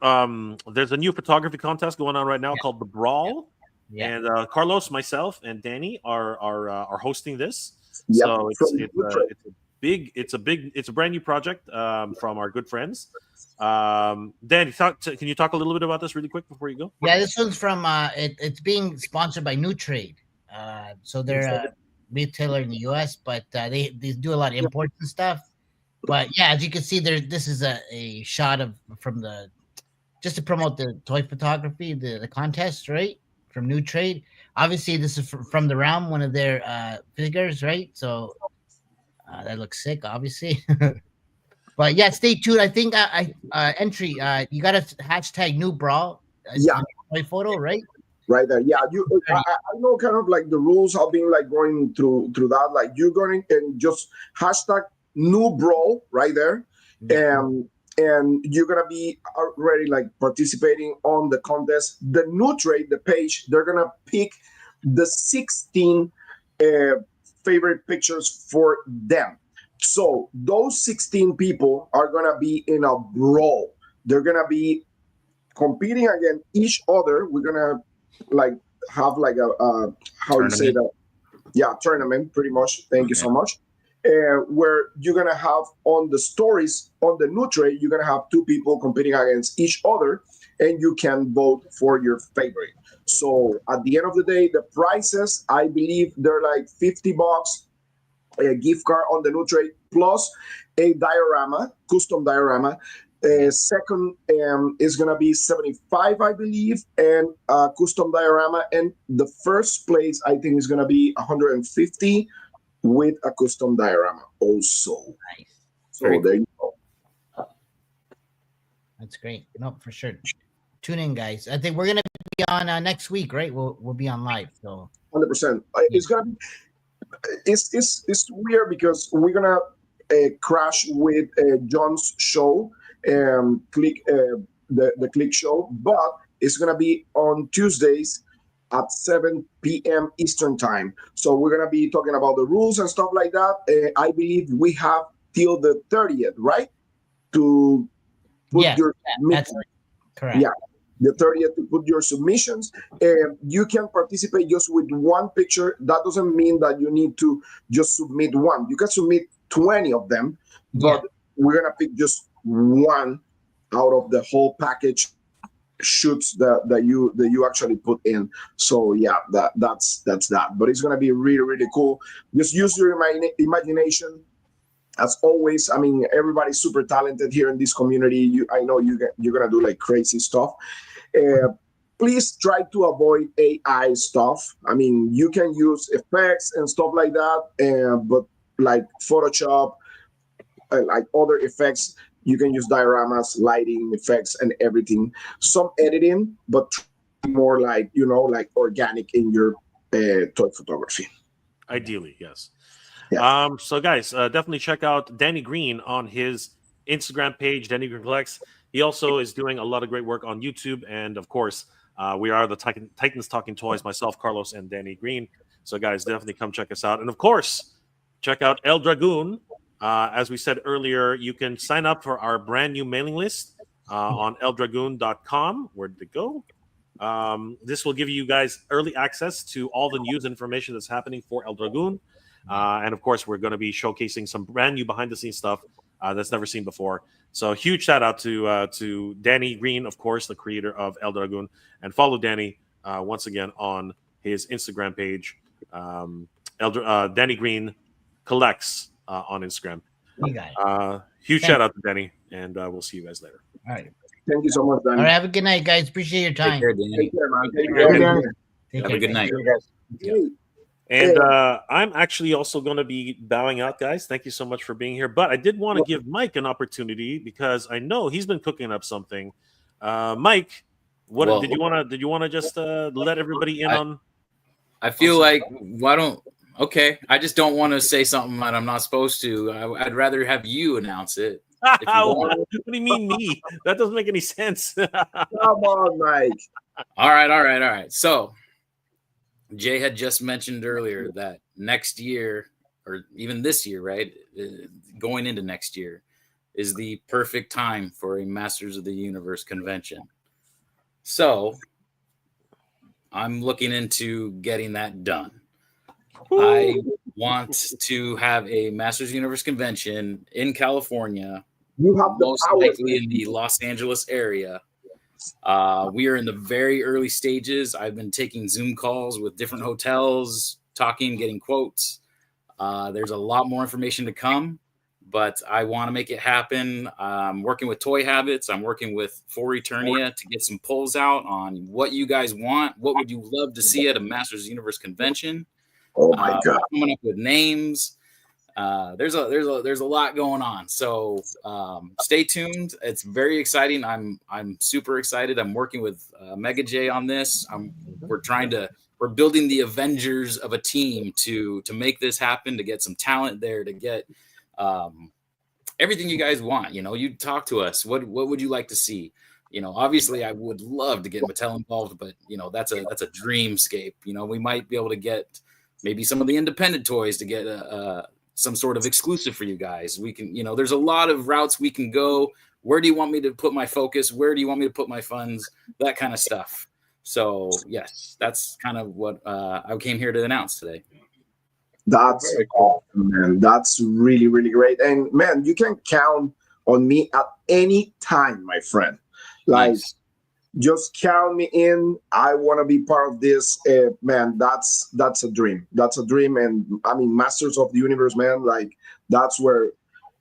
there's a new photography contest going on right now called the Brawl. Yeah. And Carlos, myself, and Danny are hosting this. Yep. So it's a brand new project from our good friends. Danny, can you talk a little bit about this really quick before you go? Yeah, this one's from it's being sponsored by New Trade. So they're retailer in the U.S., but they do a lot of imports and stuff. But yeah, as you can see, this is a shot of from the just to promote the toy photography, the contest, right? From New Trade. Obviously, this is from the Realm, one of their figures, right? So that looks sick, obviously. But yeah, stay tuned. I think entry. You got to hashtag new brawl. Yeah, toy photo, right? Right there. Yeah, I know kind of like the rules. I've been like going through that. Like you're going and just hashtag new brawl right there, and you're gonna be already like participating on the contest. The New Trade, the page, they're gonna pick the 16 favorite pictures for them. So those 16 people are gonna be in a brawl. They're gonna be competing against each other. We're gonna like have like a how tournament. You say that? Yeah, tournament, pretty much. Thank you so much. Where you're gonna have on the stories on the New Trade, you're gonna have two people competing against each other, and you can vote for your favorite. So at the end of the day, the prices, I believe they're like $50, a gift card on the New Trade, plus a diorama, custom diorama. Second is going to be 75, I believe, and custom diorama. And the first place, I think, is going to be 150 with a custom diorama also. Nice. So there you go. That's great. No, for sure. Tune in, guys. I think we're going to be on next week, right? We'll be on live. So 100%. It's going to be, it's weird because we're going to crash with John's show. Click the Click show, but it's gonna be on Tuesdays at 7 p.m. Eastern time. So we're gonna be talking about the rules and stuff like that. I believe we have till the 30th, right? To put your that's correct. Yeah, the 30th to put your submissions. You can participate just with one picture. That doesn't mean that you need to just submit one. You can submit 20 of them, but we're gonna pick just one out of the whole package shoots that you actually put in. So yeah, that's that. But it's gonna be really, really cool. Just use your imagination. As always, I mean, everybody's super talented here in this community. I know you're gonna do like crazy stuff. Please try to avoid AI stuff. I mean, you can use effects and stuff like that, but like Photoshop, like other effects, you can use dioramas, lighting effects, and everything. Some editing, but more like, like organic in your toy photography. Ideally, yes. Yeah. So guys, definitely check out Danny Green on his Instagram page, Danny Green Collects. He also is doing a lot of great work on YouTube, and of course, we are the Titans Talking Toys, myself, Carlos, and Danny Green. So guys, definitely come check us out, and of course, check out El Dragoon. As we said earlier, you can sign up for our brand new mailing list on eldragoon.com. Where did it go? This will give you guys early access to all the news information that's happening for El Dragoon. And of course, we're going to be showcasing some brand new behind-the-scenes stuff that's never seen before. So huge shout out to Danny Green, of course, the creator of El Dragoon. And follow Danny once again on his Instagram page, Danny Green Collects. On Instagram. You got it. Huge shout out to Danny, and we'll see you guys later. All right. Thank you so much, Danny. All right, have a good night, guys. Appreciate your time. Take care, Danny. Take care, man. Have a good night. And I'm actually also going to be bowing out, guys. Thank you so much for being here. But I did want to give Mike an opportunity because I know he's been cooking up something. Mike, did you want to just let everybody in on? I feel like Okay, I just don't want to say something that I'm not supposed to. I'd rather have you announce it. What do you mean me? That doesn't make any sense. Come on, Mike. All right. So, Jay had just mentioned earlier that next year, or even this year, right, going into next year, is the perfect time for a Masters of the Universe convention. So, I'm looking into getting that done. I want to have a Masters Universe convention in California, most likely in the Los Angeles area. We are in the very early stages. I've been taking Zoom calls with different hotels, talking, getting quotes. There's a lot more information to come, but I want to make it happen. I'm working with Toy Habits. I'm working with For Eternia to get some polls out on what you guys want. What would you love to see at a Masters of the Universe convention? Oh my God. Coming up with names. There's a lot going on. So stay tuned. It's very exciting. I'm super excited. I'm working with Mega J on this. We're building the Avengers of a team to make this happen, to get some talent there, to get everything you guys want. You talk to us. What would you like to see? Obviously I would love to get Mattel involved, but that's a dreamscape. We might be able to get maybe some of the independent toys to get some sort of exclusive for you guys. We can, there's a lot of routes we can go. Where do you want me to put my focus? Where do you want me to put my funds? That kind of stuff. So yes, that's kind of what I came here to announce today. That's awesome, man. That's really, really great. And man, you can count on me at any time, my friend. Nice. Just count me in. I want to be part of this. Man, that's a dream. That's a dream. And I mean, Masters of the Universe, man, that's where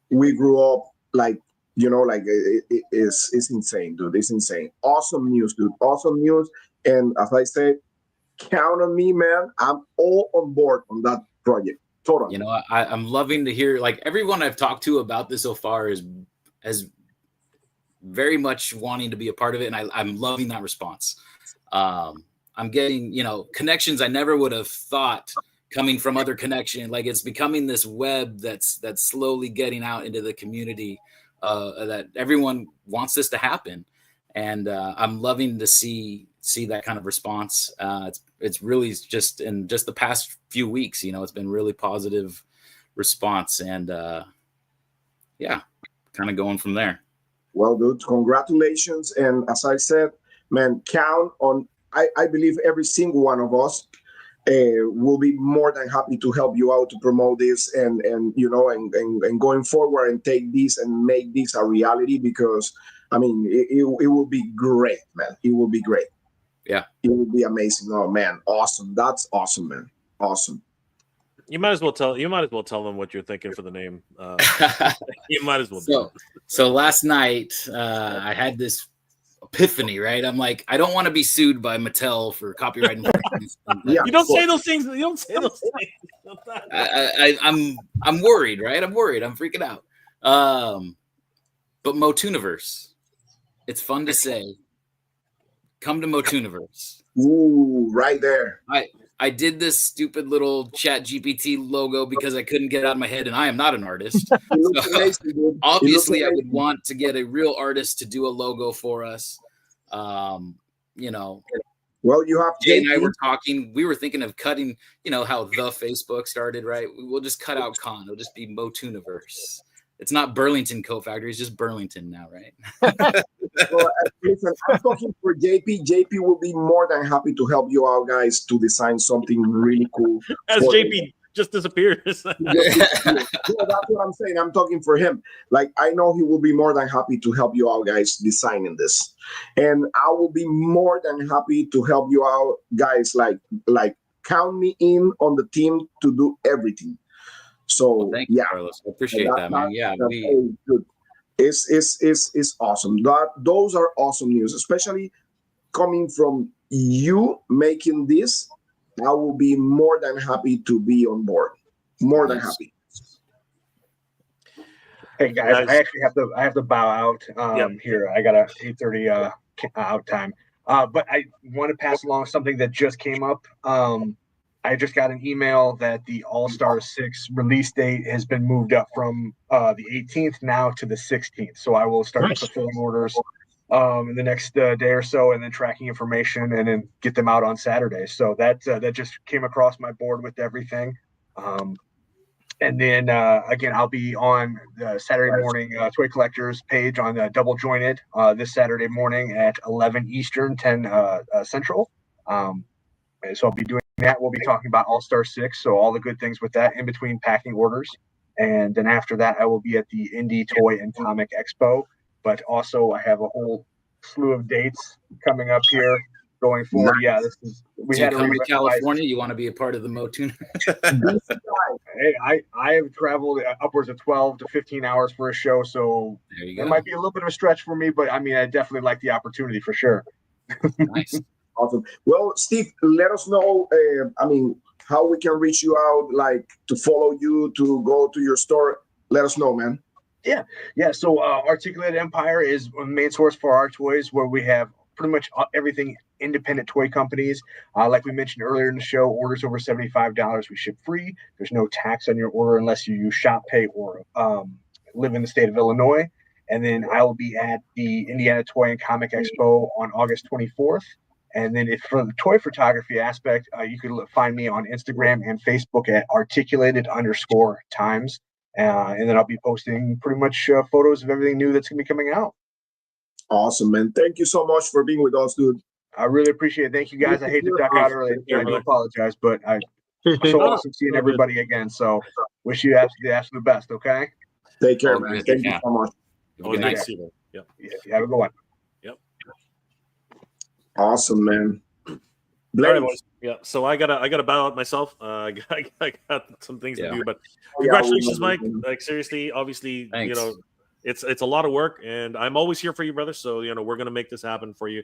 we grew up. It's insane, dude. It's insane. Awesome news, dude. Awesome news. And as I said, count on me, man. I'm all on board on that project. Totally. I'm loving to hear, everyone I've talked to about this so far is very much wanting to be a part of it, and I'm loving that response. I'm getting, connections I never would have thought coming from other connection. It's becoming this web that's slowly getting out into the community, that everyone wants this to happen. And I'm loving to see that kind of response. It's really just in just the past few weeks, it's been really positive response, and kind of going from there. Well, dude, congratulations. And as I said, man, count on, I believe every single one of us will be more than happy to help you out to promote this and going forward and take this and make this a reality, because I mean, it will be great, man. It will be great. Yeah. It will be amazing. Oh man, awesome. That's awesome, man. Awesome. You might as well tell them what you're thinking for the name. You might as well. So last night I had this epiphany, right? I'm like, I don't want to be sued by Mattel for copyright infringement. Yeah, you don't say those things. You don't say those things. I'm worried, right? I'm worried. I'm freaking out. But Motuniverse, it's fun to say. Come to Motuniverse. Ooh, right there. I did this stupid little Chat GPT logo because I couldn't get it out of my head, and I am not an artist. So, obviously, I would want to get a real artist to do a logo for us. Well, you have Jay and I were talking. We were thinking of cutting, how the Facebook started, right? We'll just cut out Con. It'll just be Motuniverse. It's not Burlington Coat Factory. It's just Burlington now, right? Well, listen, I'm talking for JP. JP will be more than happy to help you out, guys, to design something really cool. As JP just disappears. That's what I'm saying. I'm talking for him. I know he will be more than happy to help you out, guys, designing this. And I will be more than happy to help you out, guys. Count me in on the team to do everything. So thank you, Carlos. I appreciate that, man. Yeah, good. It's awesome. Those are awesome news, especially coming from you making this. I will be more than happy to be on board. More than happy. Hey guys, I have to bow out here. I got a 8:30 out time. But I want to pass along something that just came up. I just got an email that the All-Star 6 release date has been moved up from the 18th now to the 16th. So I will start fulfilling orders in the next day or so, and then tracking information, and then get them out on Saturday. So that just came across my board with everything. And then again, I'll be on the Saturday morning Toy Collectors page on Double Jointed this Saturday morning at 11 Eastern, 10 Central. So I'll be doing that. We'll be talking about All-Star 6, so all the good things with that in between packing orders. And then after that, I will be at the Indie Toy and Comic Expo. But also, I have a whole slew of dates coming up here. going forward. Yeah, this is we So you had come to California, you want to be a part of the Motuna? Hey, I have traveled upwards of 12 to 15 hours for a show, so There you it go. might be a little bit of a stretch for me, but I mean, I definitely like the opportunity for sure. Nice. Awesome. Well, Steve, let us know. How we can reach you out, like to follow you, to go to your store. Let us know, man. Yeah. So Articulated Empire is the main source for our toys, where we have pretty much everything independent toy companies. Like we mentioned earlier in the show, orders over $75, we ship free. There's no tax on your order unless you use Shop Pay or live in the state of Illinois. And then I will be at the Indiana Toy and Comic Expo on August 24th. And then if for the toy photography aspect, you can find me on Instagram and Facebook at articulated_times. And then I'll be posting pretty much photos of everything new that's going to be coming out. Awesome, man. Thank you so much for being with us, dude. I really appreciate it. Thank you, guys. I hate to duck out early. I do apologize, but I'm so awesome seeing everybody again. So wish you the absolute best, okay? Take care, man. Thank you so much. Good night. See you. Yep. Yeah, have a good one. Yep. Awesome, man. All right, boys. Yeah, so I gotta bow out myself. I got some things to do, but congratulations, Mike. Like seriously, obviously, Thanks. it's a lot of work, and I'm always here for you, brother. So we're gonna make this happen for you.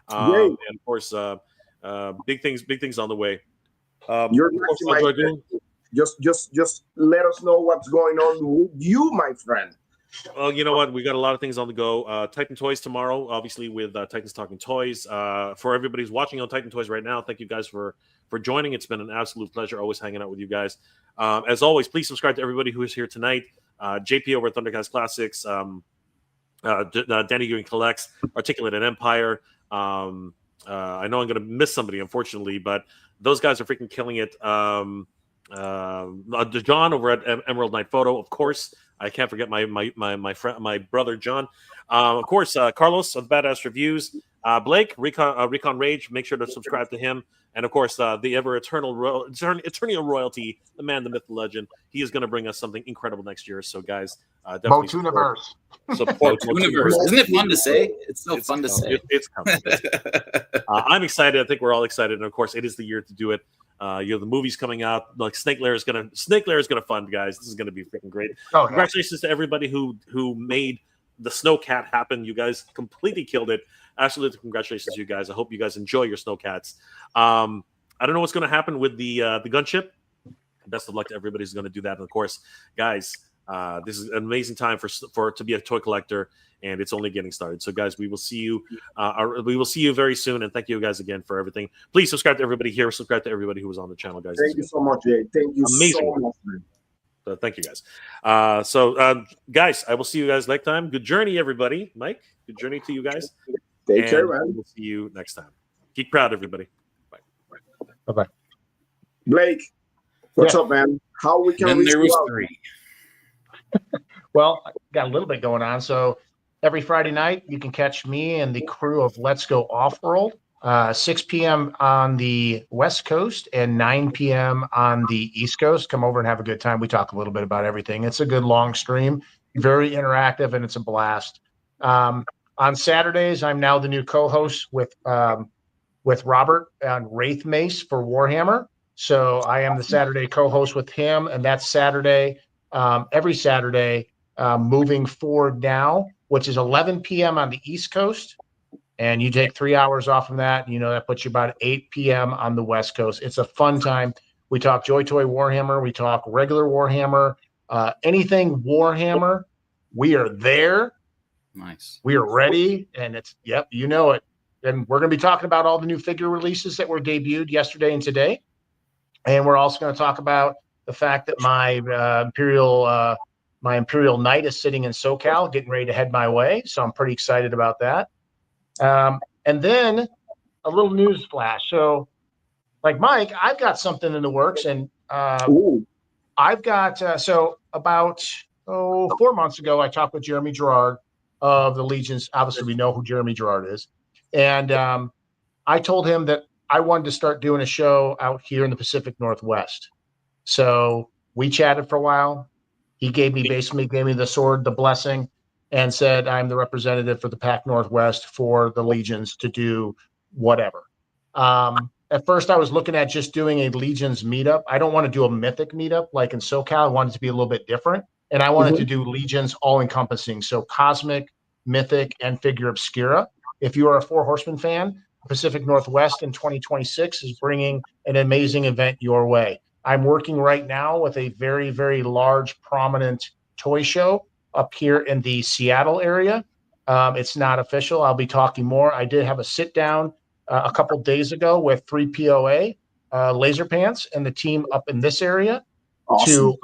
And of course, big things on the way. You're Dragoon. Just let us know what's going on with you, my friend. Well, you know what? We got a lot of things on the go. Titan Toys tomorrow, obviously with Titans Talking Toys. For everybody who's watching on Titan Toys right now, thank you guys for joining. It's been an absolute pleasure always hanging out with you guys. As always, please subscribe to everybody who is here tonight. JP over at Thundercast Classics, Danny Ewing Collects, Articulated Empire. I know I'm going to miss somebody, unfortunately, but those guys are freaking killing it. John over at Emerald Knight Photo, of course. I can't forget my friend, my brother John. Of course, Carlos of Badass Reviews, Blake Recon Rage. Make sure to subscribe to him, and of course, the ever eternal royalty, the man, the myth, the legend. He is going to bring us something incredible next year. So, guys, definitely Motuniverse. Support Motuniverse. Isn't it fun to say? It's so fun to say. It's coming. I'm excited. I think we're all excited, and of course, it is the year to do it. The movie's coming out. Like Snake Lair is gonna fund, guys. This is gonna be freaking great. Oh, congratulations to everybody who made the Snowcat happen. You guys completely killed it. Absolutely, congratulations to you guys. I hope you guys enjoy your Snowcats. I don't know what's gonna happen with the gunship. Best of luck to everybody who's gonna do that. And of course, guys, this is an amazing time for to be a toy collector, and it's only getting started. So, guys, we will see you. We will see you very soon, and thank you guys again for everything. Please subscribe to everybody here. Subscribe to everybody who was on the channel, guys. Thank you so much, Jay. Thank you Amazing. so much, man. So thank you, guys. Guys, I will see you guys next time. Good journey, everybody. Mike, good journey to you guys. Take care, man. We'll see you next time. Keep proud, everybody. Bye. Bye-bye. Blake, what's up, man? How we can reach there was you out? 3. Well, I got a little bit going on. So every Friday night, you can catch me and the crew of Let's Go Off-World, 6 p.m. on the West Coast and 9 p.m. on the East Coast. Come over and have a good time. We talk a little bit about everything. It's a good long stream, very interactive, and it's a blast. On Saturdays, I'm now the new co-host with Robert on Wraith Mace for Warhammer. So I am the Saturday co-host with him, and that's Saturday, every Saturday, moving forward now, which is 11 p.m. on the East Coast. And you take 3 hours off from that. That puts you about 8 p.m. on the West Coast. It's a fun time. We talk Joy Toy Warhammer. We talk regular Warhammer. Anything Warhammer, we are there. Nice. We are ready. And it's, yep, you know it. And we're going to be talking about all the new figure releases that were debuted yesterday and today. And we're also going to talk about the fact that my Imperial Knight is sitting in SoCal, getting ready to head my way. So I'm pretty excited about that. And then a little news flash. So, like Mike, I've got something in the works, and I've got so about 4 months ago, I talked with Jeremy Gerard of the Legions. Obviously, we know who Jeremy Gerard is, and I told him that I wanted to start doing a show out here in the Pacific Northwest. So we chatted for a while. He gave me the sword, the blessing, and said I'm the representative for the Pac Northwest for the Legions to do whatever. At first, I was looking at just doing a Legions meetup. I don't want to do a Mythic meetup like in SoCal. I wanted it to be a little bit different. And I wanted to do Legions all-encompassing. So Cosmic, Mythic, and Figure Obscura. If you are a Four Horsemen fan, Pacific Northwest in 2026 is bringing an amazing event your way. I'm working right now with a very, very large, prominent toy show up here in the Seattle area. It's not official. I'll be talking more. I did have a sit down a couple days ago with 3POA, Laser Pants, and the team up in this area to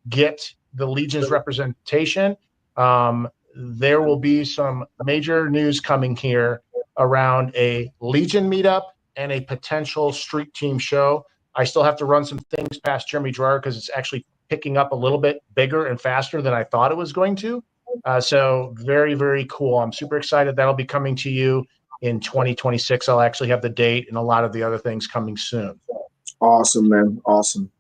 get the Legion's representation. There will be some major news coming here around a Legion meetup and a potential street team show. I still have to run some things past Jeremy Gerard because it's actually picking up a little bit bigger and faster than I thought it was going to. So very, very cool. I'm super excited. That'll be coming to you in 2026. I'll actually have the date and a lot of the other things coming soon. Awesome, man. Awesome.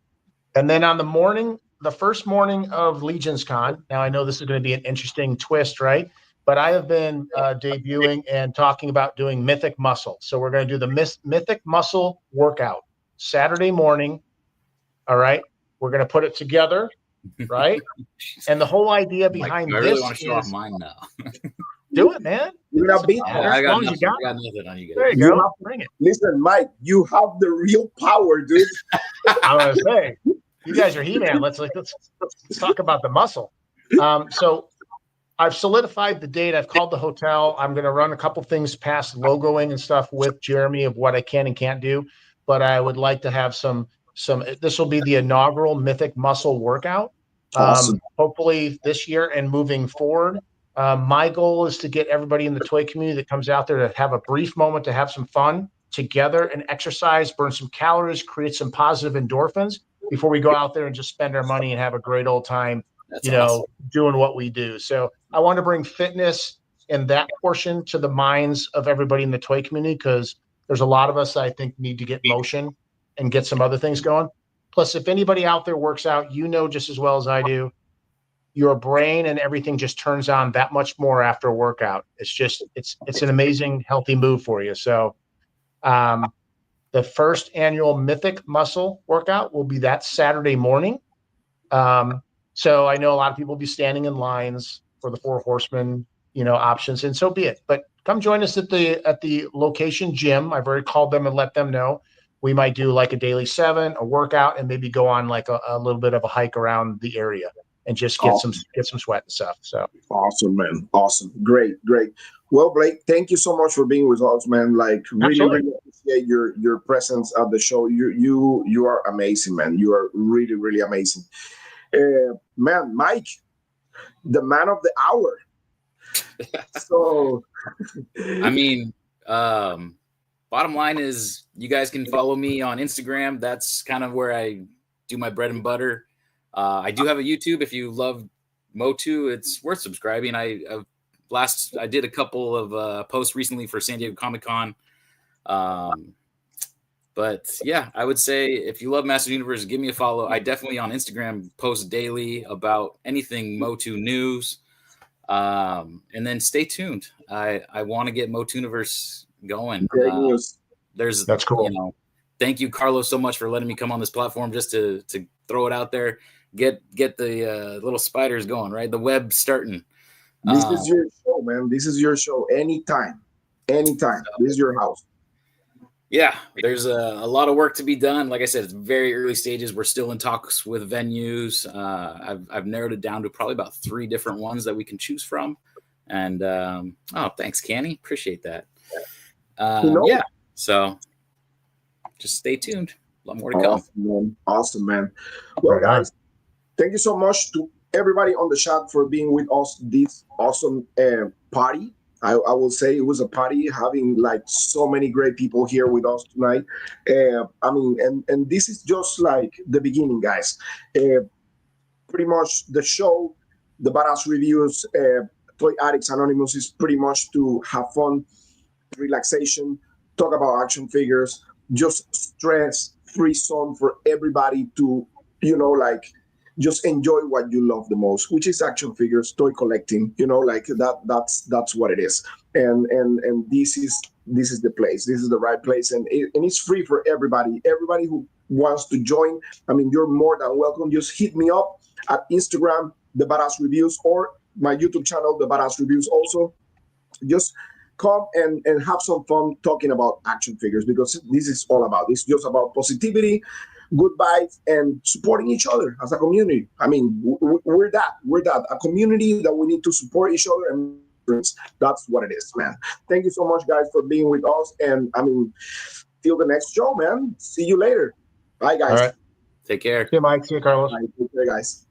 And then on the first morning of Legions Con, now I know this is going to be an interesting twist, right? But I have been debuting and talking about doing Mythic Muscle. So we're going to do the Mythic Muscle workout Saturday morning. All right. We're going to put it together, right? And the whole idea behind I really this want to show off mine now. Do it, man. You're not beat. I got nothing. I got nothing on you guys. There you go. Bring it. Listen, Mike, you have the real power, dude. I was gonna say, you guys are He-Man. Let's talk about the muscle. So I've solidified the date. I've called the hotel. I'm going to run a couple things past logoing and stuff with Jeremy of what I can and can't do. But I would like to have some. This will be the inaugural Mythic Muscle workout. Awesome. Hopefully this year and moving forward. My goal is to get everybody in the toy community that comes out there to have a brief moment to have some fun together and exercise, burn some calories, create some positive endorphins before we go out there and just spend our money and have a great old time, awesome. Doing what we do. So I want to bring fitness and that portion to the minds of everybody in the toy community because there's a lot of us that I think need to get motion and get some other things going. Plus, if anybody out there works out, just as well as I do, your brain and everything just turns on that much more after a workout. It's an amazing, healthy move for you. So the first annual Mythic Muscle workout will be that Saturday morning. So I know a lot of people will be standing in lines for the Four Horsemen, options, and so be it. But come join us at the location gym. I've already called them and let them know. We might do like a daily 7, a workout, and maybe go on like a little bit of a hike around the area. And just get some sweat and stuff. So awesome, man. Awesome. Great. Well, Blake, thank you so much for being with us, man. Like really appreciate your presence at the show. You are amazing, man. You are really, really amazing. Man, Mike, the man of the hour. So I mean, bottom line is you guys can follow me on Instagram. That's kind of where I do my bread and butter. I do have a YouTube. If you love Motu, it's worth subscribing. I did a couple of posts recently for San Diego Comic-Con. But yeah, I would say if you love Master Universe, give me a follow. I definitely on Instagram post daily about anything Motu news. And then stay tuned. I want to get Motu Universe going. That's cool. Thank you, Carlos, so much for letting me come on this platform just to throw it out there. Get the little spiders going, right? The web starting. This is your show, man. This is your show. Anytime. This is your house. Yeah, there's a lot of work to be done. Like I said, it's very early stages. We're still in talks with venues. I've narrowed it down to probably about 3 different ones that we can choose from. And thanks, Canny. Appreciate that. Yeah. So just stay tuned. A lot more to come. Awesome, man. Well, guys, thank you so much to everybody on the chat for being with us this awesome party. I will say it was a party having like so many great people here with us tonight. And this is just like the beginning, guys. Pretty much the show, the Badass Reviews, Toy Addicts Anonymous is pretty much to have fun, relaxation, talk about action figures, just stress-free zone for everybody to, just enjoy what you love the most, which is action figures, toy collecting, that's what it is. And this is this is the place. This is the right place, and it's free for everybody. Everybody who wants to join, I mean, you're more than welcome. Just hit me up at Instagram, The Badass Reviews, or my YouTube channel, The Badass Reviews also. Just come and have some fun talking about action figures, because this is all about. It's just about positivity, good vibes, and supporting each other as a community. I mean, we're that a community that we need to support each other, and that's what it is, man. Thank you so much, guys, for being with us, and I mean, till the next show, man. See you later. Bye, guys. All right. Take care. See you, Mike. See you, Carlos. Bye. Take care, guys.